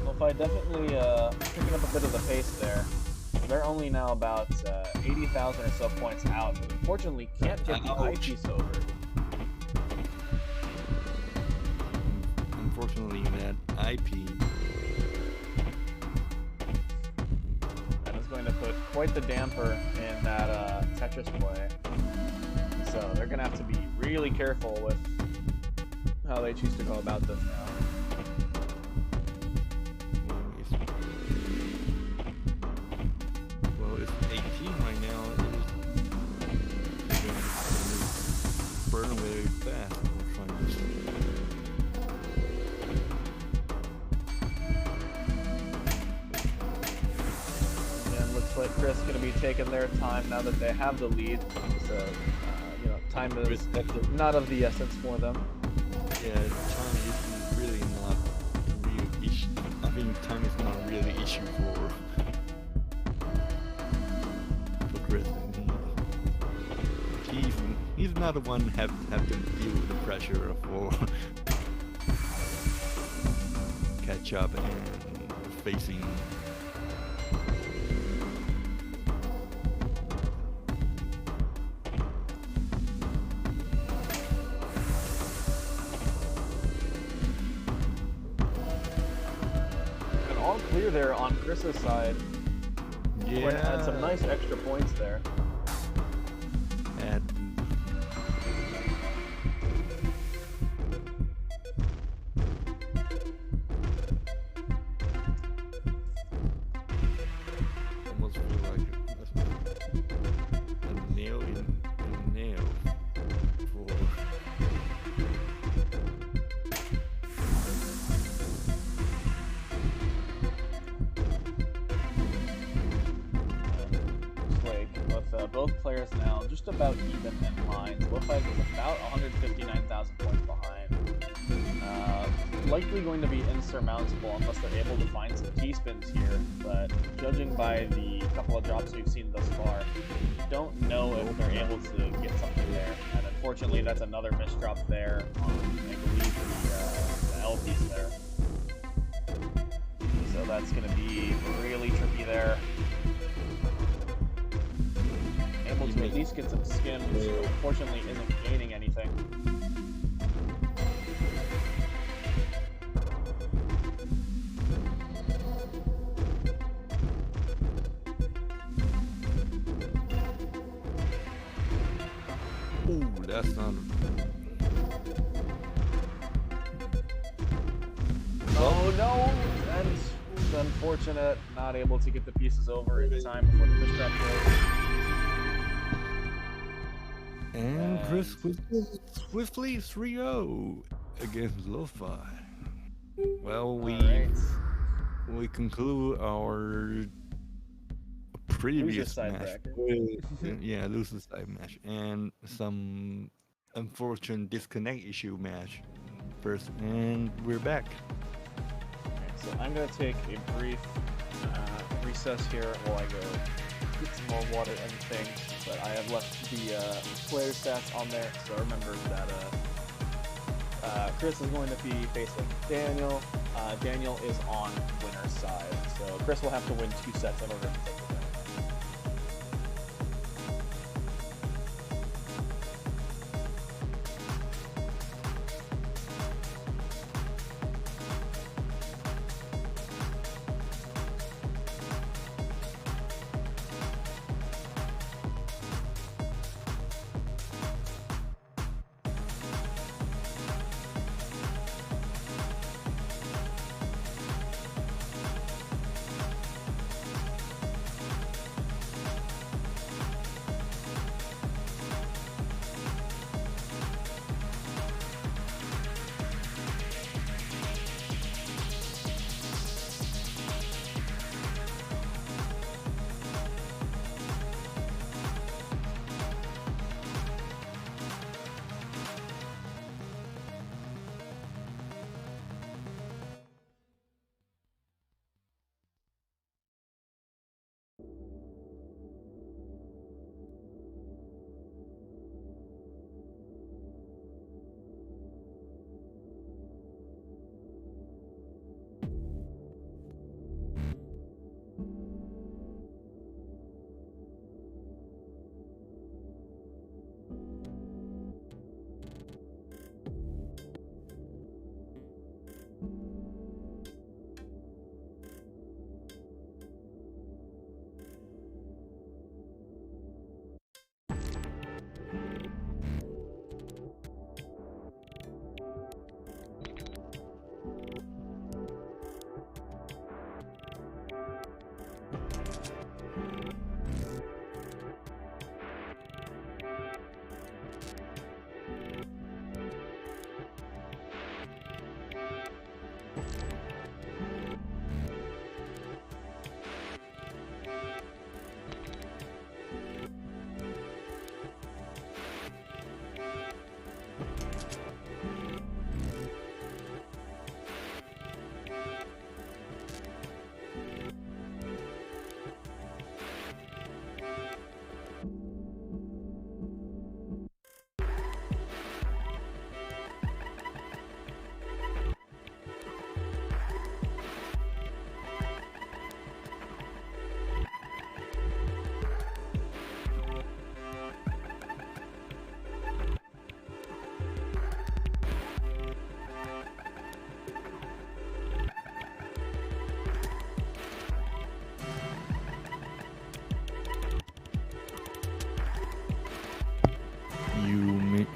Lo-Fi definitely picking up a bit of the pace there. They're only now about 80,000 or so points out, but unfortunately can't get the eyepiece over. Unfortunately, that eyepiece. That is going to put quite the damper in that Tetris play. So they're going to have to be really careful with how they choose to go about this now. It's 18 right now. It's burn very fast. And looks like Chris going to be taking their time now that they have the lead. So, time is not of the essence for them. Yeah, time is really not a real issue. I mean, time is not really an issue for Chris. He's not the one have to deal with the pressure for catch up and facing. And all clear there on Chris's side. Yeah. Going to add some nice extra points there. And almost feel like a nail in a nail for with both players now just about even in lines. Lo-Fi is about 159,000 points behind. likely going to be insurmountable unless they're able to find some T-spins here, but judging by the couple of drops we've seen thus far, don't know if they're able to get something there. And unfortunately, that's another misdrop there on, I believe, the L piece there. So that's going to be really tricky there. Able to at least get some skims, but unfortunately isn't gaining anything. Ooh, that's not. Oh no! And unfortunate, not able to get the pieces over in time before the mistrap goes. And Chris swiftly 3-0 against Lo-Fi. Well, we conclude our previous side match bracket. with loser side match and some unfortunate disconnect issue match first, and we're back. So I'm going to take a brief recess here while I go get some more water and things, but I have left the player stats on there, so remember that Chris is going to be facing Daniel. Daniel is on winner's side, so Chris will have to win 2 sets in order to take the win.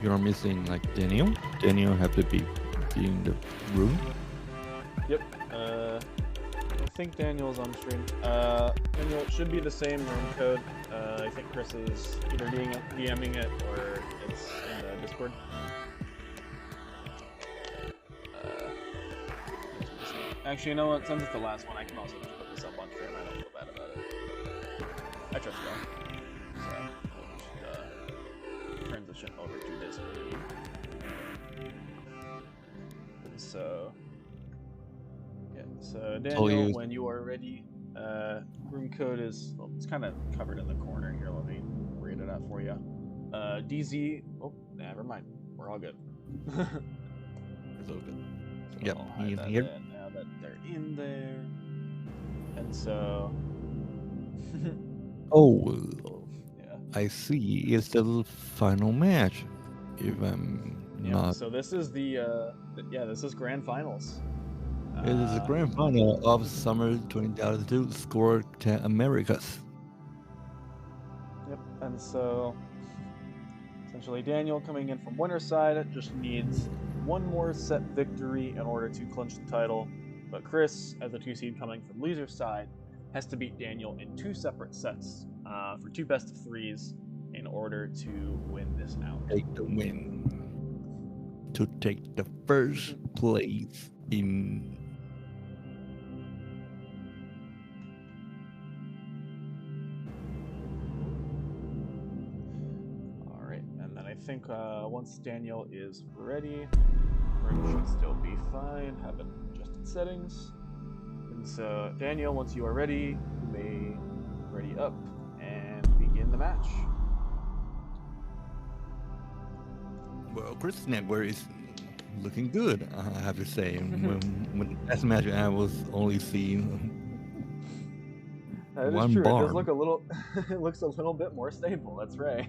You're missing like Daniel. Daniel have to be in the room. Yep. I think Daniel's on stream. Daniel, it should be the same room code. I think Chris is either DMing it or it's in the Discord. Actually, you know what? Since it's the last one, I can also just put this up on stream. I don't feel bad about it. I trust y'all. So, we'll just transition over to Discord. So, So Told Daniel, you. when you are ready, room code is, well, it's kind of covered in the corner here. Let me read it out for you. DZ. Oh, never mind. We're all good. It's all good. So Yep, I'll hide he's that here. in now that they're in there. And so, Oh, yeah. I see. It's the final match. If I'm Yeah. not, So this is the this is grand finals. it is the grand final of Summer 2022 Score 10 Americas. Yep. And so, essentially, Daniel coming in from winner's side just needs one more set victory in order to clinch the title. But Chris, as a 2 seed coming from loser's side, has to beat Daniel in 2 separate sets for 2 best of 3s in order to win this out. Take the win. To take the first place in. Alright, and then I think once Daniel is ready, room should still be fine, haven't adjusted settings. And so, Daniel, once you are ready, you may ready up and begin the match. Well, Chris Network is looking good, I have to say. when last match I was only seeing That is one true. It bar. does look a little. It looks a little bit more stable. That's right.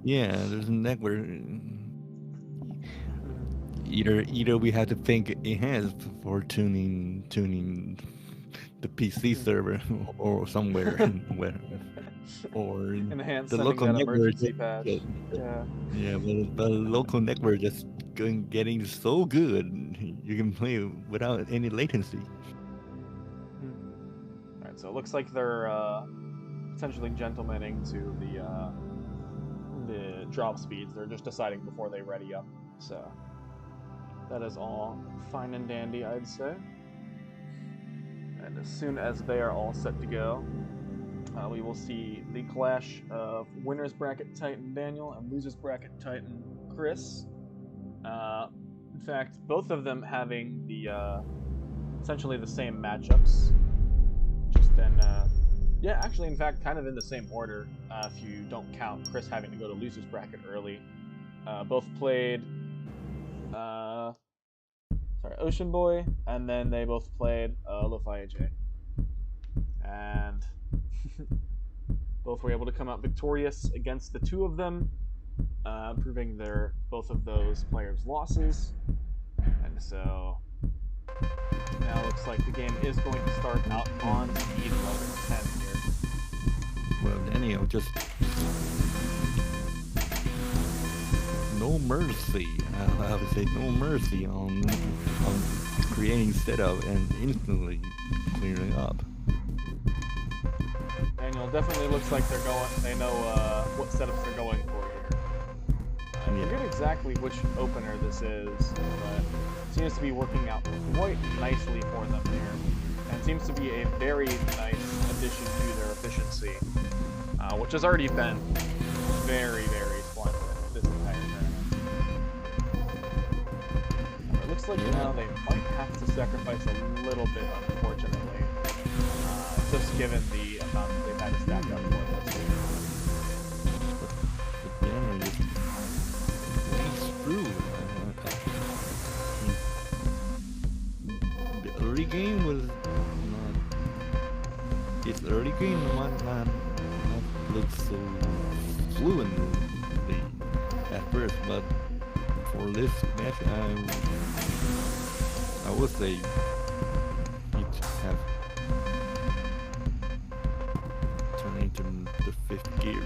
Yeah, there's a network. Either we have to think enhanced for tuning the PC server or somewhere where, or Enhance the sending local that network. emergency patch. Yeah. Yeah, but the local network just getting so good, you can play without any latency. All right. So it looks like they're potentially gentlemaning to the drop speeds. They're just deciding before they ready up. So that is all fine and dandy, I'd say. And as soon as they are all set to go, we will see the clash of winners bracket Titan Daniel and losers bracket Titan Chris. In fact, both of them having the essentially the same matchups. Just in, yeah, actually, in fact, kind of in the same order. If you don't count Chris having to go to losers bracket early. Both played, Ocean Boy, and then they both played Lo-Fi AJ. And both were able to come out victorious against the 2 of them, proving both of those players' losses. And so now it looks like the game is going to start out on speed level 10 here. Well, Daniel just no mercy. I would say no mercy on creating setup and instantly clearing up. Daniel definitely looks like they know what setups they're going for here. I forget exactly which opener this is, but it seems to be working out quite nicely for them here. And seems to be a very nice addition to their efficiency, which has already been very, very splendid this entire tournament. It looks like now they might have to sacrifice a little bit, unfortunately, just given the amount that they've had to stack up for this. But Daniel just screwed. The early game was not. His early game might not look so fluently at first, but for this match, I would say he have turned into the 5th gear.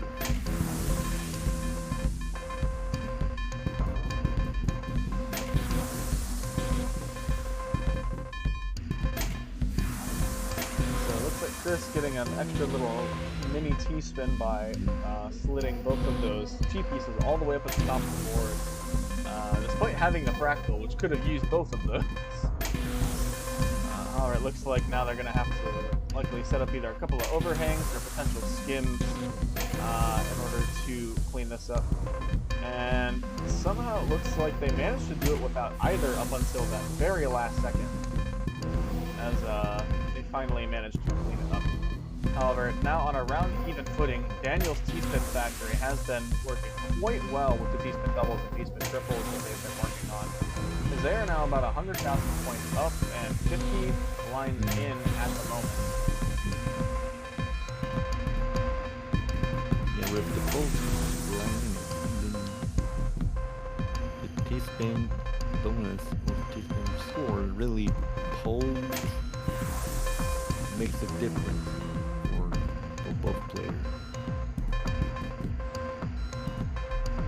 So it looks like Chris getting an extra little mini T-spin by slitting both of those T-pieces all the way up at the top of the board, despite having the fractal, which could have used both of those. Alright, looks like now they're going to have to likely set up either a couple of overhangs or potential skims in order to clean this up. And somehow it looks like they managed to do it without either up until that very last second. as they finally managed to clean it up. However, now on a round even footing, Daniel's T-spin factory has been working quite well with the T-spin doubles and T-spin triples that they've been working on. As they are now about 100,000 points up and 50 lines in at the moment. Yeah, with the both line, the T-spin bonus or T-spin score really makes a difference for both players.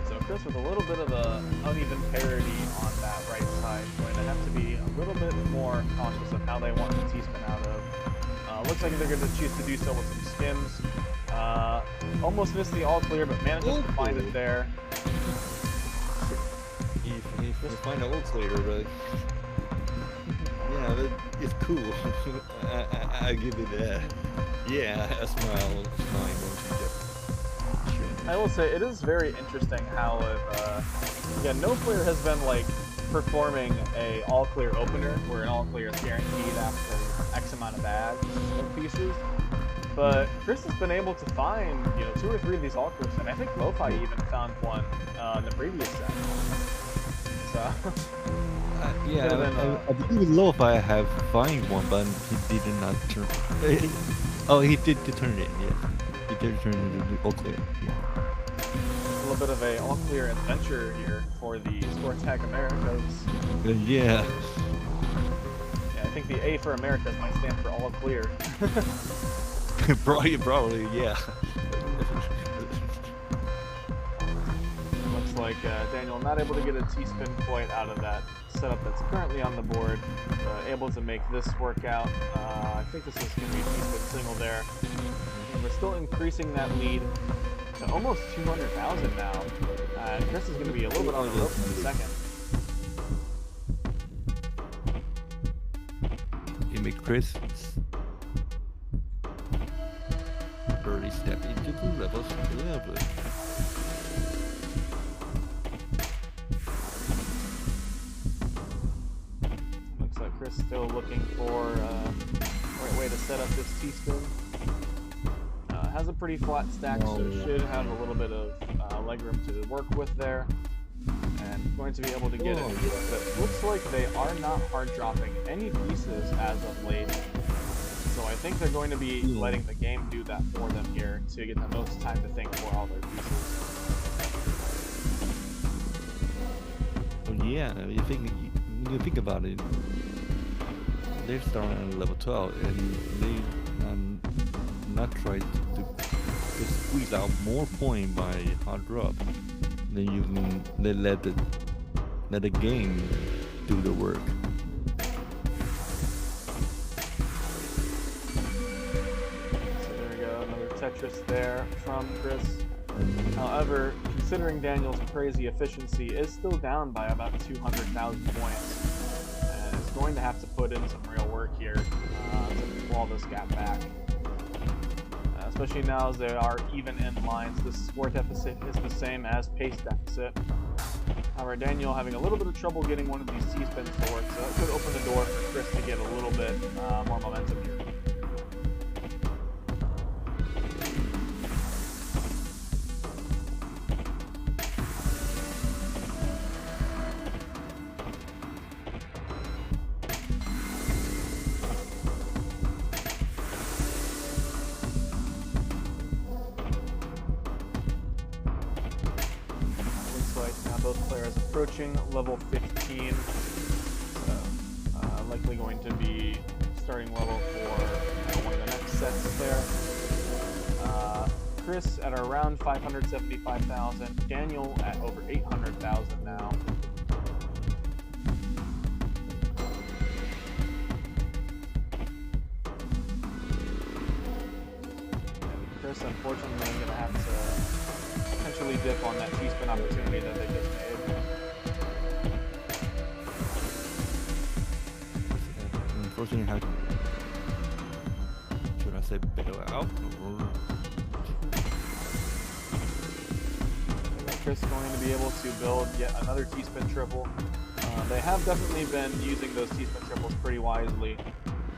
So Chris with a little bit of a uneven parity on that right side, going to have to be a little bit more cautious of how they want the T-spin out of. Looks like they're going to choose to do so with some skims. Almost missed the all clear, but manages to find it there. If you find all clear, but yeah, it's cool. I give it that. Yeah, a smile. I will say it is very interesting how no player has been like performing a all clear opener where an all clear is guaranteed after X amount of bags of pieces. But Chris has been able to find 2 or 3 of these all clears, and I think Lo-Fi even found one in the previous set. So yeah, I believe Lo-Fi have find one, but he did not turn. Oh, he did turn it. Yeah, he did turn it all clear. Yeah. A little bit of a all clear adventure here for the Score Tag Americas. Yeah. Yeah, I think the A for Americas might stand for all clear. Probably, yeah. Looks like Daniel not able to get a T-spin quite out of that setup that's currently on the board. Able to make this work out. I think this is going to be a T-spin single there. And we're still increasing that lead to almost 200,000 now. Chris is going to be a little bit on the ropes in a second. You make Chris early step into the levels 11. Looks like Chris still looking for the right way to set up this T-spin. Has a pretty flat stack, so should have a little bit of legroom to work with there. And going to be able to get it. But looks like they are not hard dropping any pieces as of late. So I think they're going to be letting the game do that for them here to get the most time to think for all their pieces. Well, yeah, when you think about it, they're starting at level 12 and they not try to squeeze out more point by hard drop. Then they let the game do the work. Tetris there from Chris. However, considering Daniel's crazy efficiency is still down by about 200,000 points, and is going to have to put in some real work here to claw this gap back. Especially now as they are even in lines, the score deficit is the same as pace deficit. However, Daniel having a little bit of trouble getting one of these T-spins to work, so that could open the door for Chris to get a little bit more momentum here. Approaching level 15, so likely going to be starting level for one of the next sets there. Chris at around 575,000, Daniel at over 800,000 now. And Chris unfortunately going to have to potentially dip on that T-spin opportunity that they just made. Unfortunately, how should I say bail out? Or... Chris going to be able to build yet another T-spin triple. They have definitely been using those T-spin triples pretty wisely.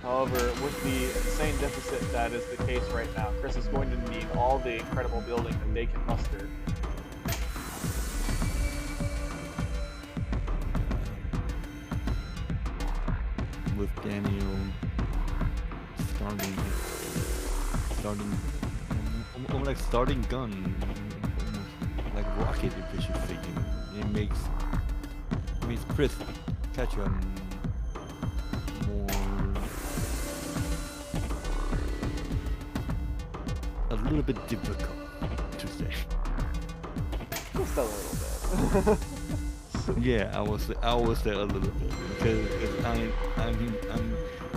However, with the insane deficit that is the case right now, Chris is going to need all the incredible building that they can muster. With Daniel almost like starting gun, almost like rocket efficiency. It makes Chris catch him more, a little bit difficult to say. Just a little bit. Yeah, I will say a little bit because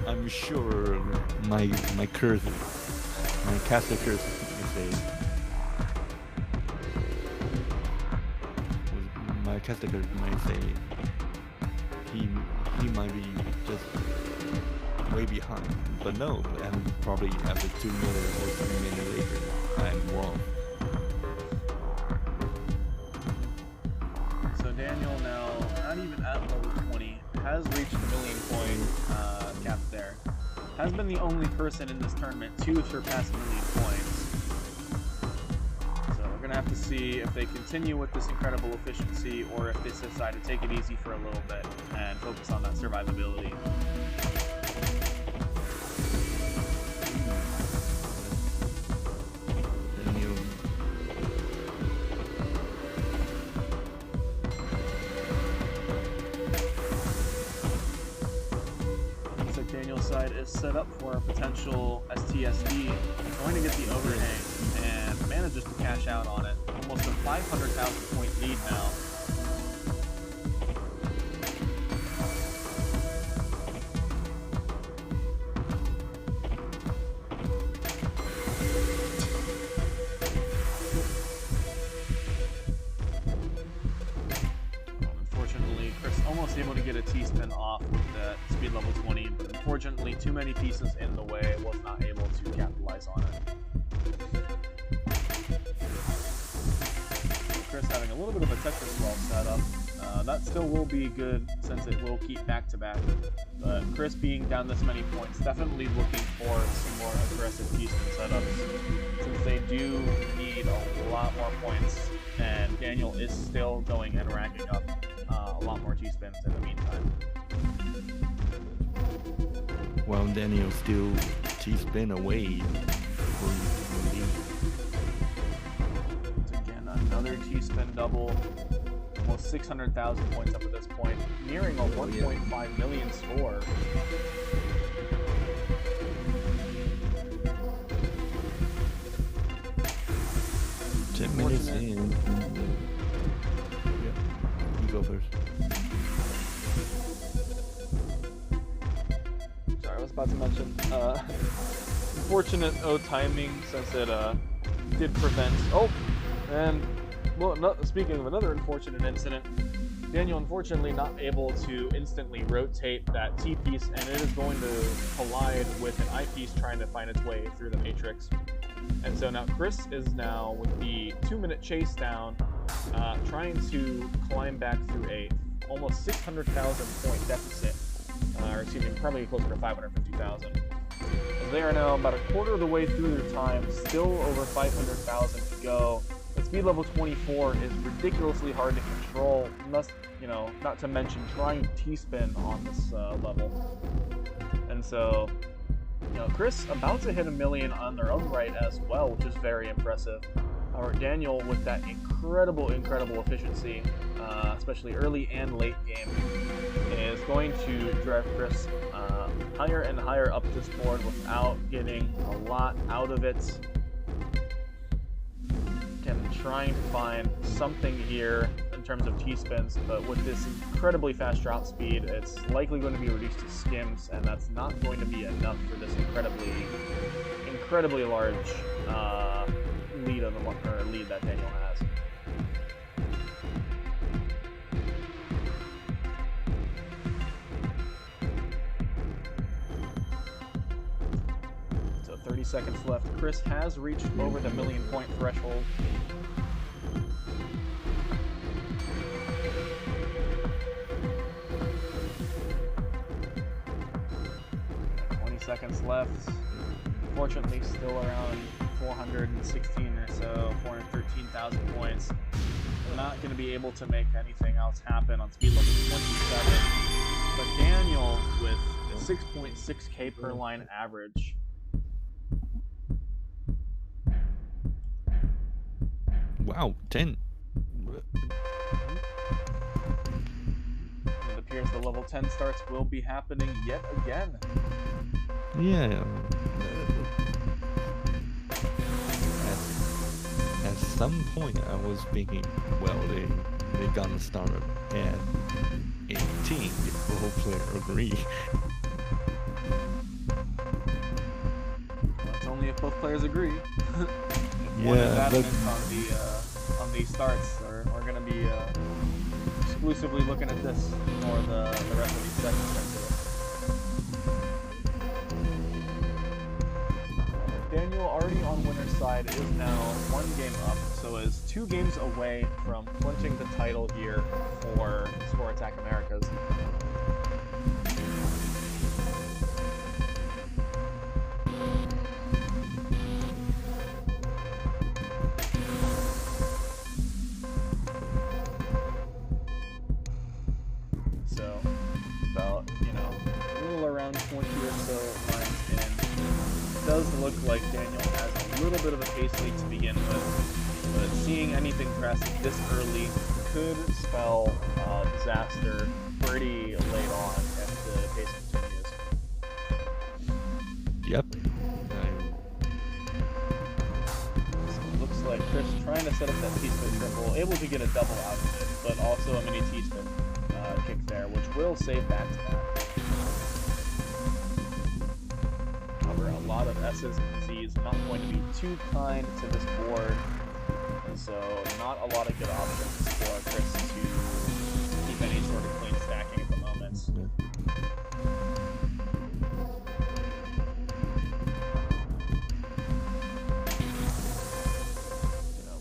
I'm sure my caster curse is my caster curse might say he might be just way behind, but no, and probably after 2 minutes or 3 minutes later, I'm wrong. So Daniel now, not even at level 20, has reached the 1 million coin cap there. Has been the only person in this tournament to surpass 1 million coins. So we're going to have to see if they continue with this incredible efficiency or if they decide to take it easy for a little bit and focus on that survivability. Daniel's side is set up for a potential STSD, going to get the overhang and manages to cash out on it. Almost a 500,000 point lead now. Unfortunately, Chris almost able to get a T-spin off with the speed level 20, but unfortunately too many pieces in the way, was not able to capitalize on it. Chris having a little bit of a Tetris well set up. That still will be good since it will keep back-to-back, but Chris being down this many points, definitely looking for some more aggressive T-spin setups, since they do need a lot more points, and Daniel is still going and racking up a lot more T-spins in the meantime. While Daniel still T-spin away from the lead. Again, another T-spin double. Almost 600,000 points up at this point, nearing a 1.5 million score. 10 minutes in. Yeah, you go first. Sorry, I was about to mention, unfortunate timing since it did prevent. Oh, and well, speaking of another unfortunate incident, Daniel unfortunately not able to instantly rotate that T piece, and it is going to collide with an I piece trying to find its way through the matrix. And so now Chris is now with the 2-minute chase down, trying to climb back through a almost 600,000 point deficit, or excuse me, probably closer to 550,000. They are now about a quarter of the way through their time, still over 500,000 to go. But speed level 24 is ridiculously hard to control, not to mention trying T-spin on this level. And so, Chris about to hit 1 million on their own right as well, which is very impressive. However, Daniel with that incredible efficiency, especially early and late game, is going to drive Chris higher and higher up this board without getting a lot out of it. Again, trying to find something here in terms of T-spins, but with this incredibly fast drop speed, it's likely going to be reduced to skims, and that's not going to be enough for this incredibly large lead that Daniel has. So 30 seconds left. Chris has reached over the 1 million point threshold. seconds left. Fortunately, still around 416 or so, 413,000 points. We're not going to be able to make anything else happen on speed level 27. But Daniel with a 6.6k per line average. Wow, 10. It appears the level 10 starts will be happening yet again. Yeah. At some point, I was thinking, well, they're gonna start at 18 if the whole player agree. Well, it's only if both players agree. If Yeah, one is adamant on the starts, we're going to be exclusively looking at this for the rest of these segments. Daniel already on winner's side is now 1 game up, so is 2 games away from clinching the title here for Score Attack Americas. So, about, a little around 20 or so lines in. It does look like Daniel has a little bit of a pace lead to begin with, but seeing anything drastic this early could spell disaster pretty late on if the pace continues. Yep. So it looks like Chris trying to set up that T-spin triple, able to get a double out of it, but also a mini T-spin kick there, which will save back-to-back. However, a lot of S's and Z's not going to be too kind to this board, and so not a lot of good options for Chris to keep any sort of clean stacking at the moment.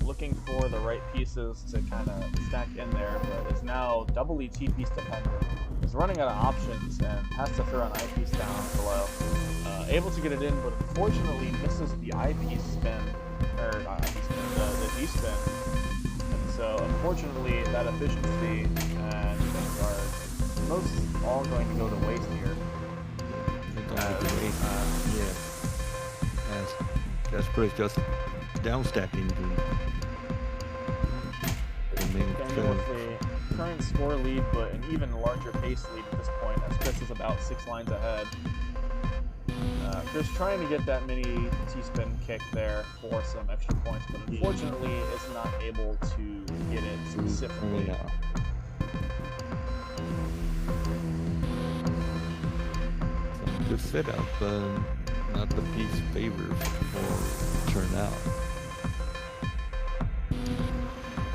Looking for the right pieces to kind of stack in there, but is now doubly T-piece dependent. Is running out of options and has to throw an eyepiece down below. Able to get it in, but unfortunately misses the eyepiece spin, or not eyepiece spin, the D-spin. And so unfortunately that efficiency and things are most all going to go to waste here. That's pretty just down stacking. Daniel with the current score lead, but an even larger pace lead at this point, as Chris is about 6 lines ahead. Chris trying to get that mini T-spin kick there for some extra points, but unfortunately is not able to get it specifically. Some good setup, but not the piece favors for turnout.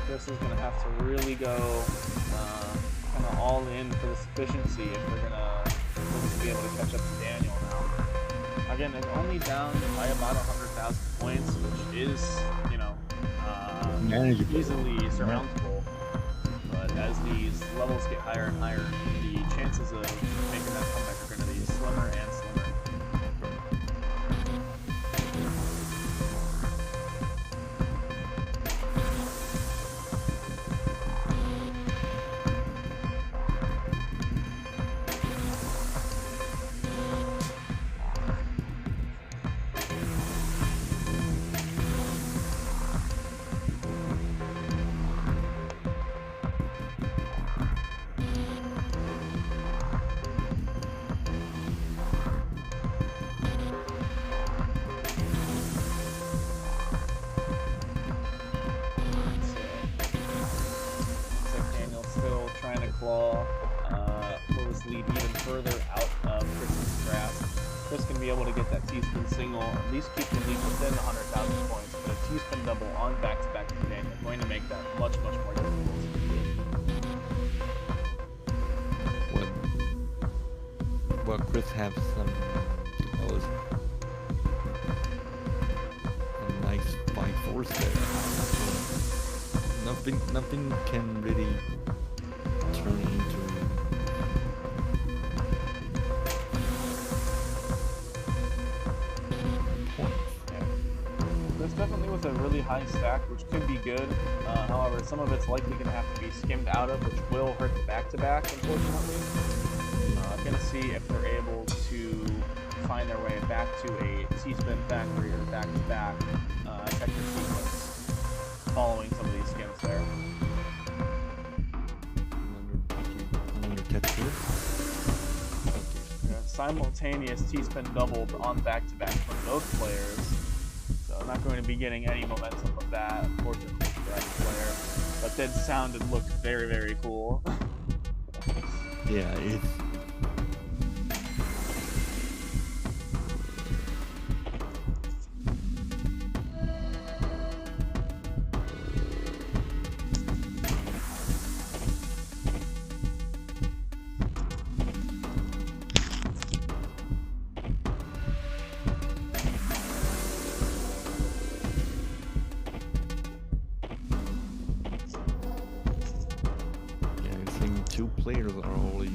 Chris is going to have to really go kind of all in for this efficiency if we're going to be able to catch up to Daniel now. Again, it's only down by about 100,000 points, which is, easily surmountable. But as these levels get higher and higher, the chances of making that comeback are going to be slimmer and slimmer. Pull this lead even further out of Chris's grasp. Chris can be able to get that T-spin single, at least keep the lead within 100,000 points, but a T-spin double on back-to-back from Daniel going to make that much, much more difficult. Well, Chris have some a nice 5-4 there. So nothing can really turn into with a really high stack, which could be good. However, some of it's likely going to have to be skimmed out of, which will hurt the back-to-back, unfortunately. Going to see if they're able to find their way back to a T-spin factory or back-to-back Tetris sequence following some of these skims there. Simultaneous T-spin doubled on back-to-back from both players, so I'm not going to be getting any momentum of that, unfortunately, for that player. But did sound and looked very, very cool. Yeah, it's... two players are only.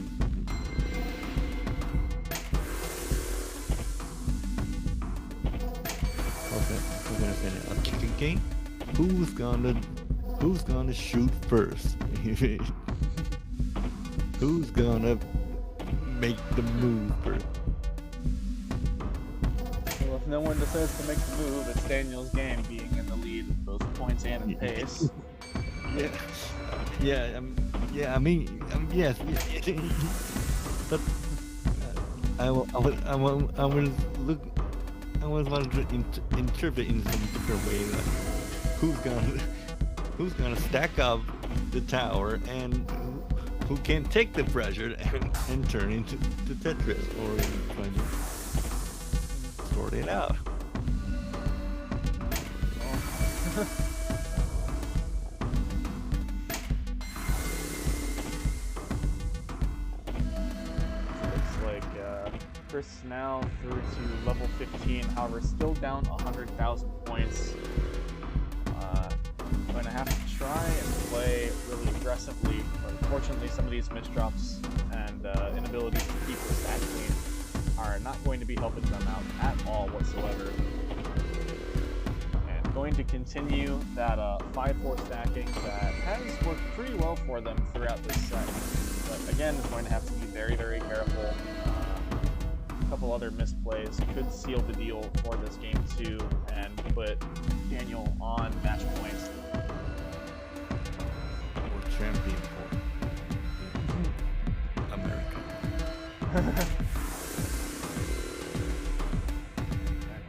Okay, we're gonna finish a kicking game. Who's gonna shoot first? Who's gonna make the move first? Well, if no one decides to make the move, it's Daniel's game being in the lead, both points and in pace. Yeah. Yeah, I mean, yes, but I was want to interpret in some different way, like who's gonna stack up the tower and who can take the pressure and turn into Tetris, or trying to sort it out. Chris now through to level 15, however, still down 100,000 points. Going to have to try and play really aggressively, but unfortunately some of these misdrops and inabilities to keep the stack clean are not going to be helping them out at all whatsoever. And going to continue that 5-4 stacking that has worked pretty well for them throughout this set. But again, it's going to have to be very, very careful. A couple other misplays could seal the deal for this game too and put Daniel on match points. Or champion for America.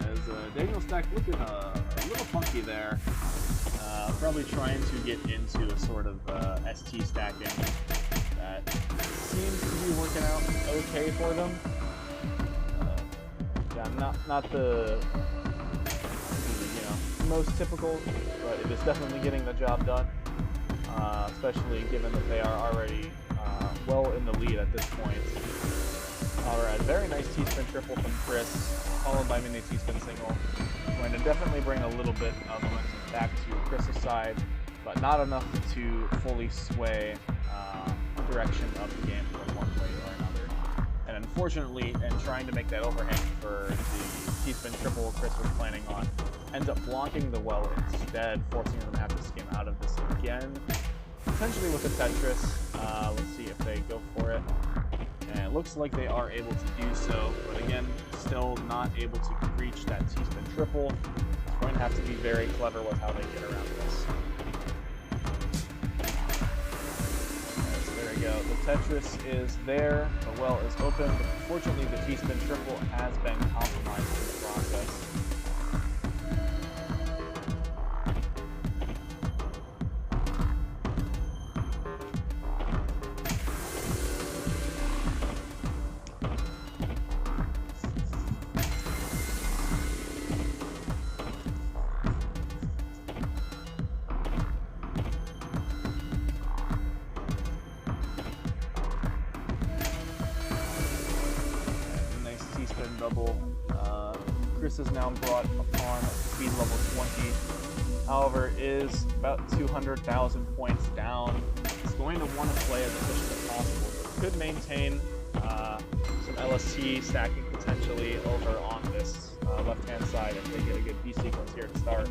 As Daniel's stack looking a little funky there. Probably trying to get into a sort of ST stacking that seems to be working out okay for them. Not the most typical, but it is definitely getting the job done. Especially given that they are already well in the lead at this point. Alright, very nice T-spin triple from Chris, followed by mini T-spin single. Going to definitely bring a little bit of momentum back to Chris's side, but not enough to fully sway the direction of the game from one way or another. And unfortunately, in trying to make that overhang for the T-spin triple Chris was planning on, ends up blocking the well instead, forcing them to have to skim out of this again. Potentially with a Tetris. Let's see if they go for it. And it looks like they are able to do so, but again, still not able to reach that T-spin triple. It's going to have to be very clever with how they get around this. There we go. The Tetris is there, the well is open, but unfortunately the T-spin triple has been compromised in the process. Double. Chris is now brought upon speed level 20. However, is about 200,000 points down. It's going to want to play as efficient as possible, but could maintain some LST stacking potentially over on this left-hand side if they get a good B sequence here to start.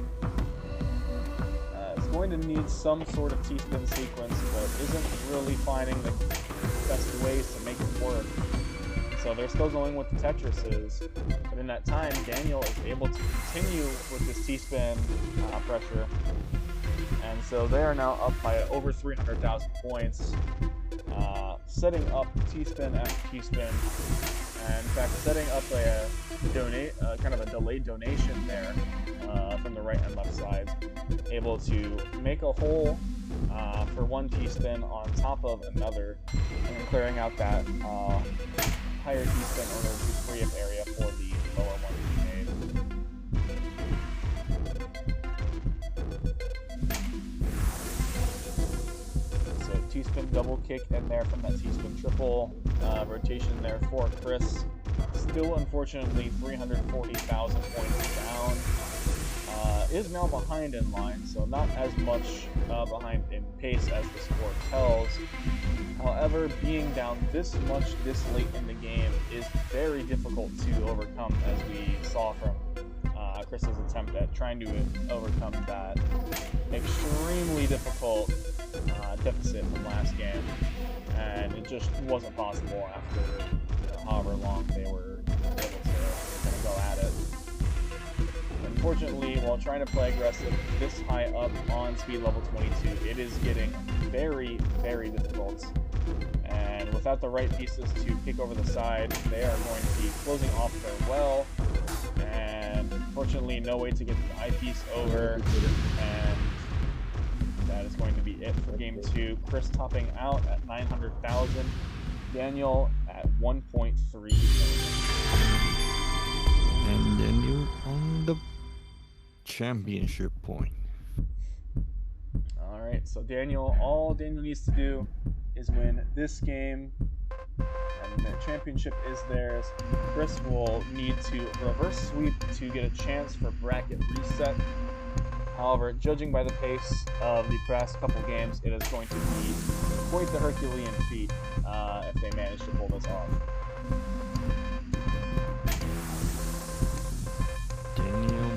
going to need some sort of T-spin sequence, but isn't really finding the best ways to make it work. So they're still going with the Tetrises, but in that time, Daniel is able to continue with this T-spin pressure. And so they are now up by over 300,000 points, setting up T-spin after T-spin, and in fact setting up a kind of a delayed donation there from the right and left side, able to make a hole for one T-spin on top of another, and then clearing out that higher T-spin in order to free up area for the lower one to be made. T-spin double kick in there from that T-spin triple rotation there for Chris. Still, unfortunately, 340,000 points down. Is now behind in line, so not as much behind in pace as the score tells. However, being down this much this late in the game is very difficult to overcome, as we saw from Chris's attempt at trying to overcome that extremely difficult deficit from last game, and it just wasn't possible after however long they were able to go at it. Unfortunately, while trying to play aggressive this high up on speed level 22, it is getting very, very difficult. And without the right pieces to kick over the side, they are going to be closing off their well. And unfortunately, no way to get the eyepiece over. And that is going to be it for game 2. Chris topping out at 900,000. Daniel at 1.3 million. And Daniel on the championship point. Alright, so all Daniel needs to do is win this game, and the championship is theirs. Chris will need to reverse sweep to get a chance for bracket reset. However, judging by the pace of the past couple games, it is going to be quite the Herculean feat if they manage to pull this off. Daniel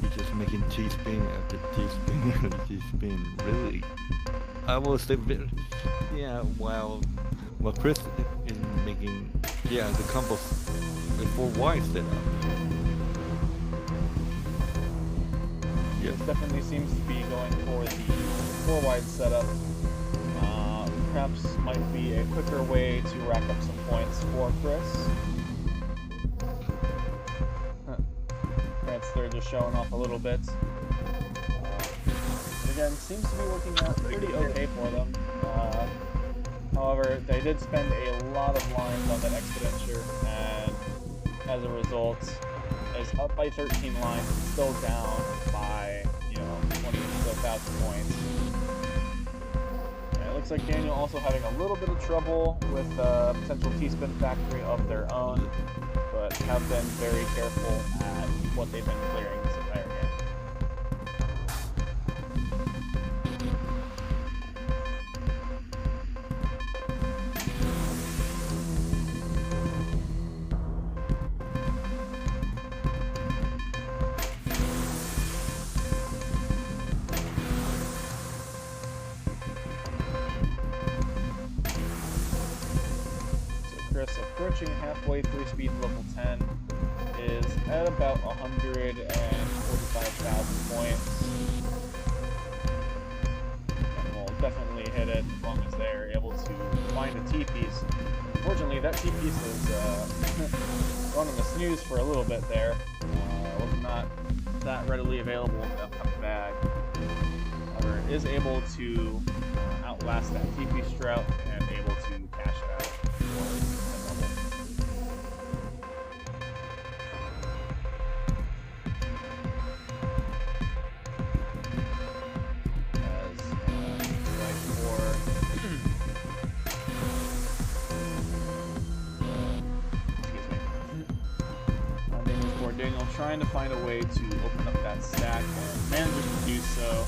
he's just making T-spin after T-spin after T-spin. Really, I will say, while Chris is making the combo before wide setup. This definitely seems to be going for the 4-wide setup. Perhaps might be a quicker way to rack up some points for Chris. They're just showing off a little bit. Again, seems to be working out pretty okay for them. However, they did spend a lot of lines on that Exponentia, and as a result, is up by 13 lines, still down by 20,000 points. And it looks like Daniel also having a little bit of trouble with potential T-spin factory of their own, but have been very careful at what they've been clearing this entire game. Chris, approaching halfway through speed level 10, is at about 145,000 points. And will definitely hit it as long as they're able to find a T-piece. Unfortunately, that T-piece is going on the snooze for a little bit there. Was not that readily available in the upcoming bag. However, is able to outlast that T-piece drought and able to cash it out. Daniel trying to find a way to open up that stack and managing to do so,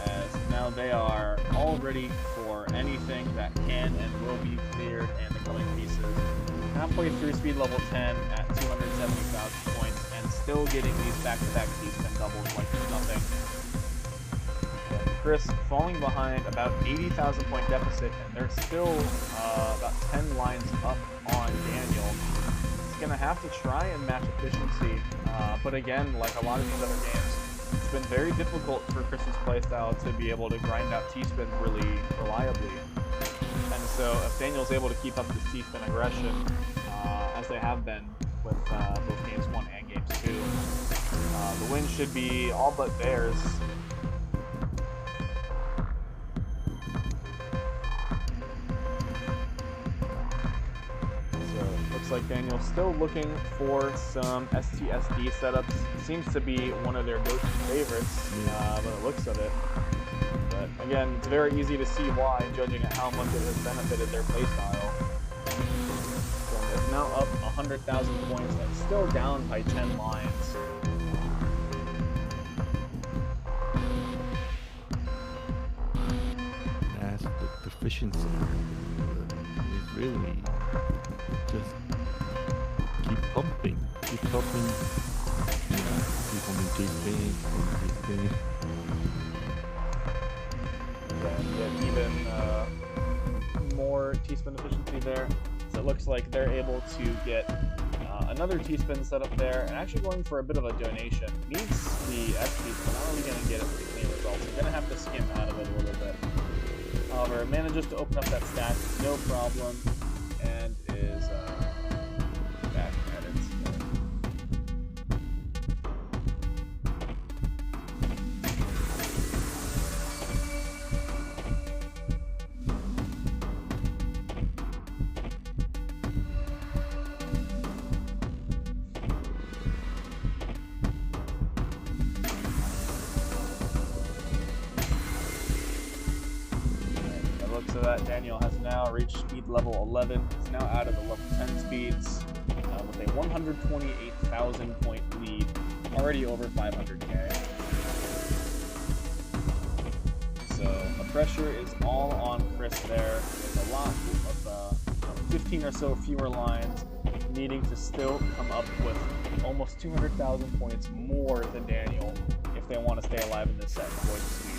as now they are all ready for anything that can and will be cleared and the coming pieces. Halfway through speed level 10 at 270,000 points, and still getting these back-to-back T-spin doubles like nothing. And Chris falling behind about 80,000 point deficit, and they're still about 10 lines up on Daniel. He's gonna have to try and match efficiency, but again, like a lot of these other games, it's been very difficult for Chris's playstyle to be able to grind out T-spins really reliably. And so if Daniel's able to keep up this T-spin aggression, as they have been with both games 1 and games 2, the win should be all but theirs. Looks like Daniel's still looking for some STSD setups. Seems to be one of their go-to favorites by the looks of it. But again, it's very easy to see why, judging at how much it has benefited their playstyle. So it's now up 100,000 points and still down by 10 lines. As the proficiency is really just keep pumping, yeah, keep pumping T-spin, Yeah, even more T-spin efficiency there. So it looks like they're able to get another T-spin set up there, and actually going for a bit of a donation. Needs the XP, but not really going to get it for clean results. You're going to have to skim out of it a little bit. However, manages to open up that stack, no problem, and is back at it. So that Daniel has now reached speed level 11. He's now out of the level 10 speeds with a 128,000 point lead, already over 500k. So the pressure is all on Chris there, with a lot of 15 or so fewer lines, needing to still come up with almost 200,000 points more than Daniel if they want to stay alive in this set and avoid the sweep.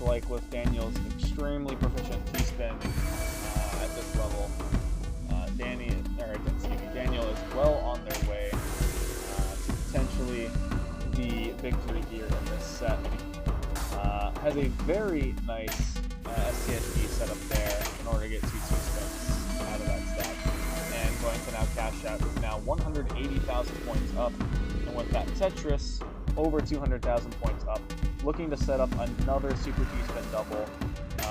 Like with Daniel's extremely proficient T-spin at this level, Daniel is well on their way to potentially the victory here in this set. Has a very nice STSD setup there in order to get 2 T-spins out of that stack, and going to now cash out is now 180,000 points up, and with that Tetris over 200,000 points up, looking to set up another Super T-spin double,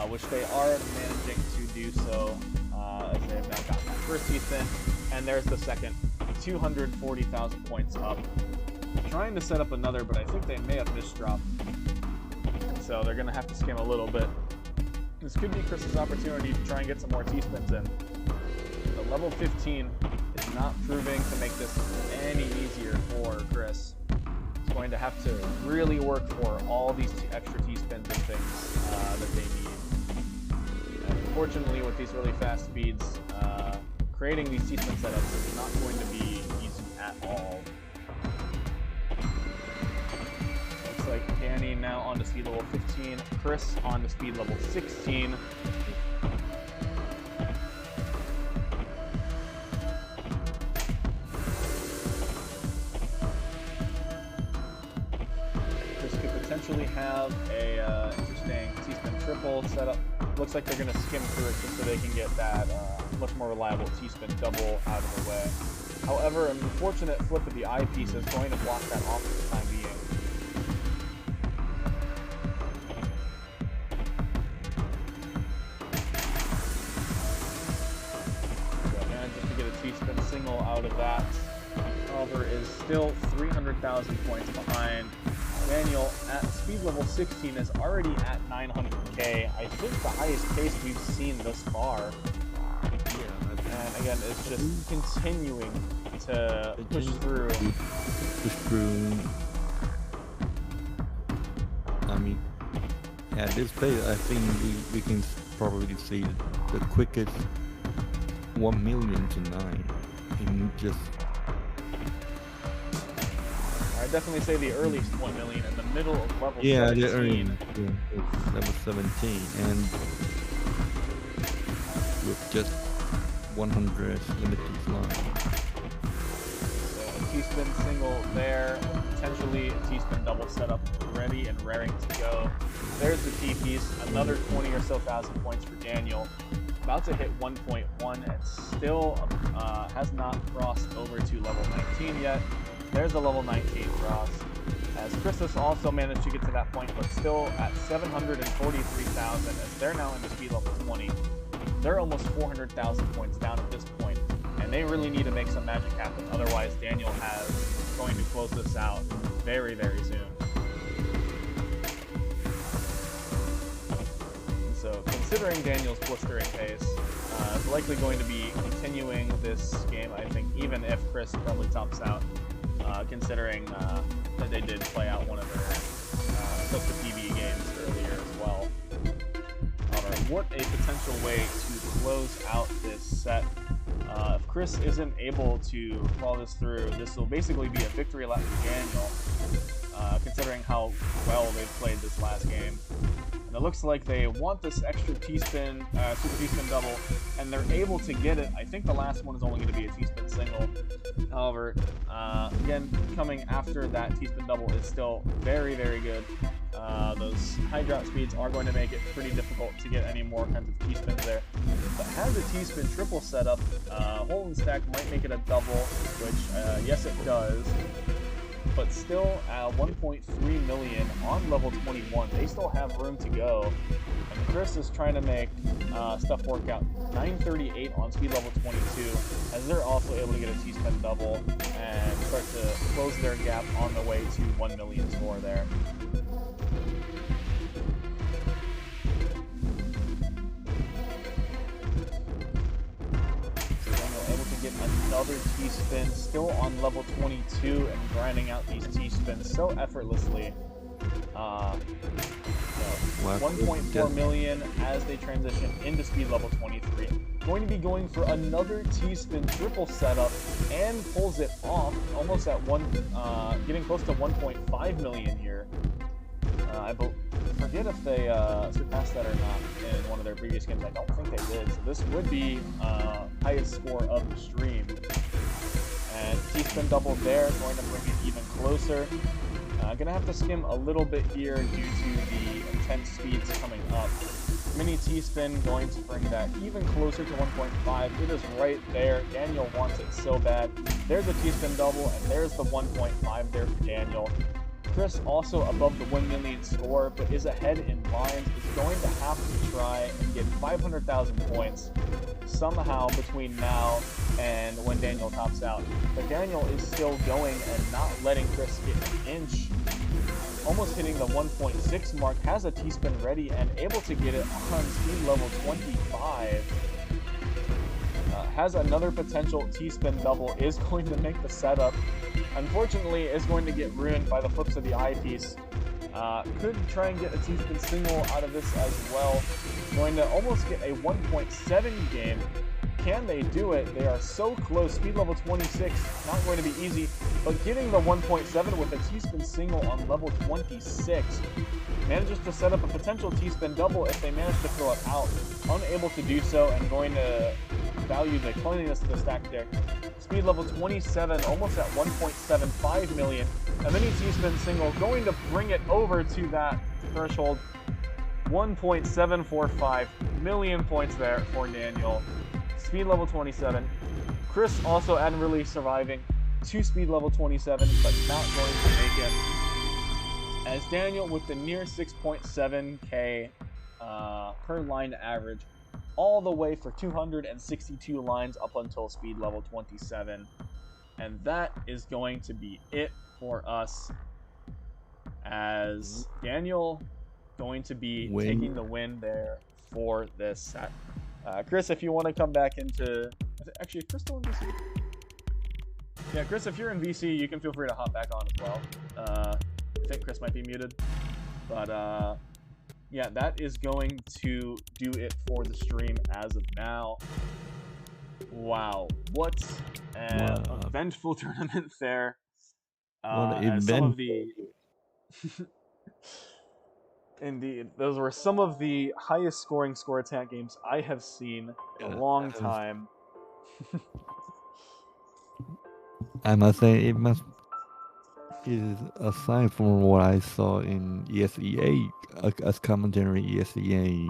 which they are managing to do so, as they have now gotten that first T-spin, and there's the second, 240,000 points up. Trying to set up another, but I think they may have misdropped, so they're going to have to skim a little bit. This could be Chris's opportunity to try and get some more T-spins in. The level 15 is not proving to make this any easier for Chris. Going to have to really work for all these extra T-spins and things that they need. And unfortunately, with these really fast speeds, creating these T-spin setups is not going to be easy at all. Looks like Danny now on to speed level 15, Chris on to speed level 16. Potentially have a interesting T-spin triple setup. Looks like they're going to skim through it just so they can get that much more reliable T-spin double out of the way. However, an unfortunate flip of the eyepiece is going to block that off for the time being. So manages to get a T-spin single out of that. However, is still 300,000 points behind. Daniel at speed level 16 is already at 900k. I think the highest pace we've seen thus far. And again, it's just continuing to push through. I mean, at this pace, I think we can probably say the quickest 1 million to 9 in just. I definitely say the earliest 1 million in the middle of level Yeah, 17. the early, it's level 17, and with just 100 limited lines. So a T-spin single there, potentially a T-spin double setup ready and raring to go. There's the T-piece, another 20 or so thousand points for Daniel. About to hit 1.1 and still has not crossed over to level 19 yet. There's a level 19 cross. As Chris has also managed to get to that point, but still at 743,000 as they're now into speed level 20. They're almost 400,000 points down at this point, and they really need to make some magic happen. Otherwise, Daniel has going to close this out very, very soon. So, considering Daniel's blistering pace, is likely going to be continuing this game, I think, even if Chris probably tops out, considering that they did play out one of their close to PB games earlier as well. However, what a potential way to close out this set. If Chris isn't able to follow this through, this will basically be a victory lap for Daniel, considering how well they've played this last game. And it looks like they want this extra T-spin, super T-spin double, and they're able to get it. I think the last one is only going to be a T-spin single. However, again, coming after that T-spin double is still very, very good. Those high drop speeds are going to make it pretty difficult to get any more kinds of T-spins there. But has a T-spin triple setup, hold and stack might make it a double, which, yes it does. But still at 1.3 million on level 21. They still have room to go. And Chris is trying to make stuff work out. 938 on speed level 22, as they're also able to get a T-spin double and start to close their gap on the way to 1 million score there. Another T-spin, still on level 22 and grinding out these T-spins so effortlessly. 1.4 million as they transition into speed level 23. Going to be going for another T-spin triple setup and pulls it off, almost at getting close to 1.5 million here. I forget if they surpassed that or not in one of their previous games. I don't think they did. So this would be highest score of the stream. And T-spin double there, going to bring it even closer. Gonna have to skim a little bit here due to the intense speeds coming up. Mini T-spin going to bring that even closer to 1.5. It is right there. Daniel wants it so bad. There's a T-spin double, and there's the 1.5 there for Daniel. Chris also above the 1 million score, but is ahead in lines, is going to have to try and get 500,000 points somehow between now and when Daniel tops out. But Daniel is still going and not letting Chris get an inch. Almost hitting the 1.6 mark, has a T-spin ready and able to get it on speed level 25. Has another potential T-spin double, is going to make the setup. Unfortunately, is going to get ruined by the flips of the eyepiece. Could try and get a T-spin single out of this as well. Going to almost get a 1.7 game. Can they do it? They are so close. Speed level 26, not going to be easy. But getting the 1.7 with a T-spin single on level 26. Manages to set up a potential T-spin double if they manage to throw it out. Unable to do so, and going to value the cleanliness of the stack there. Speed level 27, almost at 1.75 million. A mini T-spin single going to bring it over to that threshold. 1.745 million points there for Daniel. Speed level 27. Chris also admirably surviving to speed level 27, but not going to make it. As Daniel with the near 6.7k per line average, all the way for 262 lines up until speed level 27. And that is going to be it for us, as Daniel going to be taking the win there for this set. Chris, if you want to come back into... Actually, is Chris still in VC? Yeah, Chris, if you're in VC, you can feel free to hop back on as well. I think Chris might be muted. But yeah, that is going to do it for the stream as of now. Wow, what an Wow. eventful tournament there. What an As some of event. the indeed, those were some of the highest scoring score attack games I have seen in a long time. I must say, it must is aside from what I saw in ESEA as commentary. ESEA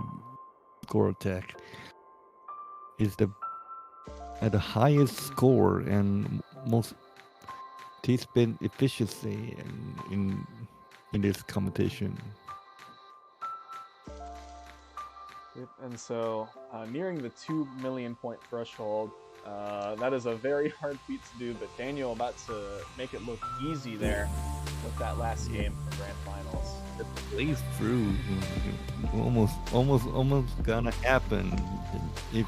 score attack is the at the highest score and most T-spin efficiency in this competition. And so, nearing the 2 million point threshold, that is a very hard feat to do, but Daniel about to make it look easy there with that last game for Grand Finals. The blaze through almost gonna happen if.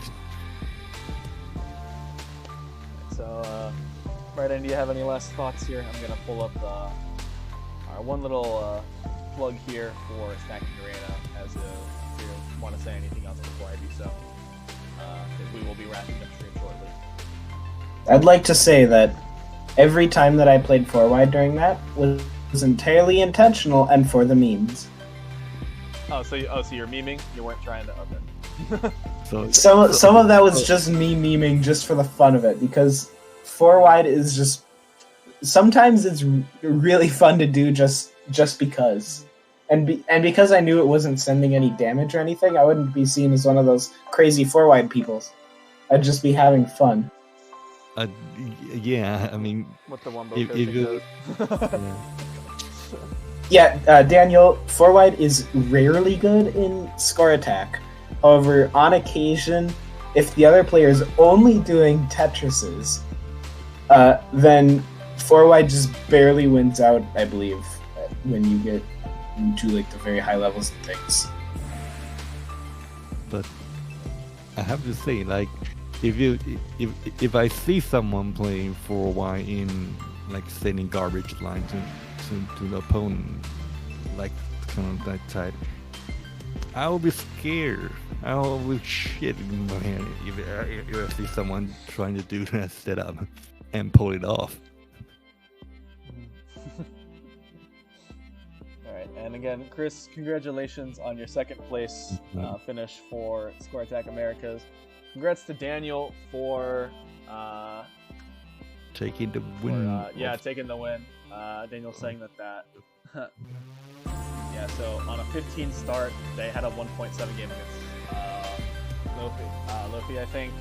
So, Brandon, do you have any last thoughts here? I'm gonna pull up our one little plug here for Stacking Arena as if you want to say anything else before I do so, because we will be wrapping up stream shortly. I'd like to say that every time that I played 4-wide during that was entirely intentional and for the memes. So you're memeing? You weren't trying to. Okay. Some of that was just me memeing just for the fun of it, because 4-wide is just sometimes it's really fun to do just because. And because I knew it wasn't sending any damage or anything, I wouldn't be seen as one of those crazy 4-wide peoples. I'd just be having fun. Yeah, I mean, What the one Daniel, 4-wide is rarely good in score attack. However, on occasion, if the other player is only doing Tetrises, then 4-wide just barely wins out, I believe, when you get into like the very high levels of things. But I have to say, like, if I see someone playing 4-wide in like sending garbage line to the opponent, like kind of that type, I will be scared. I will be shit in my hand if I see someone trying to do that setup and pull it off. Alright, and again, Chris, congratulations on your second place finish for Score Attack Americas. Congrats to Daniel for taking the win. Taking the win. Daniel saying that yeah, so on a 15 start, they had a 1.7 game against Lofi, I think,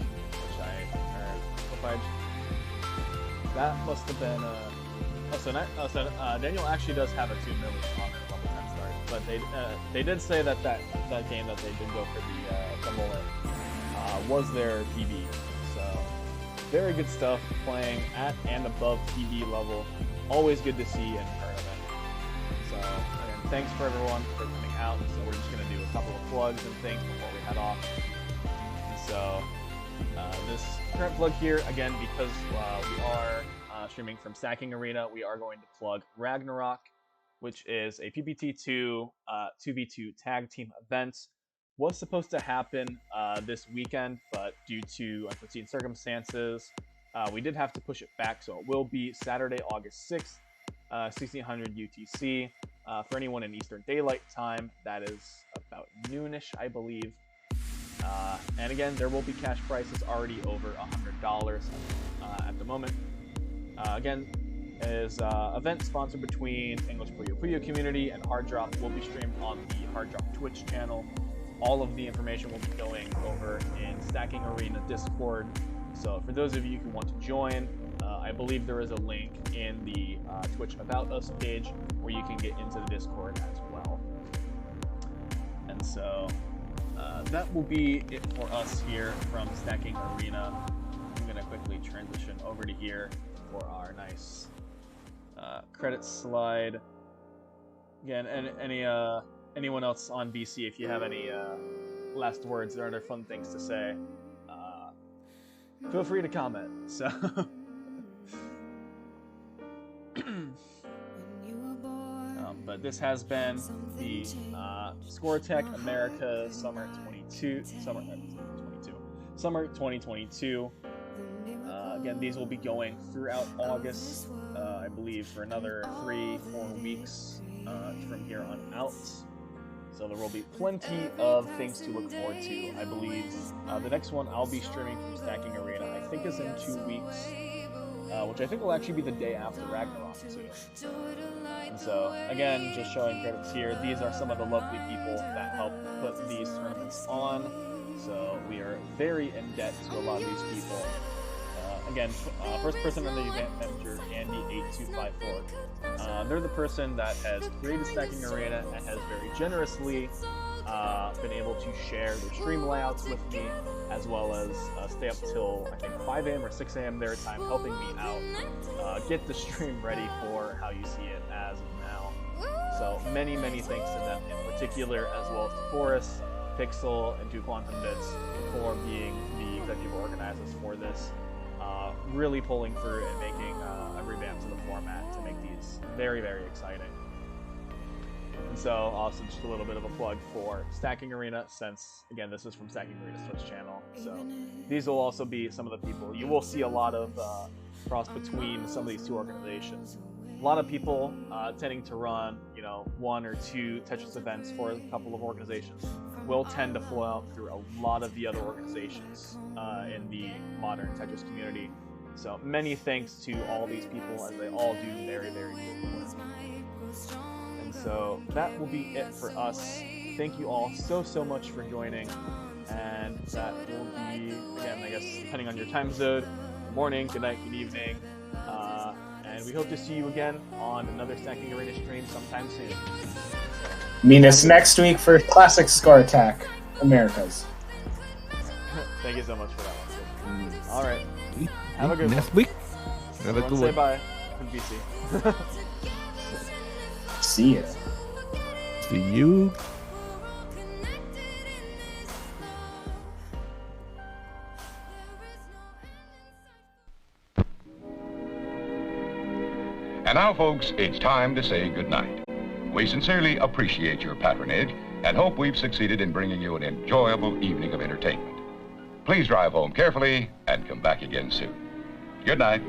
that must have been Daniel actually does have a 2 million on their level 10 start, but they did say that game that they did go for the mullet was their PB, so very good stuff, playing at and above PB level, always good to see in tournament. So again, thanks for everyone for coming out. So we're just going to do a couple of plugs and things before we head off. And so this current plug here, again, because we are streaming from Stacking Arena, we are going to plug Ragnarok, which is a PPT2 2v2 tag team event. Was supposed to happen this weekend, but due to unforeseen circumstances, we did have to push it back. So it will be Saturday, August 6th, 1600 UTC. For anyone in Eastern Daylight Time, that is about noonish, I believe. And again, there will be cash prices already over $100 at the moment. Again, is event sponsored between English Puyo community and Hard Drop will be streamed on the Hard Drop Twitch channel. All of the information will be going over in Stacking Arena Discord. So for those of you who want to join, I believe there is a link in the Twitch About Us page where you can get into the Discord as well. And so that will be it for us here from Stacking Arena. I'm going to quickly transition over to here for our nice credit slide. Again, anyone else on BC, if you have any last words or other fun things to say, feel free to comment. So, but this has been the ScoreTech America Summer 2022. Again, these will be going throughout August, I believe, for another 3-4 weeks from here on out. So there will be plenty of things to look forward to. I believe the next one I'll be streaming from Stacking Arena, I think is in 2 weeks, which I think will actually be the day after Ragnarok too. And so, again, just showing credits here, these are some of the lovely people that help put these tournaments on. So we are very in debt to a lot of these people. Again, first person on the event manager, Andy8254. They're the person that has created Stacking Arena and has very generously been able to share their stream layouts with me, as well as stay up till, I think, 5 a.m. or 6 a.m. their time, helping me out get the stream ready for how you see it as of now. So many, many thanks to them in particular, as well as to Forrest, Pixel, and 2 Quantum Bits for being the executive organizers for this. Really pulling through and making a revamp to the format to make these very, very exciting. And so, also just a little bit of a plug for Stacking Arena, since, again, this is from Stacking Arena's Twitch channel. So these will also be some of the people. You will see a lot of cross between some of these two organizations. A lot of people tending to run, 1 or 2 Tetris events for a couple of organizations will tend to flow out through a lot of the other organizations in the modern Tetris community. So many thanks to all these people, as they all do very, very good work. And so that will be it for us. Thank you all so much for joining. And that will be, again, I guess, depending on your time zone, good morning, good night, good evening. And we hope to see you again on another Stacking Arena stream sometime soon. Meet us next week for Classic Score Attack Americas. Thank you so much for that one. All right. Have a good next one. week. Have a good Say one. bye. BC. See ya. See you. And now, folks, it's time to say goodnight. We sincerely appreciate your patronage and hope we've succeeded in bringing you an enjoyable evening of entertainment. Please drive home carefully and come back again soon. Good night.